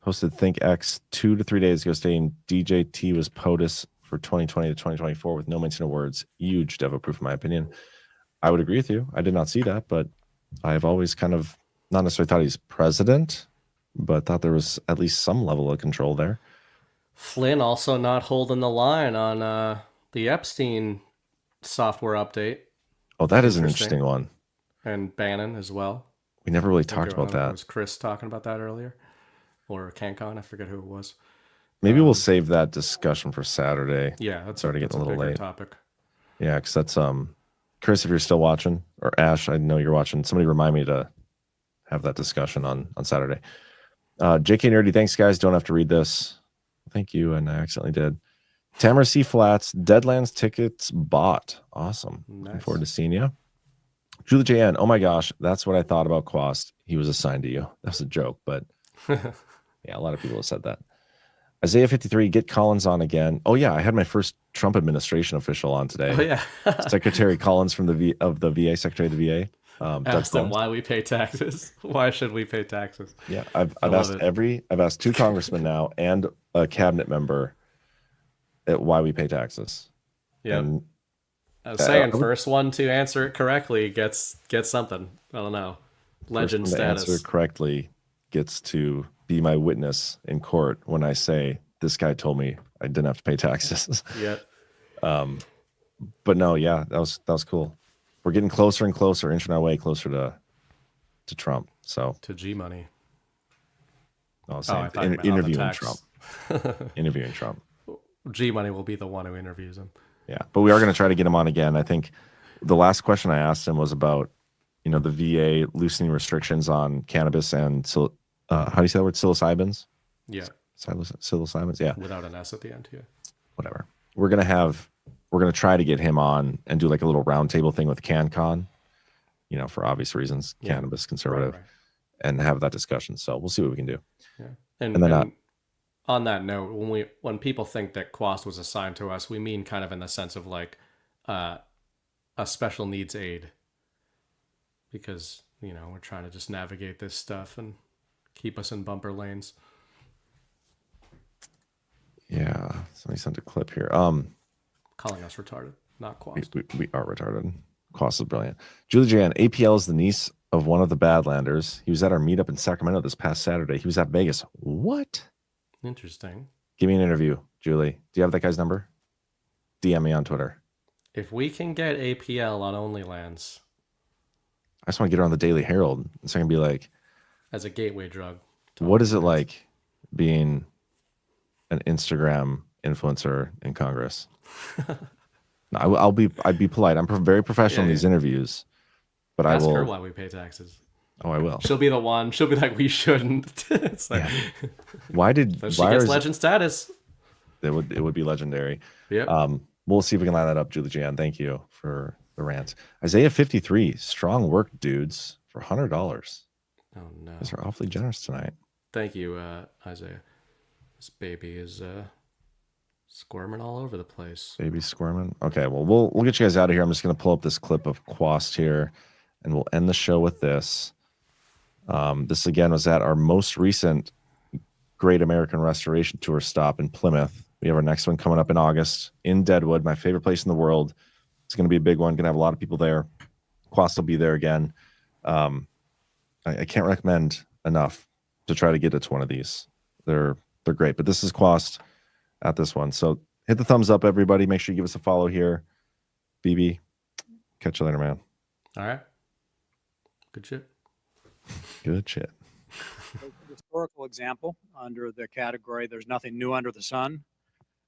ThinkX 2 to 3 days ago stating DJT was POTUS for 2020 to 2024 with no mention of words. Huge Devo proof in my opinion. I would agree with you. I did not see that, but I've always kind of not necessarily thought he's president, but thought there was at least some level of control there.
Flynn also not holding the line on the Epstein software update.
Oh, that is an interesting one.
And Bannon as well.
We never really talked about that.
Was Chris talking about that earlier? Or CanCon? I forget who it was.
Maybe we'll save that discussion for Saturday.
Yeah, that's
already getting a little late.
Topic.
Yeah, because that's Chris, if you're still watching, or Ash, I know you're watching. Somebody remind me to have that discussion on Saturday. JK Nerdy, thanks guys. Don't have to read this. Thank you, and I accidentally did. Tamara C. Flats, Deadlands tickets bought. Awesome.
Nice.
Looking forward to seeing you. Julie JN, oh my gosh, that's what I thought about Quas. He was assigned to you. That's a joke, but yeah, a lot of people have said that. Isaiah 53, get Collins on again. Oh yeah, I had my first Trump administration official on today.
Oh yeah,
Secretary Collins from the VA, Secretary of the VA.
Ask them why we pay taxes. Why should we pay taxes?
Yeah, I've asked two congressmen now and a cabinet member at why we pay taxes.
Yeah,
and,
I was saying first one to answer it correctly gets something. I don't know, legend status.
Answer correctly gets to be my witness in court when I say this guy told me I didn't have to pay taxes.
Yeah.
But no, yeah, that was cool. We're getting closer and closer, inching our way closer to Trump. So
to G money.
Interviewing Trump. Interviewing Trump.
G money will be the one who interviews him.
Yeah, but we are going to try to get him on again. I think the last question I asked him was about, the VA loosening restrictions on cannabis and how do you say that word? Psilocybins.
Yeah.
Psilocybins. Yeah.
Without an S at the end. Yeah.
Whatever. We're gonna try to get him on and do like a little roundtable thing with CanCon, for obvious reasons, cannabis conservative, right. And have that discussion. So we'll see what we can do.
Yeah. And then on that note, when people think that Quas was assigned to us, we mean kind of in the sense of like a special needs aid, because we're trying to just navigate this stuff and keep us in bumper lanes.
Yeah, somebody sent a clip here.
Calling us retarded, not Quas.
We are retarded. Quas is brilliant. Julie Jan, APL is the niece of one of the Badlanders. He was at our meetup in Sacramento this past Saturday. He was at Vegas. What?
Interesting.
Give me an interview, Julie. Do you have that guy's number? DM me on Twitter.
If we can get APL on OnlyLands,
I just want to get her on the Daily Herald, so I can be like,
as a gateway drug.
What is it like being an Instagram influencer in Congress? I'd be polite. I'm very professional in these interviews, but
Ask
I will.
her why we pay taxes.
Oh, I will.
She'll be the one. She'll be like, we shouldn't. It's like,
Why did
so she gets legend status?
It would be legendary.
Yep.
We'll see if we can line that up, Julie Jan. Thank you for the rant. Isaiah 53, strong work, dudes, for $100.
Oh no,
these are awfully generous tonight.
Thank you, Isaiah. This baby is squirming all over the place.
Baby squirming. Okay, well, we'll get you guys out of here. I'm just going to pull up this clip of Quas here, and we'll end the show with this. This again was at our most recent Great American Restoration Tour stop in Plymouth. We have our next one coming up in August in Deadwood, my favorite place in the world. It's going to be a big one. Going to have a lot of people there. Quas will be there again. I can't recommend enough to try to get it to one of these. They're great. But this is Quas at this one. So hit the thumbs up, everybody. Make sure you give us a follow here. BB, catch you later, man.
All right. Good shit.
Good shit.
Historical example under the category "There's nothing new under the sun,"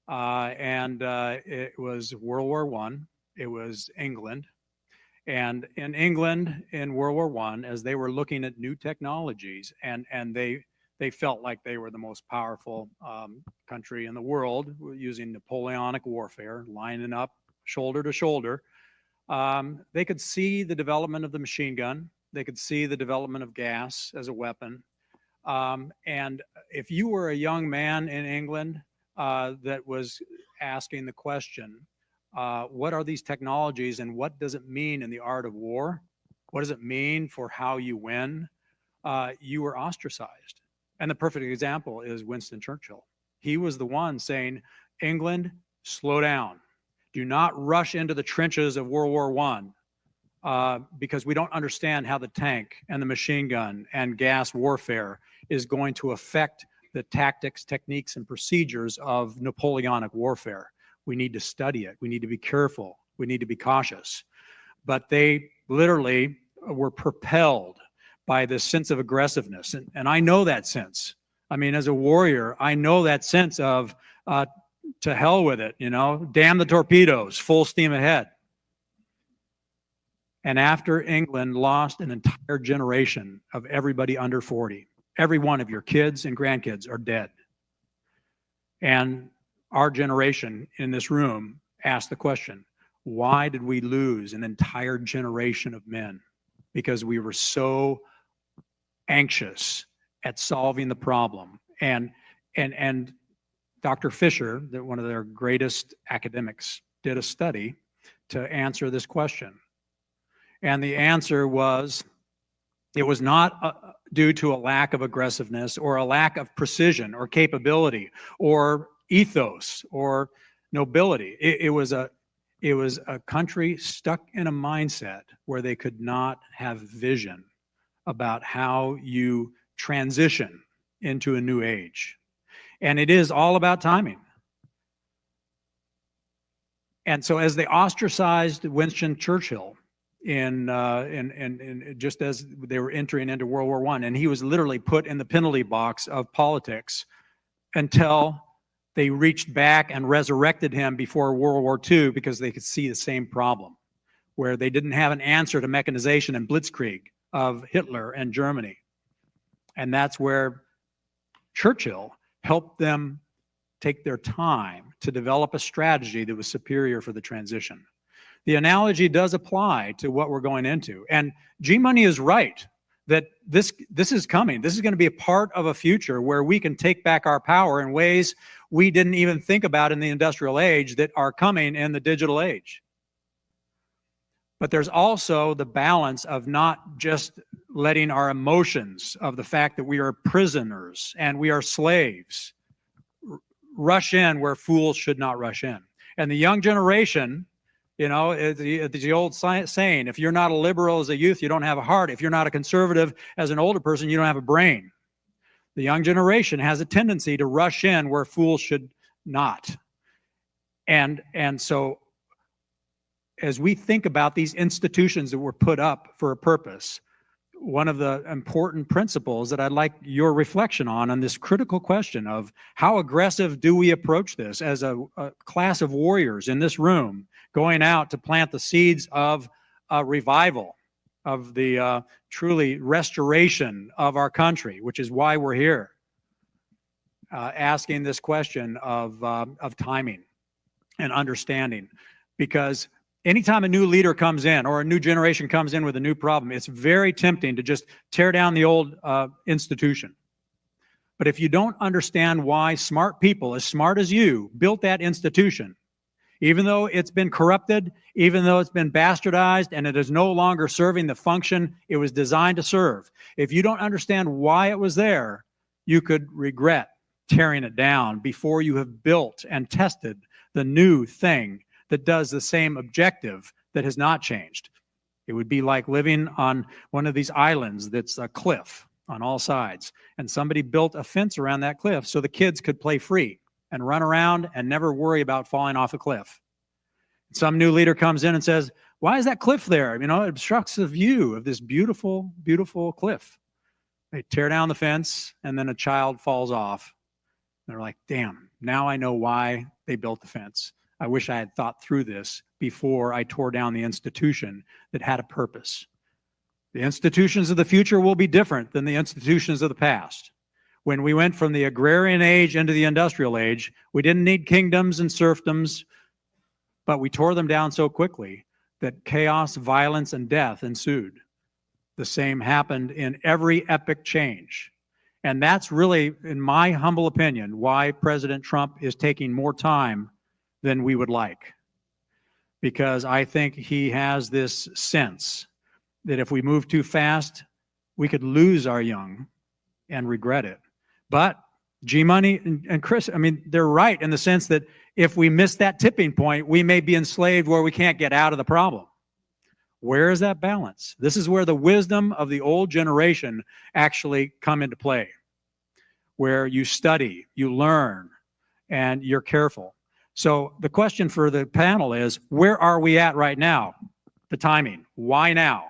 and it was World War I. It was England, and in England in World War I, as they were looking at new technologies, and they felt like they were the most powerful country in the world, using Napoleonic warfare, lining up shoulder to shoulder. They could see the development of the machine gun. They could see the development of gas as a weapon. And if you were a young man in England that was asking the question, what are these technologies and what does it mean in the art of war? What does it mean for how you win? You were ostracized. And the perfect example is Winston Churchill. He was the one saying, England, slow down. Do not rush into the trenches of World War I. Because we don't understand how the tank and the machine gun and gas warfare is going to affect the tactics, techniques, and procedures of Napoleonic warfare. We need to study it. We need to be careful. We need to be cautious. But they literally were propelled by this sense of aggressiveness. And I know that sense. I mean, as a warrior, I know that sense of to hell with it, damn the torpedoes, full steam ahead. And after England lost an entire generation of everybody under 40, every one of your kids and grandkids are dead. And our generation in this room asked the question, why did we lose an entire generation of men? Because we were so anxious at solving the problem. And Dr. Fisher, one of their greatest academics, did a study to answer this question. And the answer was, it was not due to a lack of aggressiveness or a lack of precision or capability or ethos or nobility. It was a country stuck in a mindset where they could not have vision about how you transition into a new age. And it is all about timing. And so as they ostracized Winston Churchill, in just as they were entering into World War I, and he was literally put in the penalty box of politics until they reached back and resurrected him before World War II, because they could see the same problem, where they didn't have an answer to mechanization and blitzkrieg of Hitler and Germany. And that's where Churchill helped them take their time to develop a strategy that was superior for the transition. The analogy does apply to what we're going into. And G-Money is right that this is coming. This is going to be a part of a future where we can take back our power in ways we didn't even think about in the industrial age that are coming in the digital age. But there's also the balance of not just letting our emotions of the fact that we are prisoners and we are slaves rush in where fools should not rush in. And the young generation, the old saying, if you're not a liberal as a youth, you don't have a heart. If you're not a conservative as an older person, you don't have a brain. The young generation has a tendency to rush in where fools should not. And so as we think about these institutions that were put up for a purpose, one of the important principles that I'd like your reflection on this critical question of how aggressive do we approach this as a class of warriors in this room going out to plant the seeds of a revival, of the truly restoration of our country, which is why we're here, asking this question of timing and understanding. Because anytime a new leader comes in or a new generation comes in with a new problem, it's very tempting to just tear down the old institution. But if you don't understand why smart people, as smart as you, built that institution, even though it's been corrupted, even though it's been bastardized, and it is no longer serving the function it was designed to serve, if you don't understand why it was there, you could regret tearing it down before you have built and tested the new thing that does the same objective that has not changed. It would be like living on one of these islands that's a cliff on all sides, and somebody built a fence around that cliff so the kids could play free and run around and never worry about falling off a cliff. Some new leader comes in and says, why is that cliff there? You know, it obstructs the view of this beautiful, beautiful cliff. They tear down the fence, and then a child falls off. They're like, damn, now I know why they built the fence. I wish I had thought through this before I tore down the institution that had a purpose. The institutions of the future will be different than the institutions of the past. When we went from the agrarian age into the industrial age, we didn't need kingdoms and serfdoms, but we tore them down so quickly that chaos, violence, and death ensued. The same happened in every epic change. And that's really, in my humble opinion, why President Trump is taking more time than we would like. Because I think he has this sense that if we move too fast, we could lose our young and regret it. But G-Money and Chris, I mean, they're right in the sense that if we miss that tipping point, we may be enslaved where we can't get out of the problem. Where is that balance? This is where the wisdom of the old generation actually come into play, where you study, you learn, and you're careful. So the question for the panel is, where are we at right now? The timing. Why now?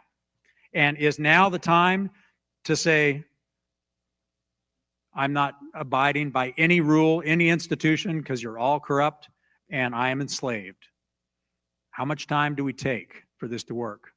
And is now the time to say, I'm not abiding by any rule, any institution, because you're all corrupt, and I am enslaved? How much time do we take for this to work?